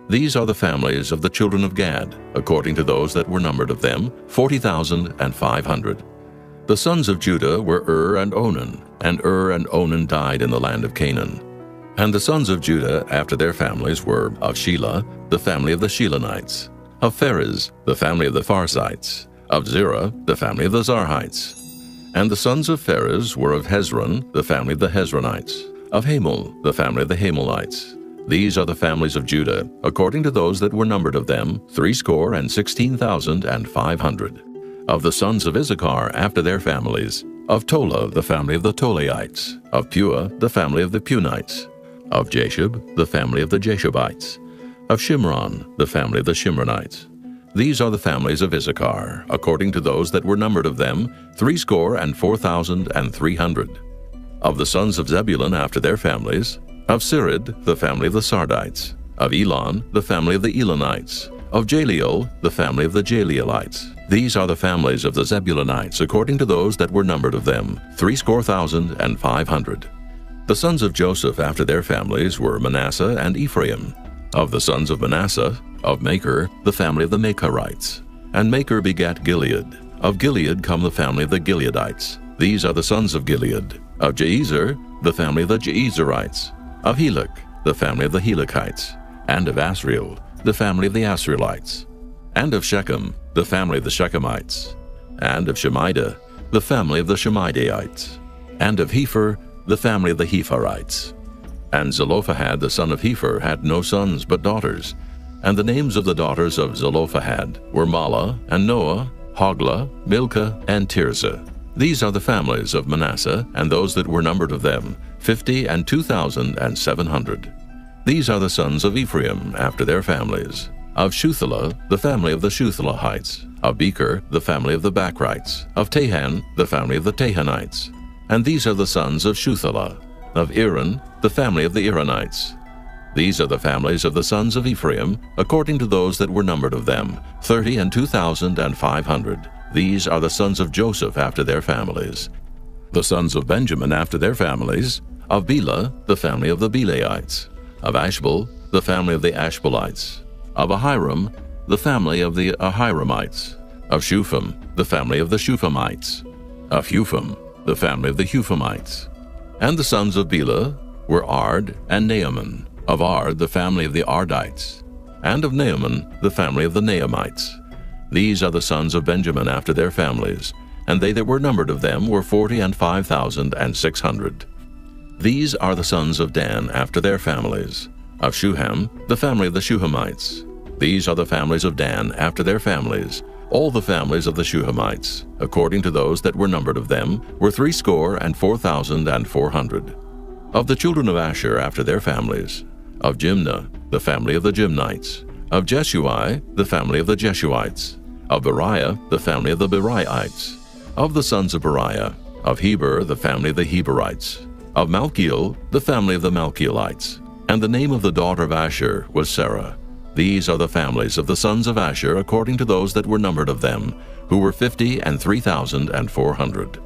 These are the families of the children of Gad, according to those that were numbered of them, 40,500. The sons of Judah were and Onan died in the land of Canaan. And the sons of Judah after their families were of Shelah, the family of the Shelonites, of Pharez, the family of the Pharzites, of Zerah, the family of the Zarhites. And the sons of Pharez were of Hezron, the family of the Hezronites, of Hamul, the family of the Hamulites. These are the families of Judah, according to those that were numbered of them, 16,500. Of the sons of Issachar after their families, of Tola, the family of the Tolaites, of Pua, the family of the Punites, of Jashub, the family of the Jashubites, of Shimron, the family of the Shimronites. These are the families of Issachar, according to those that were numbered of them, 64,300. Of the sons of Zebulun after their families, of Sirid, the family of the Sardites, of Elon, the family of the Elonites, of Jaleel, the family of the Jaleelites. These are the families of the Zebulunites, according to those that were numbered of them, 64,500. The sons of Joseph after their families were Manasseh and Ephraim. Of the sons of Manasseh, of Machir, the family of the Machirites. And Machir begat Gilead. Of Gilead come the family of the Gileadites. These are the sons of Gilead. Of Jeezer, the family of the Jeezerites. Of Helek, the family of the Helekites. And of Asriel, the family of the Asrielites. And of Shechem, the family of the Shechemites. And of Shemida, the family of the Shemidaites. And of Hepher, the family of the Hepherites. And Zelophehad the son of Hepher had no sons but daughters. And the names of the daughters of Zelophehad were Mahlah, and Noah, Hoglah, Milcah, and Tirzah. These are the families of Manasseh, and those that were numbered of them, 50 and 2,700. These are the sons of Ephraim after their families. Of Shuthelah, the family of the Shuthelahites. Of Becher, the family of the Bachrites. Of Tahan, the family of the Tahanites. And these are the sons of Shuthelah. Of Aaron, the family of the Aaronites. These are the families of the sons of Ephraim, according to those that were numbered of them, 30 and 2,500. These are the sons of Joseph after their families. The sons of Benjamin after their families, of Bela, the family of the Belaites. Of Ashbel, the family of the Ashbelites. Of Ahiram, the family of the Ahiramites. Of Shupham, the family of the Shuphamites. Of Hupham, the family of the Huphamites. And the sons of Bela were Ard and Naaman. Of Ard, the family of the Ardites. And of Naaman, the family of the Naamites. These are the sons of Benjamin after their families, and they that were numbered of them were 40 and 5,600. These are the sons of Dan after their families. Of Shuham, the family of the Shuhamites. These are the families of Dan after their families. All the families of the Shuhamites, according to those that were numbered of them, were 64,400. Of the children of Asher after their families, of Jimnah, the family of the Jimnites. Of Jeshui, the family of the Jeshuites. Of Beriah, the family of the Beriaites. Of the sons of Beriah, of Heber, the family of the Heberites. Of Malchiel, the family of the Malchielites. And the name of the daughter of Asher was Sarah. These are the families of the sons of Asher according to those that were numbered of them, who were 50 and 3,400.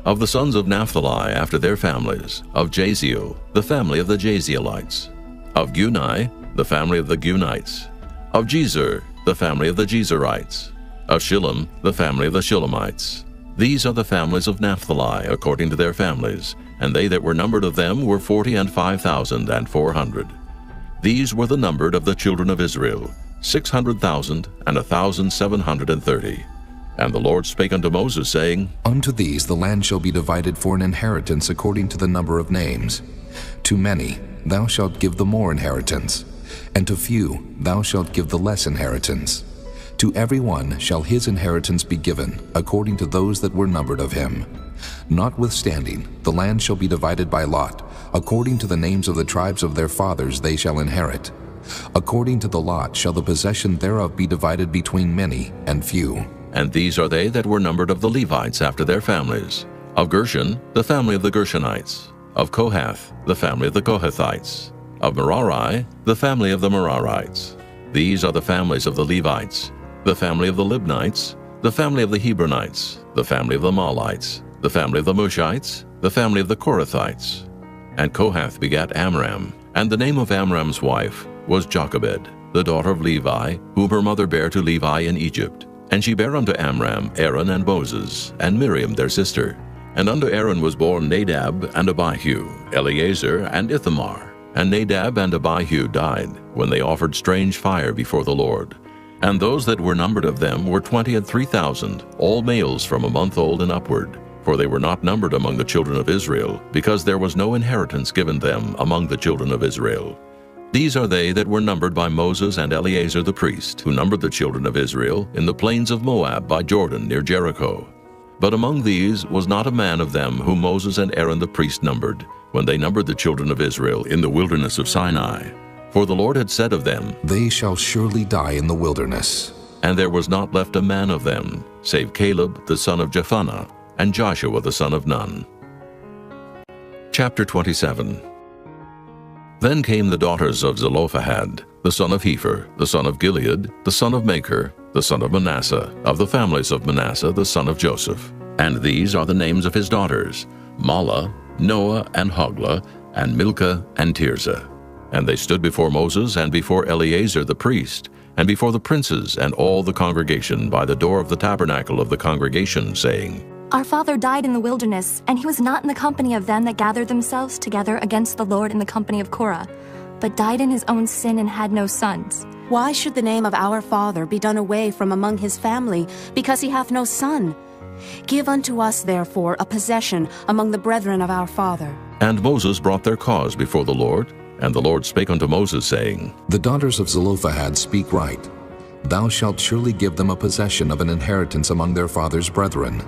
Of the sons of Naphtali after their families, of Jaziel, the family of the Jazielites. Of Guni, the family of the Gunites. Of Jezer, the family of the Jezerites. Of Shillem, the family of the Shillemites. These are the families of Naphtali according to their families, and they that were numbered of them were 40 and 5,400. These were the numbered of the children of Israel, 600,000 and 1,730. And the Lord spake unto Moses, saying, Unto these the land shall be divided for an inheritance according to the number of names. To many thou shalt give the more inheritance, and to few thou shalt give the less inheritance. To every one shall his inheritance be given, according to those that were numbered of him. Notwithstanding, the land shall be divided by lot, according to the names of the tribes of their fathers they shall inherit. According to the lot shall the possession thereof be divided between many and few. And these are they that were numbered of the Levites after their families. Of Gershon, the family of the Gershonites. Of Kohath, the family of the Kohathites. Of Merari, the family of the Merarites. These are the families of the Levites. The family of the Libnites, the family of the Hebronites, the family of the Mahlites, the family of the Mushites, the family of the Korathites. And Kohath begat Amram, and the name of Amram's wife was Jochebed, the daughter of Levi, whom her mother bare to Levi in Egypt. And she bare unto Amram Aaron and Moses, and Miriam their sister. And unto Aaron was born Nadab and Abihu, Eleazar and Ithamar. And Nadab and Abihu died, when they offered strange fire before the Lord. And those that were numbered of them were 23,000, all males from a month old and upward. For they were not numbered among the children of Israel, because there was no inheritance given them among the children of Israel. These are they that were numbered by Moses and Eleazar the priest, who numbered the children of Israel in the plains of Moab by Jordan near Jericho. But among these was not a man of them whom Moses and Aaron the priest numbered, when they numbered the children of Israel in the wilderness of Sinai. For the Lord had said of them, They shall surely die in the wilderness. And there was not left a man of them, save Caleb the son of Jephunneh, and Joshua the son of Nun. Chapter 27. Then came the daughters of Zelophehad, the son of Hepher, the son of Gilead, the son of Machir, the son of Manasseh, of the families of Manasseh, the son of Joseph. And these are the names of his daughters, Mahlah, Noah, and Hoglah, and Milcah, and Tirzah. And they stood before Moses and before Eleazar the priest, and before the princes and all the congregation by the door of the tabernacle of the congregation, saying, Our father died in the wilderness, and he was not in the company of them that gathered themselves together against the Lord in the company of Korah, but died in his own sin and had no sons. Why should the name of our father be done away from among his family, because he hath no son? Give unto us, therefore, a possession among the brethren of our father. And Moses brought their cause before the Lord, and the Lord spake unto Moses, saying, The daughters of Zelophehad speak right. Thou shalt surely give them a possession of an inheritance among their father's brethren.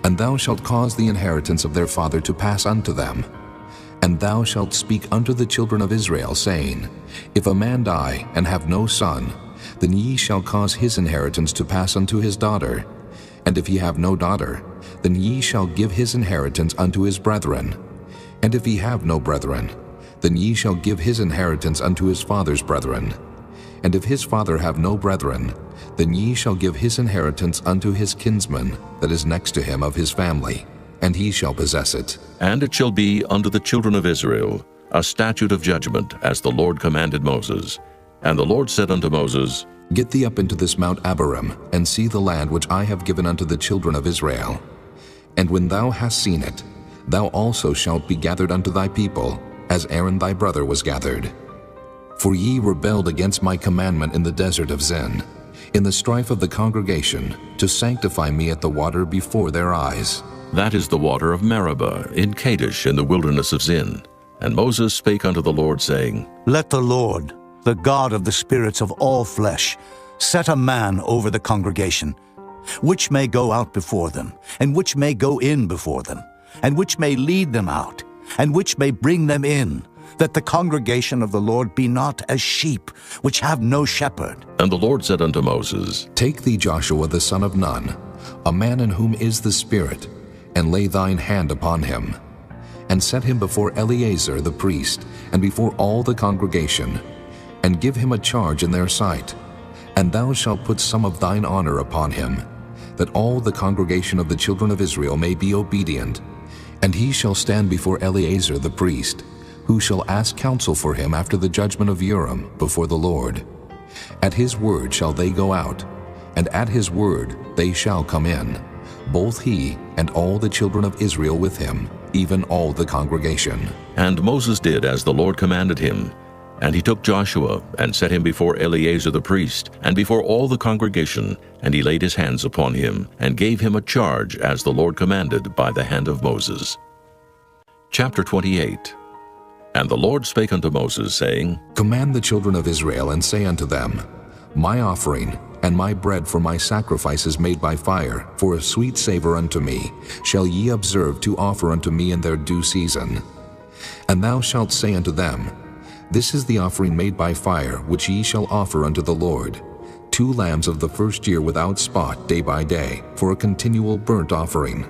And thou shalt cause the inheritance of their father to pass unto them. And thou shalt speak unto the children of Israel, saying, If a man die and have no son, then ye shall cause his inheritance to pass unto his daughter. And if he have no daughter, then ye shall give his inheritance unto his brethren. And if he have no brethren, then ye shall give his inheritance unto his father's brethren. And if his father have no brethren, then ye shall give his inheritance unto his kinsman that is next to him of his family, and he shall possess it. And it shall be unto the children of Israel a statute of judgment, as the Lord commanded Moses. And the Lord said unto Moses, Get thee up into this Mount Abarim, and see the land which I have given unto the children of Israel. And when thou hast seen it, thou also shalt be gathered unto thy people, as Aaron thy brother was gathered. For ye rebelled against my commandment in the desert of Zin, in the strife of the congregation, to sanctify me at the water before their eyes. That is the water of Meribah, in Kadesh, in the wilderness of Zin. And Moses spake unto the Lord, saying, Let the Lord, the God of the spirits of all flesh, set a man over the congregation, which may go out before them, and which may go in before them, and which may lead them out, and which may bring them in, that the congregation of the Lord be not as sheep, which have no shepherd. And the Lord said unto Moses, Take thee Joshua the son of Nun, a man in whom is the Spirit, and lay thine hand upon him, and set him before Eleazar the priest, and before all the congregation, and give him a charge in their sight. And thou shalt put some of thine honor upon him, that all the congregation of the children of Israel may be obedient. And he shall stand before Eleazar the priest, who shall ask counsel for him after the judgment of Urim before the Lord. At his word shall they go out, and at his word they shall come in, both he and all the children of Israel with him, even all the congregation. And Moses did as the Lord commanded him. And he took Joshua, and set him before Eleazar the priest, and before all the congregation, and he laid his hands upon him, and gave him a charge as the Lord commanded by the hand of Moses. Chapter 28. And the Lord spake unto Moses, saying, Command the children of Israel, and say unto them, My offering and my bread for my sacrifices made by fire, for a sweet savor unto me, shall ye observe to offer unto me in their due season. And thou shalt say unto them, This is the offering made by fire, which ye shall offer unto the Lord, 2 lambs of the first year without spot day by day, for a continual burnt offering.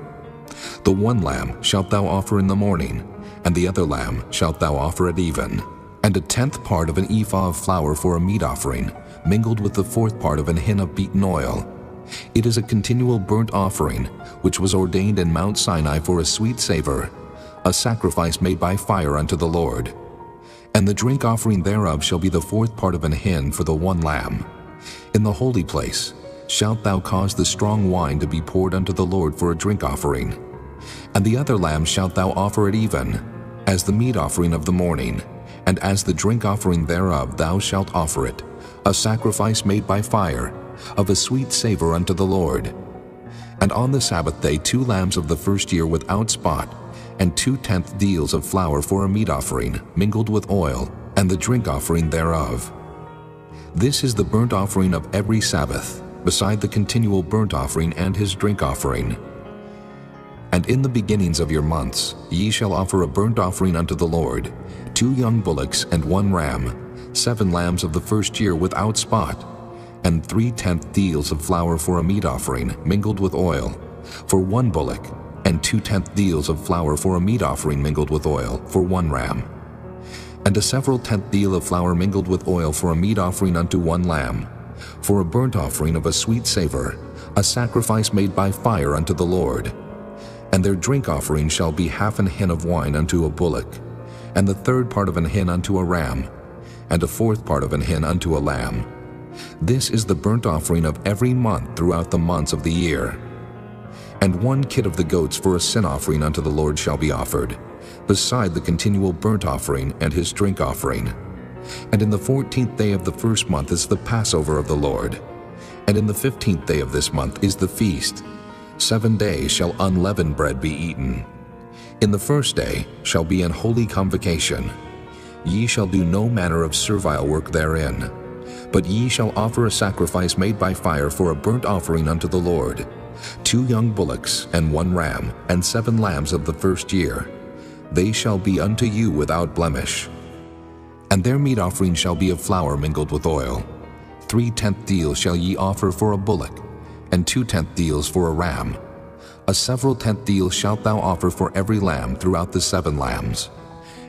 The 1 lamb shalt thou offer in the morning, and the other lamb shalt thou offer at even. And a 10th part of an ephah of flour for a meat offering, mingled with the 4th part of an hin of beaten oil. It is a continual burnt offering, which was ordained in Mount Sinai for a sweet savor, a sacrifice made by fire unto the Lord. And the drink offering thereof shall be the 4th part of an hin for the 1 lamb. In the holy place shalt thou cause the strong wine to be poured unto the Lord for a drink offering. And the other lamb shalt thou offer at even, as the meat offering of the morning, and as the drink offering thereof thou shalt offer it, a sacrifice made by fire, of a sweet savor unto the Lord. And on the Sabbath day 2 lambs of the first year without spot, and 2/10 deals of flour for a meat offering, mingled with oil, and the drink offering thereof. This is the burnt offering of every Sabbath, beside the continual burnt offering and his drink offering. And in the beginnings of your months ye shall offer a burnt offering unto the Lord, 2 young bullocks and 1 ram, 7 lambs of the first year without spot, and 3/10 deals of flour for a meat offering, mingled with oil, for 1 bullock, and 2/10 deals of flour for a meat offering mingled with oil, for 1 ram. And a several 10th deal of flour mingled with oil for a meat offering unto 1 lamb, for a burnt offering of a sweet savor, a sacrifice made by fire unto the Lord. And their drink offering shall be 1/2 hin of wine unto a bullock, and the 3rd part of an hin unto a ram, and a fourth part of an hin unto a lamb. This is the burnt offering of every month throughout the months of the year. And 1 kid of the goats for a sin offering unto the Lord shall be offered, beside the continual burnt offering and his drink offering. And in the 14th day of the first month is the Passover of the Lord. And in the 15th day of this month is the feast. 7 days shall unleavened bread be eaten. In the first day shall be an holy convocation. Ye shall do no manner of servile work therein. But ye shall offer a sacrifice made by fire for a burnt offering unto the Lord, 2 young bullocks and 1 ram, and 7 lambs of the first year. They shall be unto you without blemish. And their meat offering shall be of flour mingled with oil. 3/10 deals shall ye offer for a bullock, and 2/10 deals for a ram. A several 10th deal shalt thou offer for every lamb throughout the 7 lambs,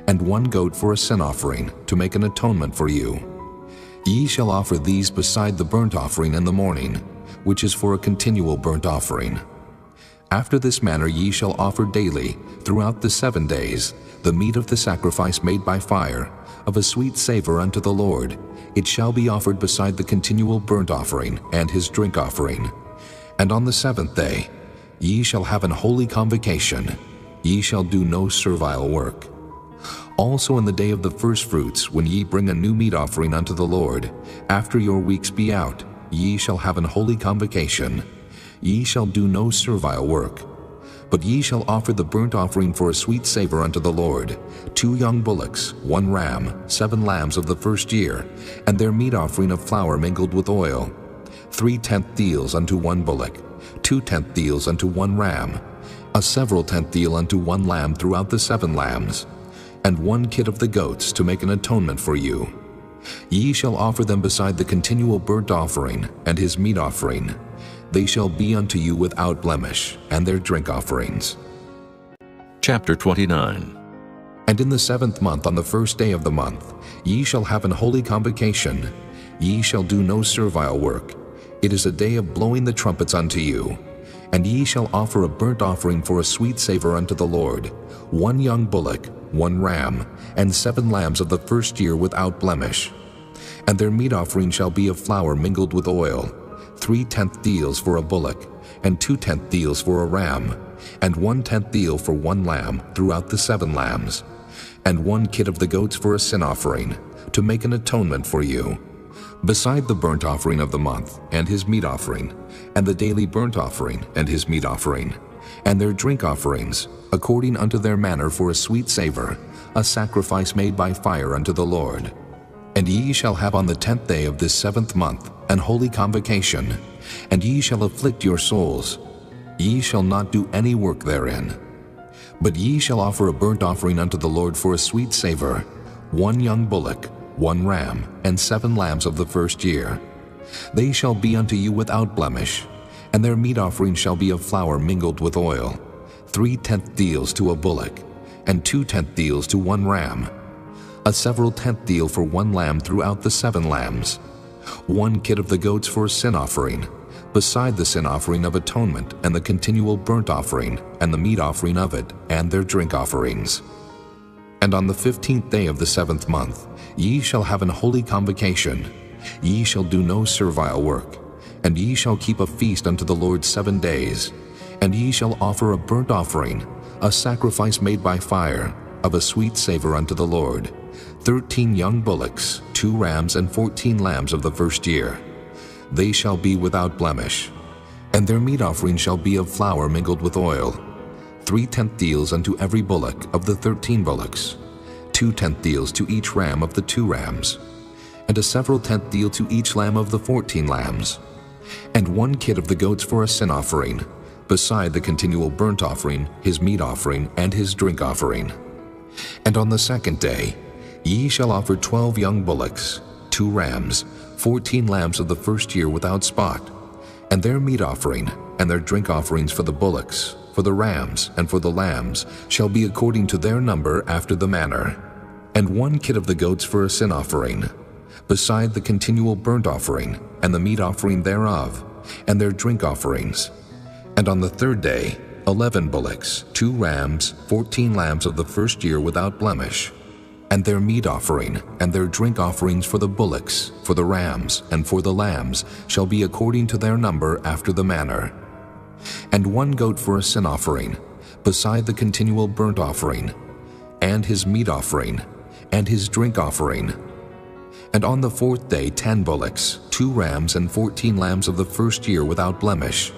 and 1 goat for a sin offering, to make an atonement for you. Ye shall offer these beside the burnt offering in the morning, which is for a continual burnt offering. After this manner ye shall offer daily, throughout the 7 days, the meat of the sacrifice made by fire, of a sweet savor unto the Lord. It shall be offered beside the continual burnt offering and his drink offering. And on the 7th day ye shall have an holy convocation. Ye shall do no servile work. Also in the day of the firstfruits, when ye bring a new meat offering unto the Lord, after your weeks be out, ye shall have an holy convocation. Ye shall do no servile work. But ye shall offer the burnt offering for a sweet savor unto the Lord, 2 young bullocks, 1 ram, 7 lambs of the first year, and their meat offering of flour mingled with oil, 3/10 deals unto 1 bullock, 2/10 deals unto 1 ram, a several 10th deal unto 1 lamb throughout the 7 lambs, and 1 kid of the goats to make an atonement for you. Ye shall offer them beside the continual burnt offering and his meat offering. They shall be unto you without blemish, and their drink offerings. Chapter 29. And in the 7th month, on the first day of the month, ye shall have an holy convocation. Ye shall do no servile work. It is a day of blowing the trumpets unto you. And ye shall offer a burnt offering for a sweet savor unto the Lord, 1 young bullock, 1 ram, and 7 lambs of the first year without blemish. And their meat offering shall be of flour mingled with oil, 3/10 deals for a bullock, and 2/10 deals for a ram, and 1/10 deal for 1 lamb throughout the 7 lambs, and 1 kid of the goats for a sin offering, to make an atonement for you, beside the burnt offering of the month, and his meat offering, and the daily burnt offering, and his meat offering, and their drink offerings, according unto their manner for a sweet savor, a sacrifice made by fire unto the Lord. And ye shall have on the 10th day of this 7th month an holy convocation, and ye shall afflict your souls. Ye shall not do any work therein. But ye shall offer a burnt offering unto the Lord for a sweet savor, 1 young bullock, 1 ram, and 7 lambs of the first year. They shall be unto you without blemish, and their meat offering shall be of flour mingled with oil, 3/10 deals to a bullock, and 2/10 deals to 1 ram, a several 10th deal for 1 lamb throughout the 7 lambs, 1 kid of the goats for a sin offering, beside the sin offering of atonement and the continual burnt offering and the meat offering of it and their drink offerings. And on the 15th day of the 7th month ye shall have an holy convocation. Ye shall do no servile work, and ye shall keep a feast unto the Lord 7 days, and ye shall offer a burnt offering, a sacrifice made by fire, of a sweet savor unto the Lord, 13 young bullocks, 2 rams, and 14 lambs of the first year. They shall be without blemish. And their meat offering shall be of flour mingled with oil, 3/10 deals unto every bullock of the 13 bullocks, 2/10 deals to each ram of the 2 rams, and a several 10th deal to each lamb of the 14 lambs, and 1 kid of the goats for a sin offering, beside the continual burnt offering, his meat offering, and his drink offering. And on the 2nd day ye shall offer 12 young bullocks, 2 rams, 14 lambs of the first year without spot, and their meat offering and their drink offerings for the bullocks, for the rams, and for the lambs shall be according to their number after the manner, and 1 kid of the goats for a sin offering, beside the continual burnt offering and the meat offering thereof, and their drink offerings. And on the 3rd day 11 bullocks, 2 rams, 14 lambs of the first year without blemish, And their meat offering and their drink offerings for the bullocks, for the rams, and for the lambs shall be according to their number after the manner. And 1 goat for a sin offering, beside the continual burnt offering, and his meat offering, and his drink offering. And on the 4th day 10 bullocks, 2 rams, and 14 lambs of the first year without blemish.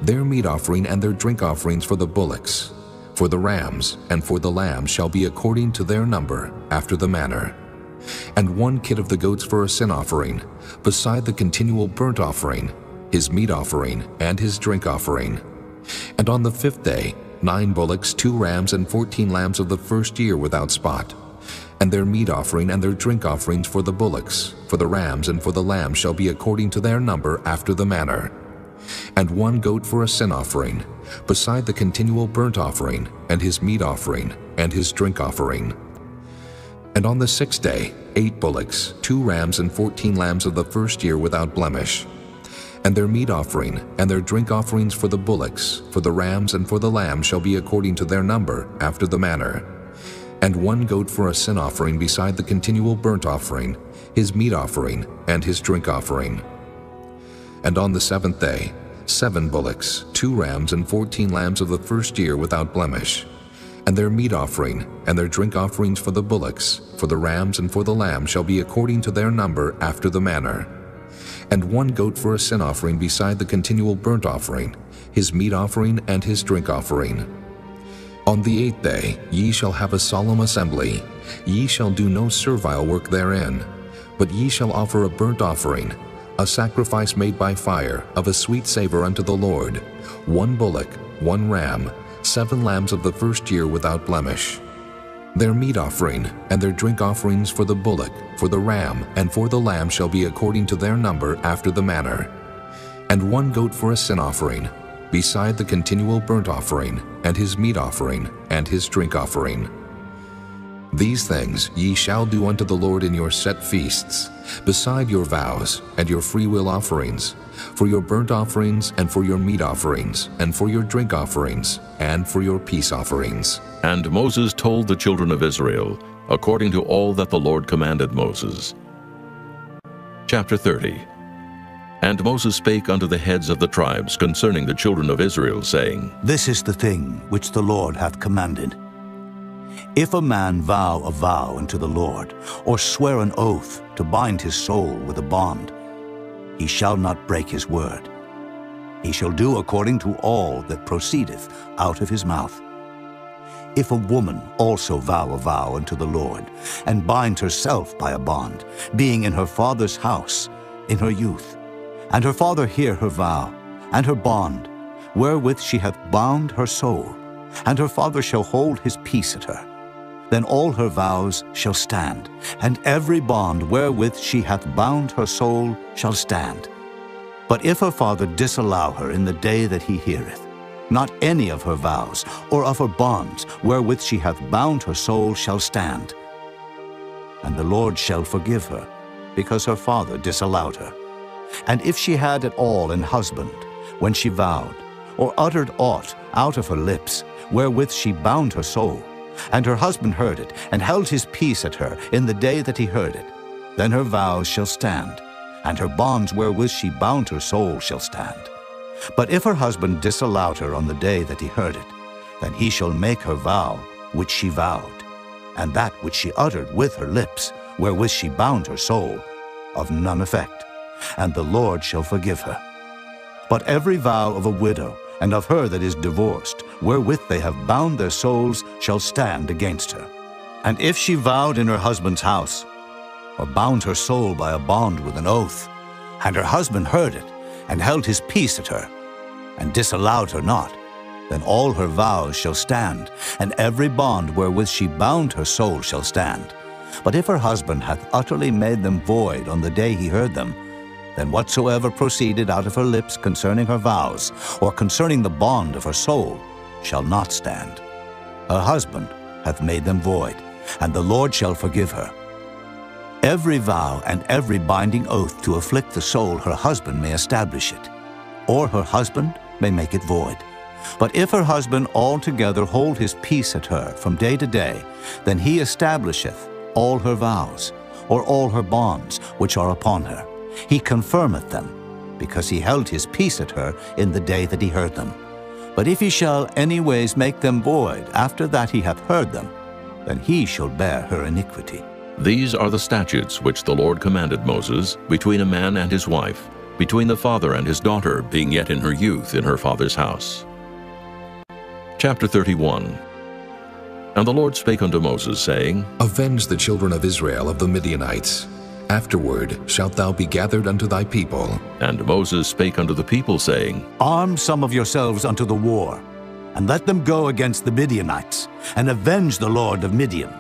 Their meat offering and their drink offerings for the bullocks, for the rams, and for the lambs shall be according to their number, after the manner. And 1 kid of the goats for a sin offering, beside the continual burnt offering, his meat offering, and his drink offering. And on the 5th day 9 bullocks, 2 rams, and 14 lambs of the first year without spot. And their meat offering and their drink offerings for the bullocks, for the rams, and for the lambs shall be according to their number, after the manner. And 1 goat for a sin offering, beside the continual burnt offering, and his meat offering, and his drink offering. And on the 6th day 8 bullocks, 2 rams, and 14 lambs of the first year without blemish. And their meat offering and their drink offerings for the bullocks, for the rams, and for the lambs shall be according to their number, after the manner. And 1 goat for a sin offering beside the continual burnt offering, his meat offering, and his drink offering. And on the 7th day 7 bullocks, 2 rams, and 14 lambs of the first year without blemish. And their meat offering and their drink offerings for the bullocks, for the rams, and for the lambs shall be according to their number, after the manner. And 1 goat for a sin offering beside the continual burnt offering, his meat offering, and his drink offering. On the 8th day ye shall have a solemn assembly. Ye shall do no servile work therein, but ye shall offer a burnt offering, a sacrifice made by fire, of a sweet savor unto the Lord, 1 bullock, 1 ram, 7 lambs of the first year without blemish. Their meat offering and their drink offerings for the bullock, for the ram, and for the lamb shall be according to their number, after the manner. And 1 goat for a sin offering, beside the continual burnt offering, and his meat offering, and his drink offering. These things ye shall do unto the Lord in your set feasts, beside your vows and your freewill offerings, for your burnt offerings, and for your meat offerings, and for your drink offerings, and for your peace offerings. And Moses told the children of Israel, according to all that the Lord commanded Moses. Chapter 30. And Moses spake unto the heads of the tribes concerning the children of Israel, saying, This is the thing which the Lord hath commanded. If a man vow a vow unto the Lord, or swear an oath to bind his soul with a bond, he shall not break his word. He shall do according to all that proceedeth out of his mouth. If a woman also vow a vow unto the Lord, and bind herself by a bond, being in her father's house in her youth, and her father hear her vow, and her bond, wherewith she hath bound her soul, and her father shall hold his peace at her, then all her vows shall stand, and every bond wherewith she hath bound her soul shall stand. But if her father disallow her in the day that he heareth, not any of her vows or of her bonds wherewith she hath bound her soul shall stand. And the Lord shall forgive her, because her father disallowed her. And if she had at all an husband, when she vowed, or uttered aught out of her lips, wherewith she bound her soul, and her husband heard it, and held his peace at her in the day that he heard it, then her vows shall stand, and her bonds wherewith she bound her soul shall stand. But if her husband disallowed her on the day that he heard it, then he shall make her vow which she vowed, and that which she uttered with her lips, wherewith she bound her soul, of none effect, and the Lord shall forgive her. But every vow of a widow, and of her that is divorced, wherewith they have bound their souls, shall stand against her. And if she vowed in her husband's house, or bound her soul by a bond with an oath, and her husband heard it, and held his peace at her, and disallowed her not, then all her vows shall stand, and every bond wherewith she bound her soul shall stand. But if her husband hath utterly made them void on the day he heard them, then whatsoever proceeded out of her lips concerning her vows, or concerning the bond of her soul, shall not stand. Her husband hath made them void, and the Lord shall forgive her. Every vow and every binding oath to afflict the soul her husband may establish it, or her husband may make it void. But if her husband altogether hold his peace at her from day to day, then he establisheth all her vows, or all her bonds which are upon her. He confirmeth them, because he held his peace at her in the day that he heard them. But if he shall any ways make them void after that he hath heard them, then he shall bear her iniquity. These are the statutes which the Lord commanded Moses between a man and his wife, between the father and his daughter, being yet in her youth in her father's house. Chapter 31. And the Lord spake unto Moses, saying, Avenge the children of Israel of the Midianites. Afterward shalt thou be gathered unto thy people. And Moses spake unto the people, saying, Arm some of yourselves unto the war, and let them go against the Midianites, and avenge the Lord of Midian.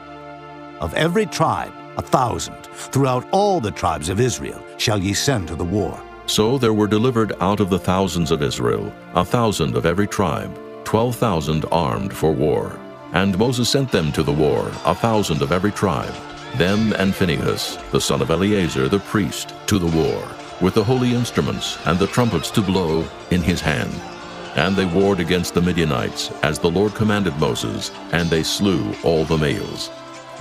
Of every tribe 1,000, throughout all the tribes of Israel, shall ye send to the war. So there were delivered out of the thousands of Israel 1,000 of every tribe, 12,000 armed for war. And Moses sent them to the war, 1,000 of every tribe, them and Phinehas, the son of Eleazar the priest, to the war, with the holy instruments and the trumpets to blow in his hand. And they warred against the Midianites, as the Lord commanded Moses, and they slew all the males.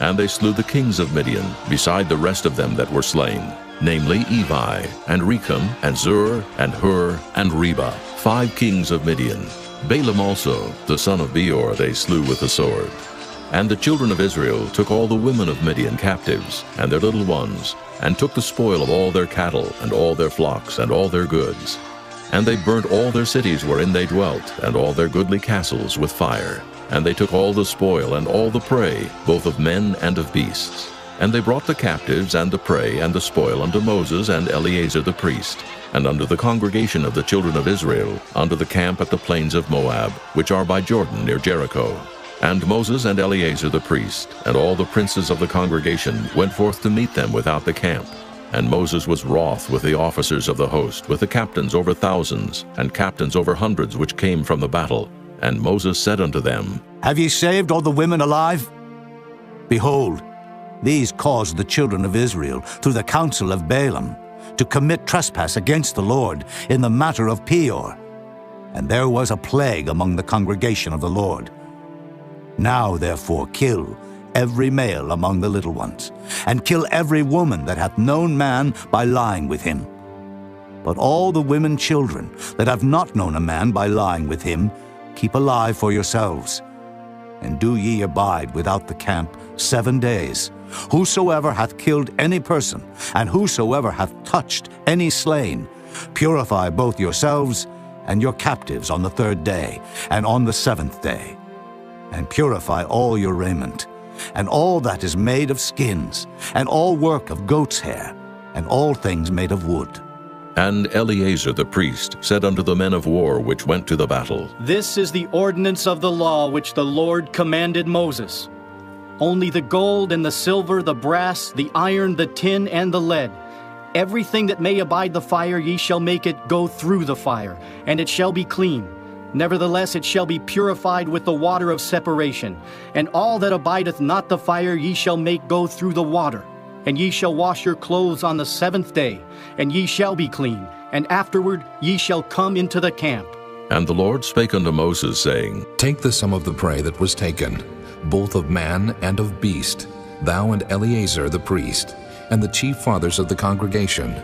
And they slew the kings of Midian, beside the rest of them that were slain, namely Evi, and Recham, and Zur, and Hur, and Reba, 5 kings of Midian. Balaam also, the son of Beor, they slew with the sword. And the children of Israel took all the women of Midian captives, and their little ones, and took the spoil of all their cattle, and all their flocks, and all their goods. And they burnt all their cities wherein they dwelt, and all their goodly castles with fire. And they took all the spoil and all the prey, both of men and of beasts. And they brought the captives and the prey and the spoil unto Moses and Eleazar the priest, and unto the congregation of the children of Israel, unto the camp at the plains of Moab, which are by Jordan near Jericho. And Moses and Eleazar the priest, and all the princes of the congregation, went forth to meet them without the camp. And Moses was wroth with the officers of the host, with the captains over thousands, and captains over hundreds which came from the battle. And Moses said unto them, Have ye saved all the women alive? Behold, these caused the children of Israel, through the counsel of Balaam, to commit trespass against the Lord in the matter of Peor. And there was a plague among the congregation of the Lord. Now therefore kill every male among the little ones, and kill every woman that hath known man by lying with him. But all the women children that have not known a man by lying with him, keep alive for yourselves. And do ye abide without the camp 7 days. Whosoever hath killed any person, and whosoever hath touched any slain, purify both yourselves and your captives on the 3rd day, and on the 7th day. And purify all your raiment, and all that is made of skins, and all work of goat's hair, and all things made of wood. And Eleazar the priest said unto the men of war which went to the battle, This is the ordinance of the law which the Lord commanded Moses. Only the gold and the silver, the brass, the iron, the tin, and the lead, everything that may abide the fire, ye shall make it go through the fire, and it shall be clean. Nevertheless it shall be purified with the water of separation. And all that abideth not the fire ye shall make go through the water. And ye shall wash your clothes on the 7th day, and ye shall be clean, and afterward ye shall come into the camp. And the Lord spake unto Moses, saying, Take the sum of the prey that was taken, both of man and of beast, thou and Eleazar the priest, and the chief fathers of the congregation,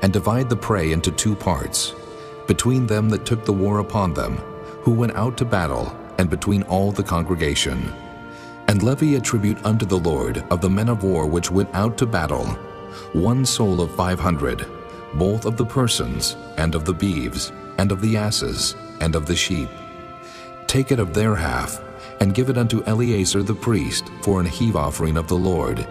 and divide the prey into 2 parts, between them that took the war upon them, who went out to battle, and between all the congregation. And levy a tribute unto the Lord of the men of war which went out to battle, 1 soul of 500, both of the persons, and of the beeves, and of the asses, and of the sheep. Take it of their half, and give it unto Eleazar the priest for an heave offering of the Lord.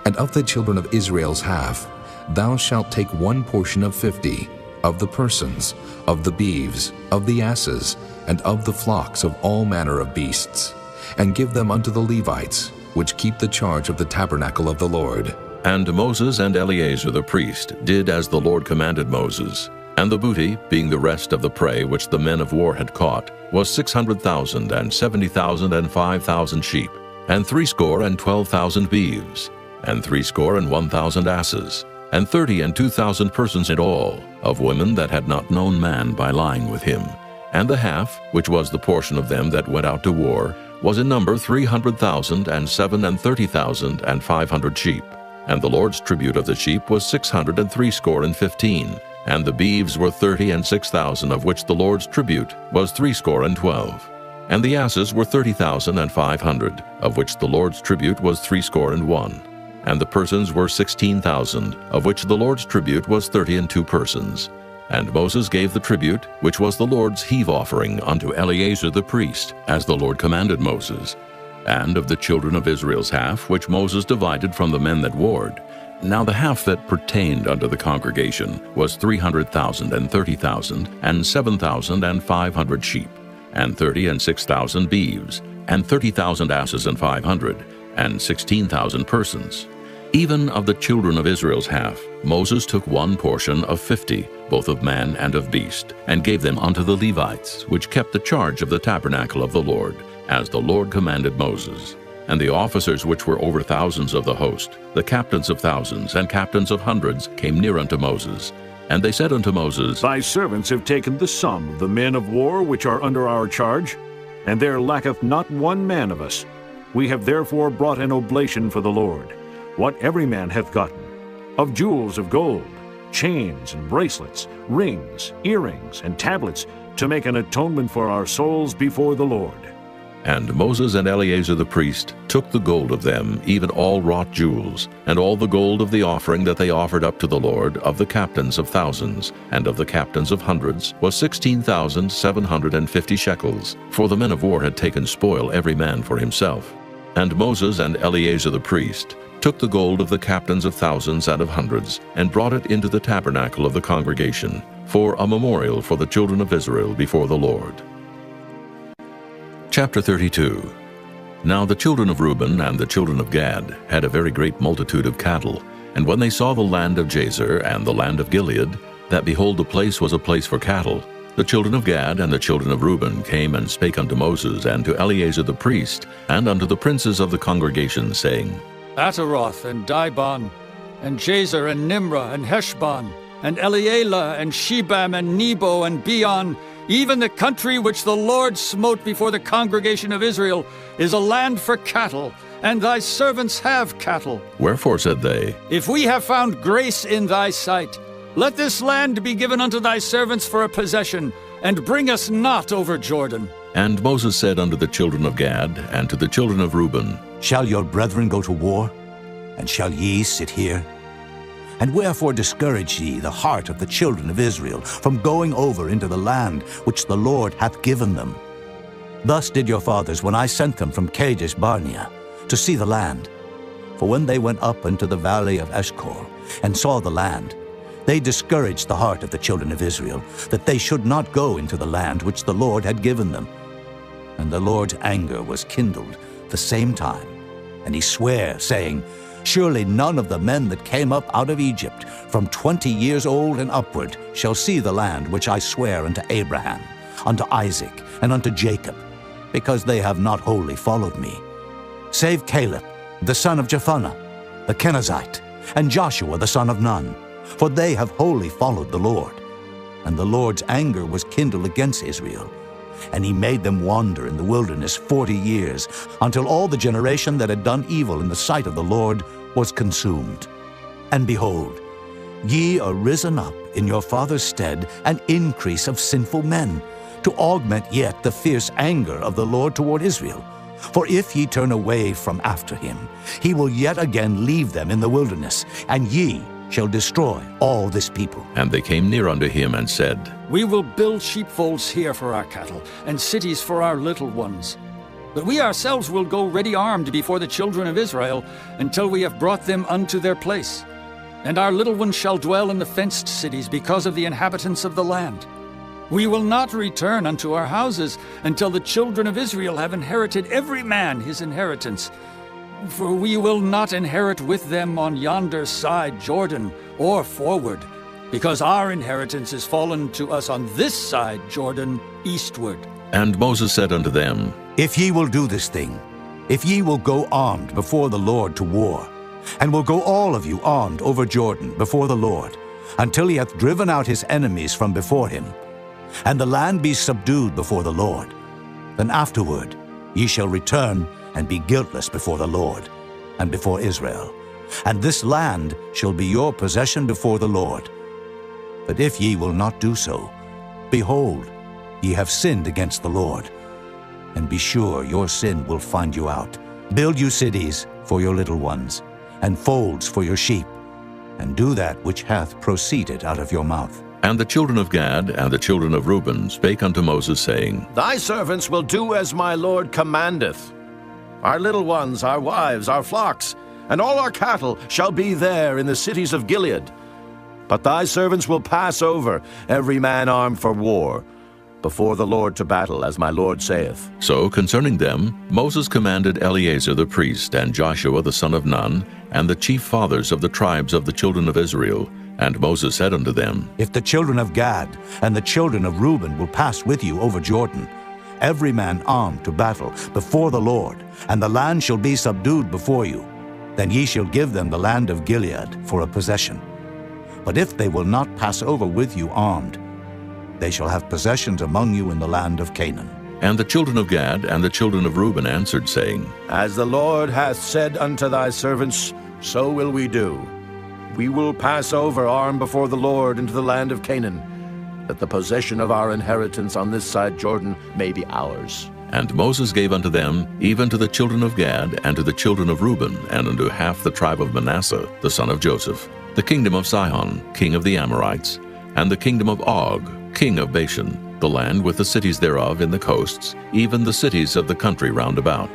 And of the children of Israel's half, thou shalt take 1 portion of 50, of the persons, of the beeves, of the asses, and of the flocks of all manner of beasts, and give them unto the Levites, which keep the charge of the tabernacle of the Lord. And Moses and Eleazar the priest did as the Lord commanded Moses. And the booty, being the rest of the prey which the men of war had caught, was 600,000, and 70,000, and 5,000 sheep, and 62,000 beeves, and 61,000 asses, and 32,000 persons in all, of women that had not known man by lying with him. And the half, which was the portion of them that went out to war, was in number 300,000, and 30,500 sheep. And the Lord's tribute of the sheep was 615, and the beeves were 30 and 6,000, of which the Lord's tribute was 12. And the asses were 30,500, of which the Lord's tribute was 61. And the persons were 16,000, of which the Lord's tribute was 32 persons. And Moses gave the tribute, which was the Lord's heave offering, unto Eleazar the priest, as the Lord commanded Moses. And of the children of Israel's half, which Moses divided from the men that warred, now the half that pertained unto the congregation was 300,000 and 30,000, and 7,500 sheep, and 30 and 6,000 beeves, and 30,000 asses and 500, and 16,000 persons. Even of the children of Israel's half, Moses took one portion of 50, both of man and of beast, and gave them unto the Levites, which kept the charge of the tabernacle of the Lord, as the Lord commanded Moses. And the officers which were over thousands of the host, the captains of thousands and captains of hundreds, came near unto Moses. And they said unto Moses, Thy servants have taken the sum of the men of war which are under our charge, and there lacketh not one man of us. We have therefore brought an oblation for the Lord, what every man hath gotten, of jewels of gold, chains and bracelets, rings, earrings, and tablets, to make an atonement for our souls before the Lord. And Moses and Eleazar the priest took the gold of them, even all wrought jewels, and all the gold of the offering that they offered up to the Lord, of the captains of thousands, and of the captains of hundreds, was 16,750 shekels, for the men of war had taken spoil every man for himself. And Moses and Eleazar the priest took the gold of the captains of thousands and of hundreds, and brought it into the tabernacle of the congregation, for a memorial for the children of Israel before the Lord. Chapter 32. Now the children of Reuben and the children of Gad had a very great multitude of cattle, and when they saw the land of Jazer and the land of Gilead, that behold the place was a place for cattle, the children of Gad and the children of Reuben came and spake unto Moses and to Eleazar the priest, and unto the princes of the congregation, saying, Ataroth and Dibon, and Jazer and Nimrah and Heshbon, and Elealeh and Shebam and Nebo and Beon, even the country which the Lord smote before the congregation of Israel, is a land for cattle, and thy servants have cattle. Wherefore, said they, If we have found grace in thy sight, let this land be given unto thy servants for a possession, and bring us not over Jordan. And Moses said unto the children of Gad and to the children of Reuben, Shall your brethren go to war? And shall ye sit here? And wherefore discourage ye the heart of the children of Israel from going over into the land which the Lord hath given them? Thus did your fathers when I sent them from Kadesh Barnea to see the land. For when they went up into the valley of Eshcol and saw the land, they discouraged the heart of the children of Israel, that they should not go into the land which the Lord had given them. And the Lord's anger was kindled the same time, and he sware, saying, Surely none of the men that came up out of Egypt from 20 years old and upward shall see the land which I swear unto Abraham, unto Isaac, and unto Jacob, because they have not wholly followed me, save Caleb, the son of Jephunneh, the Kenizzite, and Joshua the son of Nun, for they have wholly followed the Lord. And the Lord's anger was kindled against Israel, and he made them wander in the wilderness 40 years, until all the generation that had done evil in the sight of the Lord was consumed. And behold, ye are risen up in your father's stead an increase of sinful men, to augment yet the fierce anger of the Lord toward Israel. For if ye turn away from after him, he will yet again leave them in the wilderness, and ye shall destroy all this people. And they came near unto him and said, We will build sheepfolds here for our cattle, and cities for our little ones. But we ourselves will go ready armed before the children of Israel, until we have brought them unto their place. And our little ones shall dwell in the fenced cities, because of the inhabitants of the land. We will not return unto our houses, until the children of Israel have inherited every man his inheritance. For we will not inherit with them on yonder side Jordan, or forward, because our inheritance is fallen to us on this side Jordan, eastward. And Moses said unto them, If ye will do this thing, if ye will go armed before the Lord to war, and will go all of you armed over Jordan before the Lord, until he hath driven out his enemies from before him, and the land be subdued before the Lord, then afterward ye shall return and be guiltless before the Lord, and before Israel. And this land shall be your possession before the Lord. But if ye will not do so, behold, ye have sinned against the Lord. And be sure your sin will find you out. Build you cities for your little ones, and folds for your sheep, and do that which hath proceeded out of your mouth. And the children of Gad and the children of Reuben spake unto Moses, saying, Thy servants will do as my Lord commandeth. Our little ones, our wives, our flocks, and all our cattle shall be there in the cities of Gilead. But thy servants will pass over, every man armed for war, before the Lord to battle, as my Lord saith. So concerning them Moses commanded Eleazar the priest, and Joshua the son of Nun, and the chief fathers of the tribes of the children of Israel. And Moses said unto them, If the children of Gad and the children of Reuben will pass with you over Jordan, every man armed to battle before the Lord, and the land shall be subdued before you, then ye shall give them the land of Gilead for a possession. But if they will not pass over with you armed, they shall have possessions among you in the land of Canaan. And the children of Gad and the children of Reuben answered, saying, As the Lord hath said unto thy servants, so will we do. We will pass over armed before the Lord into the land of Canaan, that the possession of our inheritance on this side Jordan may be ours. And Moses gave unto them, even to the children of Gad, and to the children of Reuben, and unto half the tribe of Manasseh, the son of Joseph, the kingdom of Sihon, king of the Amorites, and the kingdom of Og, king of Bashan, the land with the cities thereof in the coasts, even the cities of the country round about.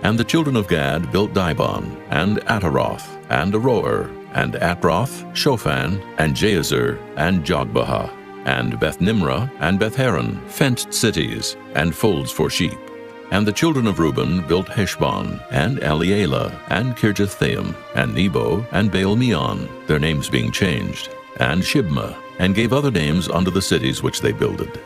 And the children of Gad built Dibon, and Ataroth, and Aroer, and Atroth, Shophan, and Jazer, and Jogbehah, and Beth-Nimrah, and Beth-Haran, fenced cities, and folds for sheep. And the children of Reuben built Heshbon, and Elealeh, and Kirjathaim, and Nebo, and Baal-meon, their names being changed, and Shibmah, and gave other names unto the cities which they builded.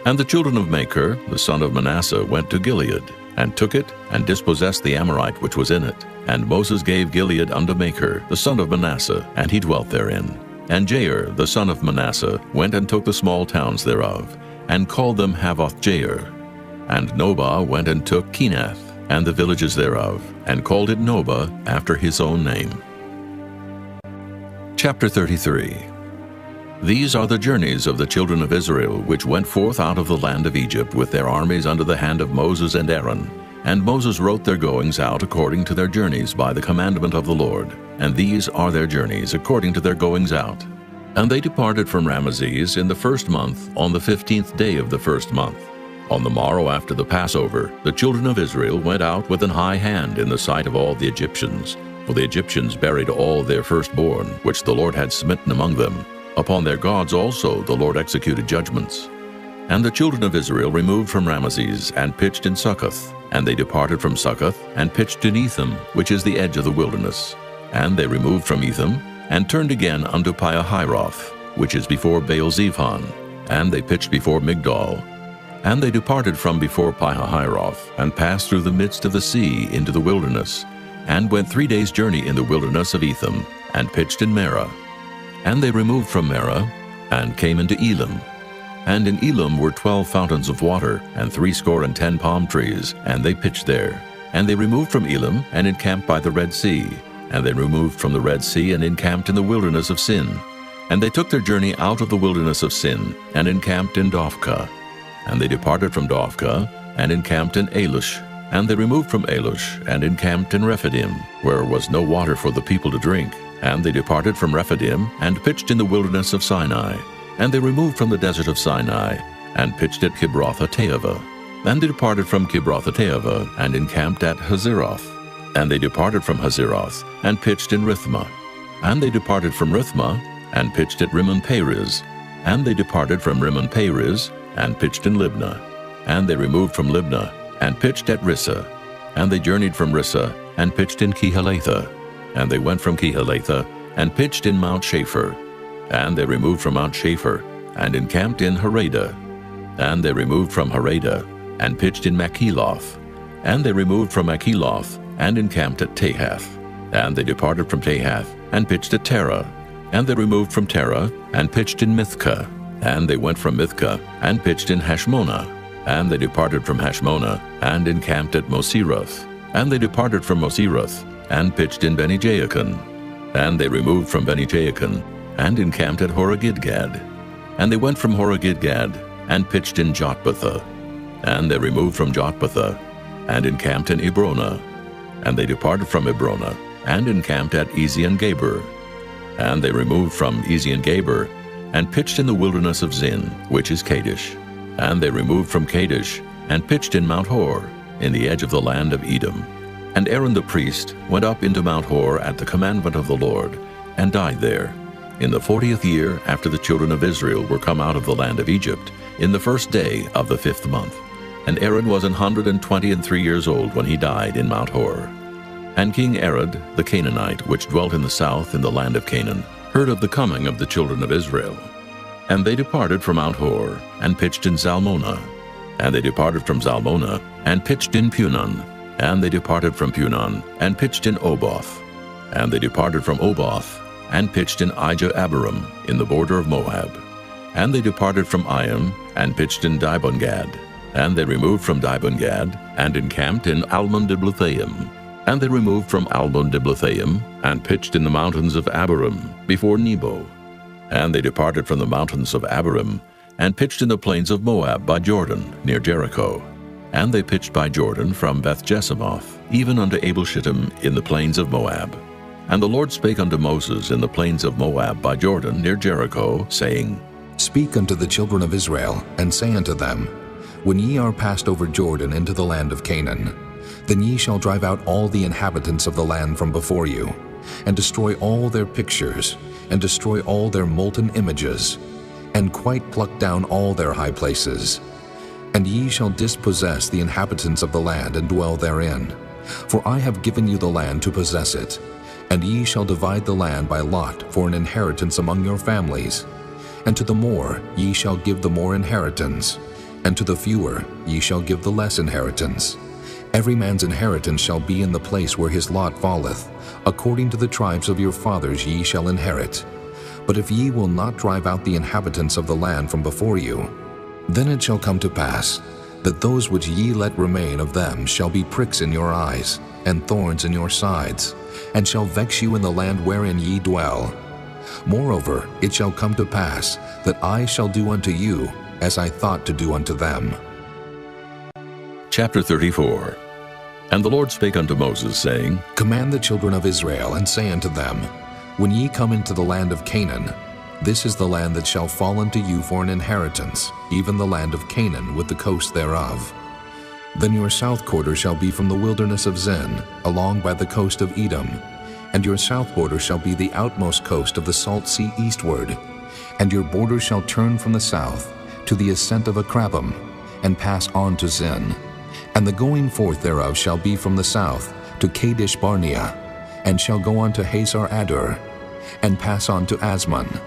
And the children of Machir, the son of Manasseh, went to Gilead, and took it, and dispossessed the Amorite which was in it. And Moses gave Gilead unto Machir, the son of Manasseh, and he dwelt therein. And Jair, the son of Manasseh, went and took the small towns thereof, and called them Havoth-Jair. And Nobah went and took Kenath, and the villages thereof, and called it Nobah after his own name. Chapter 33. These are the journeys of the children of Israel, which went forth out of the land of Egypt with their armies under the hand of Moses and Aaron. And Moses wrote their goings out according to their journeys by the commandment of the Lord. And these are their journeys according to their goings out. And they departed from Ramesses in the first month, on the 15th day of the first month. On the morrow after the Passover, the children of Israel went out with an high hand in the sight of all the Egyptians. For the Egyptians buried all their firstborn, which the Lord had smitten among them. Upon their gods also the Lord executed judgments. And the children of Israel removed from Ramesses, and pitched in Succoth. And they departed from Succoth, and pitched in Etham, which is the edge of the wilderness. And they removed from Etham, and turned again unto Piahiroth, which is before Baal-zephon. And they pitched before Migdol. And they departed from before Piahiroth, and passed through the midst of the sea into the wilderness, and went 3 days' journey in the wilderness of Etham, and pitched in Marah. And they removed from Marah, and came into Elim. And in Elim were 12 fountains of water, and 70 palm trees, and they pitched there. And they removed from Elim, and encamped by the Red Sea. And they removed from the Red Sea, and encamped in the wilderness of Sin. And they took their journey out of the wilderness of Sin, and encamped in Dophkah. And they departed from Dophkah, and encamped in Alush. And they removed from Alush, and encamped in Rephidim, where was no water for the people to drink. And they departed from Rephidim, and pitched in the wilderness of Sinai. And they removed from the desert of Sinai, and pitched at Kibroth-hattaavah. And they departed from Kibroth-hattaavah, and encamped at Hazeroth. And they departed from Hazeroth, and pitched in Rithmah. And they departed from Rithmah, and pitched at Rimmon-Perez. And they departed from Rimmon-Perez, and pitched in Libnah. And they removed from Libnah, and pitched at Rissah. And they journeyed from Rissah, and pitched in Kehelatha. And they went from Kehelatha, and pitched in Mount Shapher. And they removed from Mount Shapher, and encamped in Haradah. And they removed from Haradah, and pitched in Makheloth. And they removed from Makheloth, and encamped at Tahath. And they departed from Tahath, and pitched at Terah. And they removed from Terah, and pitched in Mithkah. And they went from Mithkah, and pitched in Hashmonah. And they departed from Hashmonah, and encamped at Moseroth. And they departed from Moseroth, and pitched in Beni-Jaakon. And they removed from Beni-Jaakon, and encamped at Horah-Gidgad. And they went from Horah-Gidgad, and pitched in Jotbathah. And they removed from Jotbathah, and encamped in Ebronah. And they departed from Ebronah, and encamped at Ezion-Geber. And they removed from Ezion-Geber, and pitched in the wilderness of Zin, which is Kadesh. And they removed from Kadesh, and pitched in Mount Hor, in the edge of the land of Edom. And Aaron the priest went up into Mount Hor at the commandment of the Lord, and died there, in the 40th year after the children of Israel were come out of the land of Egypt, in the first day of the 5th month. And Aaron was 123 years old when he died in Mount Hor. And King Arad the Canaanite, which dwelt in the south in the land of Canaan, heard of the coming of the children of Israel. And they departed from Mount Hor, and pitched in Zalmonah. And they departed from Zalmonah, and pitched in Punon. And they departed from Punon, and pitched in Oboth. And they departed from Oboth, and pitched in Ijah-Abarim, in the border of Moab. And they departed from Iam, and pitched in Dibon-Gad. And they removed from Dibon-Gad, and encamped in Almon-Diblathaim. And they removed from Almon-Diblathaim, and pitched in the mountains of Abarim, before Nebo. And they departed from the mountains of Abarim, and pitched in the plains of Moab by Jordan, near Jericho. And they pitched by Jordan from Beth-Jesimoth, even unto Abel-Shittim in the plains of Moab. And the Lord spake unto Moses in the plains of Moab by Jordan, near Jericho, saying, Speak unto the children of Israel, and say unto them, When ye are passed over Jordan into the land of Canaan, then ye shall drive out all the inhabitants of the land from before you, and destroy all their pictures, and destroy all their molten images, and quite pluck down all their high places. And ye shall dispossess the inhabitants of the land, and dwell therein. For I have given you the land to possess it. And ye shall divide the land by lot for an inheritance among your families. And to the more ye shall give the more inheritance, and to the fewer ye shall give the less inheritance. Every man's inheritance shall be in the place where his lot falleth. According to the tribes of your fathers ye shall inherit. But if ye will not drive out the inhabitants of the land from before you, then it shall come to pass that those which ye let remain of them shall be pricks in your eyes, and thorns in your sides, and shall vex you in the land wherein ye dwell. Moreover, it shall come to pass that I shall do unto you as I thought to do unto them. Chapter 34. And the Lord spake unto Moses, saying, Command the children of Israel, and say unto them, When ye come into the land of Canaan, this is the land that shall fall unto you for an inheritance, even the land of Canaan with the coast thereof. Then your south quarter shall be from the wilderness of Zin, along by the coast of Edom, and your south border shall be the outmost coast of the salt sea eastward, and your border shall turn from the south to the ascent of Akrabim, and pass on to Zin. And the going forth thereof shall be from the south to Kadesh Barnea, and shall go on to Hazar Adur, and pass on to Asmon.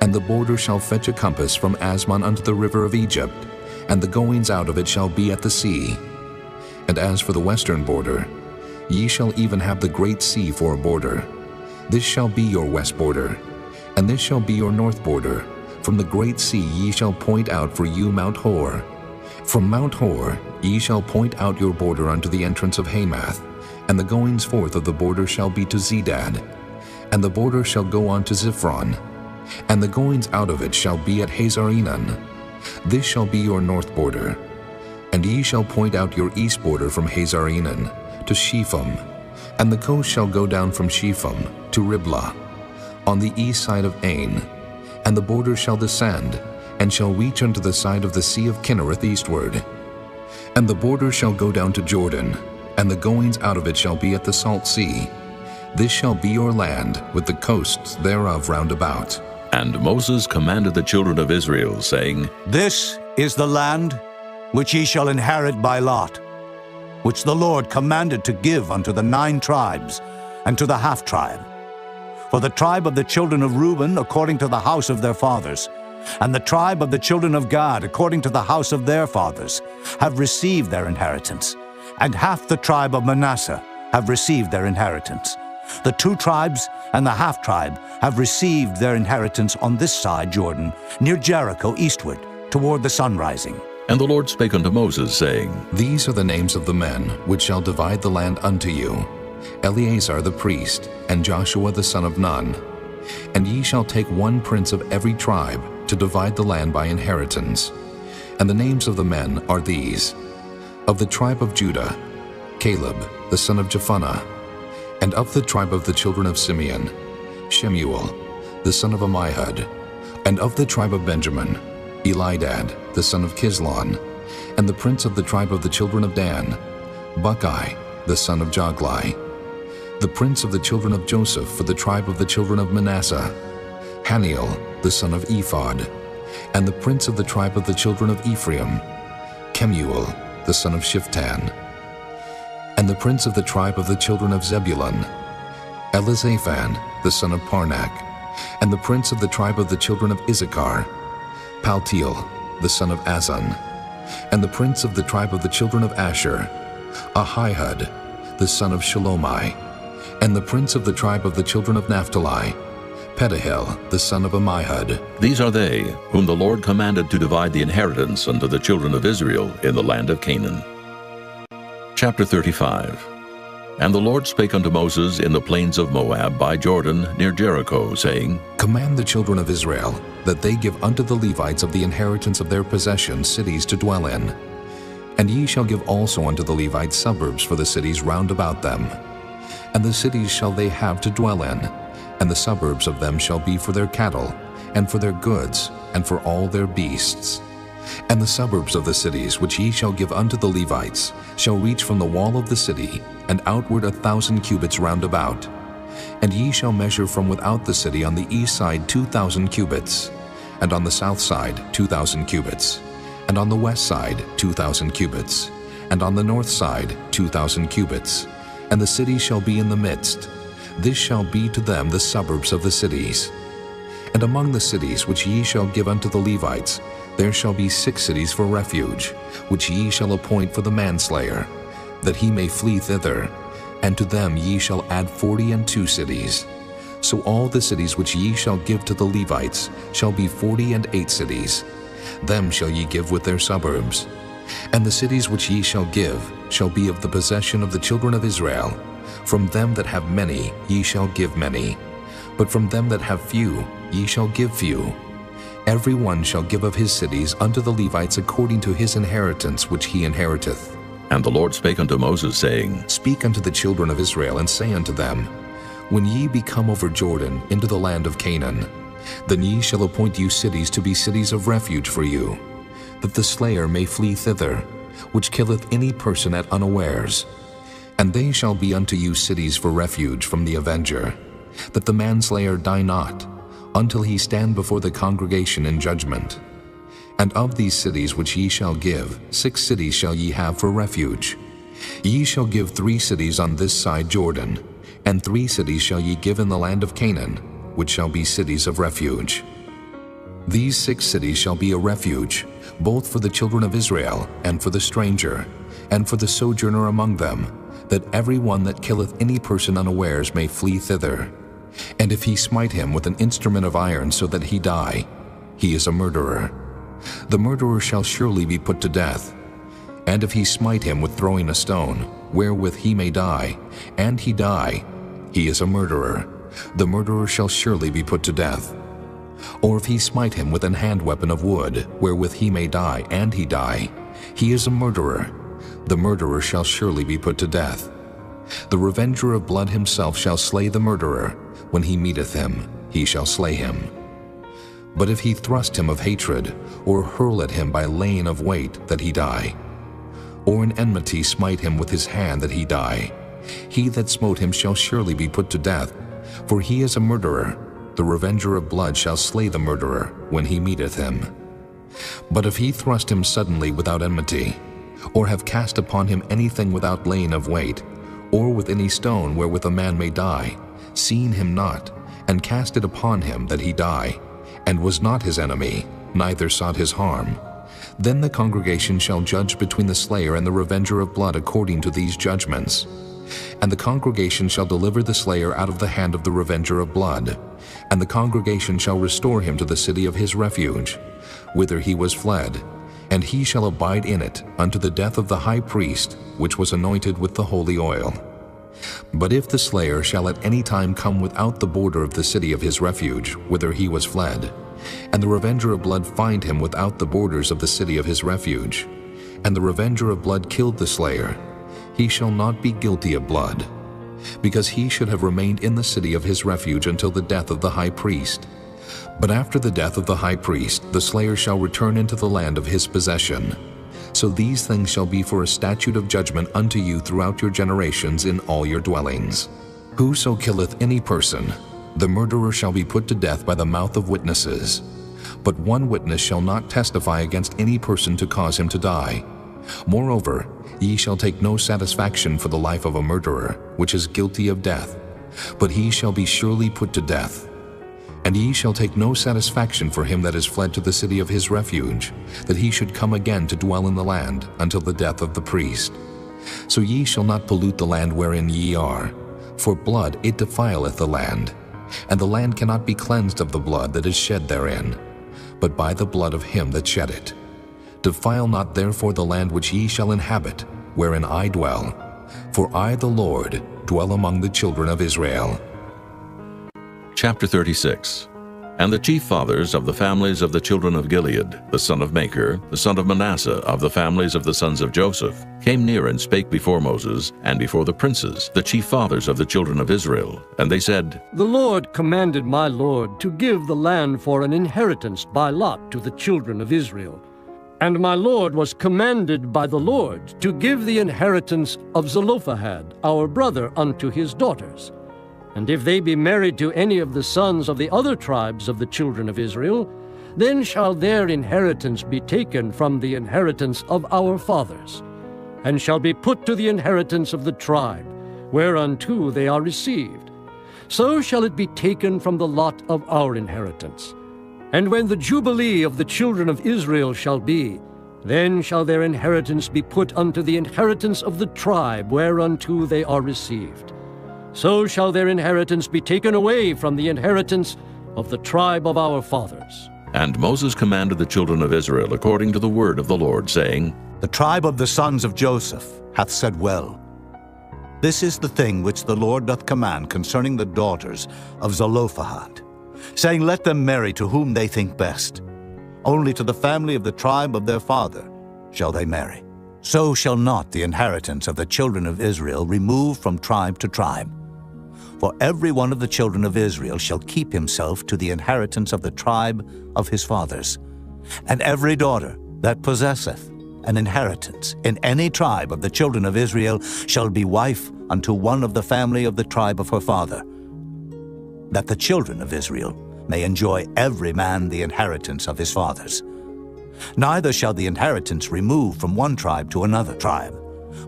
And the border shall fetch a compass from Asmon unto the river of Egypt, and the goings out of it shall be at the sea. And as for the western border, ye shall even have the great sea for a border. This shall be your west border, and this shall be your north border. From the great sea ye shall point out for you Mount Hor. From Mount Hor ye shall point out your border unto the entrance of Hamath, and the goings forth of the border shall be to Zedad. And the border shall go on to Ziphron, and the goings out of it shall be at Hazar-Enan. This shall be your north border. And ye shall point out your east border from Hazar-Enan to Shepham, and the coast shall go down from Shepham to Riblah, on the east side of Ain. And the border shall descend, and shall reach unto the side of the sea of Kinnereth eastward. And the border shall go down to Jordan, and the goings out of it shall be at the salt sea. This shall be your land, with the coasts thereof round about. And Moses commanded the children of Israel, saying, This is the land which ye shall inherit by lot, which the Lord commanded to give unto the 9 tribes, and to the half-tribe. For the tribe of the children of Reuben according to the house of their fathers, and the tribe of the children of Gad according to the house of their fathers, have received their inheritance, and half the tribe of Manasseh have received their inheritance. The 2 tribes and the half-tribe have received their inheritance on this side Jordan, near Jericho eastward, toward the sun rising. And the Lord spake unto Moses, saying, These are the names of the men which shall divide the land unto you, Eleazar the priest, and Joshua the son of Nun. And ye shall take one prince of every tribe to divide the land by inheritance. And the names of the men are these: of the tribe of Judah, Caleb the son of Jephunneh; and of the tribe of the children of Simeon, Shemuel the son of Ammihud; and of the tribe of Benjamin, Elidad the son of Kislon; and the prince of the tribe of the children of Dan, Buckai the son of Joglai; the prince of the children of Joseph for the tribe of the children of Manasseh, Haniel the son of Ephod; and the prince of the tribe of the children of Ephraim, Kemuel the son of Shiftan; and the prince of the tribe of the children of Zebulun, Elizaphan the son of Parnak; and the prince of the tribe of the children of Issachar, Paltiel the son of Azan; and the prince of the tribe of the children of Asher, Ahihud the son of Shalomai; and the prince of the tribe of the children of Naphtali, Pedahel the son of Ammihud. These are they whom the Lord commanded to divide the inheritance unto the children of Israel in the land of Canaan. Chapter 35. And the Lord spake unto Moses in the plains of Moab by Jordan near Jericho, saying, Command the children of Israel that they give unto the Levites of the inheritance of their possession cities to dwell in. And ye shall give also unto the Levites suburbs for the cities round about them. And the cities shall they have to dwell in, and the suburbs of them shall be for their cattle, and for their goods, and for all their beasts. And the suburbs of the cities which ye shall give unto the Levites shall reach from the wall of the city, and outward 1,000 cubits round about. And ye shall measure from without the city on the east side 2,000 cubits, and on the south side 2,000 cubits, and on the west side 2,000 cubits, and on the north side 2,000 cubits. And the city shall be in the midst. This shall be to them the suburbs of the cities. And among the cities which ye shall give unto the Levites, there shall be 6 cities for refuge, which ye shall appoint for the manslayer, that he may flee thither, and to them ye shall add 42 cities. So all the cities which ye shall give to the Levites shall be 48 cities. Them shall ye give with their suburbs. And the cities which ye shall give shall be of the possession of the children of Israel. From them that have many ye shall give many, but from them that have few ye shall give few. Every one shall give of his cities unto the Levites according to his inheritance which he inheriteth. And the Lord spake unto Moses, saying, Speak unto the children of Israel, and say unto them, When ye be come over Jordan into the land of Canaan, then ye shall appoint you cities to be cities of refuge for you, that the slayer may flee thither, which killeth any person at unawares. And they shall be unto you cities for refuge from the avenger, that the manslayer die not, until he stand before the congregation in judgment. And of these cities which ye shall give, 6 cities shall ye have for refuge. Ye shall give 3 cities on this side Jordan, and 3 cities shall ye give in the land of Canaan, which shall be cities of refuge. These 6 cities shall be a refuge, both for the children of Israel, and for the stranger, and for the sojourner among them, that every one that killeth any person unawares may flee thither. And if he smite him with an instrument of iron so that he die, he is a murderer. The murderer shall surely be put to death. And if he smite him with throwing a stone, wherewith he may die, and he die, he is a murderer. The murderer shall surely be put to death. Or if he smite him with an hand weapon of wood, wherewith he may die, and he die, he is a murderer. The murderer shall surely be put to death. The revenger of blood himself shall slay the murderer. When he meeteth him, he shall slay him. But if he thrust him of hatred, or hurl at him by laying of weight, that he die, or in enmity smite him with his hand, that he die, he that smote him shall surely be put to death, for he is a murderer. The revenger of blood shall slay the murderer when he meeteth him. But if he thrust him suddenly without enmity, or have cast upon him anything without laying of weight, or with any stone wherewith a man may die, seeing him not, and cast it upon him that he die, and was not his enemy, neither sought his harm, then the congregation shall judge between the slayer and the revenger of blood according to these judgments. And the congregation shall deliver the slayer out of the hand of the revenger of blood, and the congregation shall restore him to the city of his refuge, whither he was fled, and he shall abide in it unto the death of the high priest, which was anointed with the holy oil. But if the slayer shall at any time come without the border of the city of his refuge, whither he was fled, and the revenger of blood find him without the borders of the city of his refuge, and the revenger of blood killed the slayer, he shall not be guilty of blood, because he should have remained in the city of his refuge until the death of the high priest. But after the death of the high priest, the slayer shall return into the land of his possession. So these things shall be for a statute of judgment unto you throughout your generations in all your dwellings. Whoso killeth any person, the murderer shall be put to death by the mouth of witnesses. But one witness shall not testify against any person to cause him to die. Moreover, ye shall take no satisfaction for the life of a murderer, which is guilty of death, but he shall be surely put to death. And ye shall take no satisfaction for him that is fled to the city of his refuge, that he should come again to dwell in the land until the death of the priest. So ye shall not pollute the land wherein ye are, for blood it defileth the land, and the land cannot be cleansed of the blood that is shed therein, but by the blood of him that shed it. Defile not therefore the land which ye shall inhabit, wherein I dwell, for I the Lord dwell among the children of Israel. Chapter 36. And the chief fathers of the families of the children of Gilead, the son of Machir, the son of Manasseh, of the families of the sons of Joseph, came near and spake before Moses, and before the princes, the chief fathers of the children of Israel. And they said, The Lord commanded my Lord to give the land for an inheritance by lot to the children of Israel. And my Lord was commanded by the Lord to give the inheritance of Zelophehad, our brother, unto his daughters. And if they be married to any of the sons of the other tribes of the children of Israel, then shall their inheritance be taken from the inheritance of our fathers, and shall be put to the inheritance of the tribe, whereunto they are received. So shall it be taken from the lot of our inheritance. And when the jubilee of the children of Israel shall be, then shall their inheritance be put unto the inheritance of the tribe, whereunto they are received. So shall their inheritance be taken away from the inheritance of the tribe of our fathers. And Moses commanded the children of Israel according to the word of the Lord, saying, The tribe of the sons of Joseph hath said well. This is the thing which the Lord doth command concerning the daughters of Zelophehad, saying, Let them marry to whom they think best. Only to the family of the tribe of their father shall they marry. So shall not the inheritance of the children of Israel remove from tribe to tribe. For every one of the children of Israel shall keep himself to the inheritance of the tribe of his fathers. And every daughter that possesseth an inheritance in any tribe of the children of Israel shall be wife unto one of the family of the tribe of her father, that the children of Israel may enjoy every man the inheritance of his fathers. Neither shall the inheritance remove from one tribe to another tribe,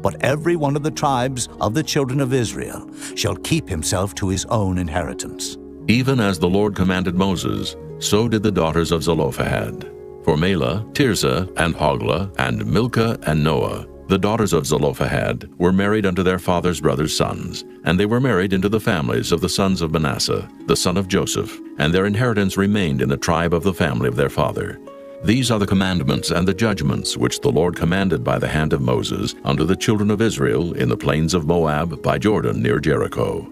but every one of the tribes of the children of Israel shall keep himself to his own inheritance. Even as the Lord commanded Moses, so did the daughters of Zelophehad. For Mela, Tirzah, and Hoglah, and Milcah, and Noah, the daughters of Zelophehad, were married unto their father's brothers' sons, and they were married into the families of the sons of Manasseh, the son of Joseph, and their inheritance remained in the tribe of the family of their father. These are the commandments and the judgments which the Lord commanded by the hand of Moses unto the children of Israel in the plains of Moab by Jordan near Jericho.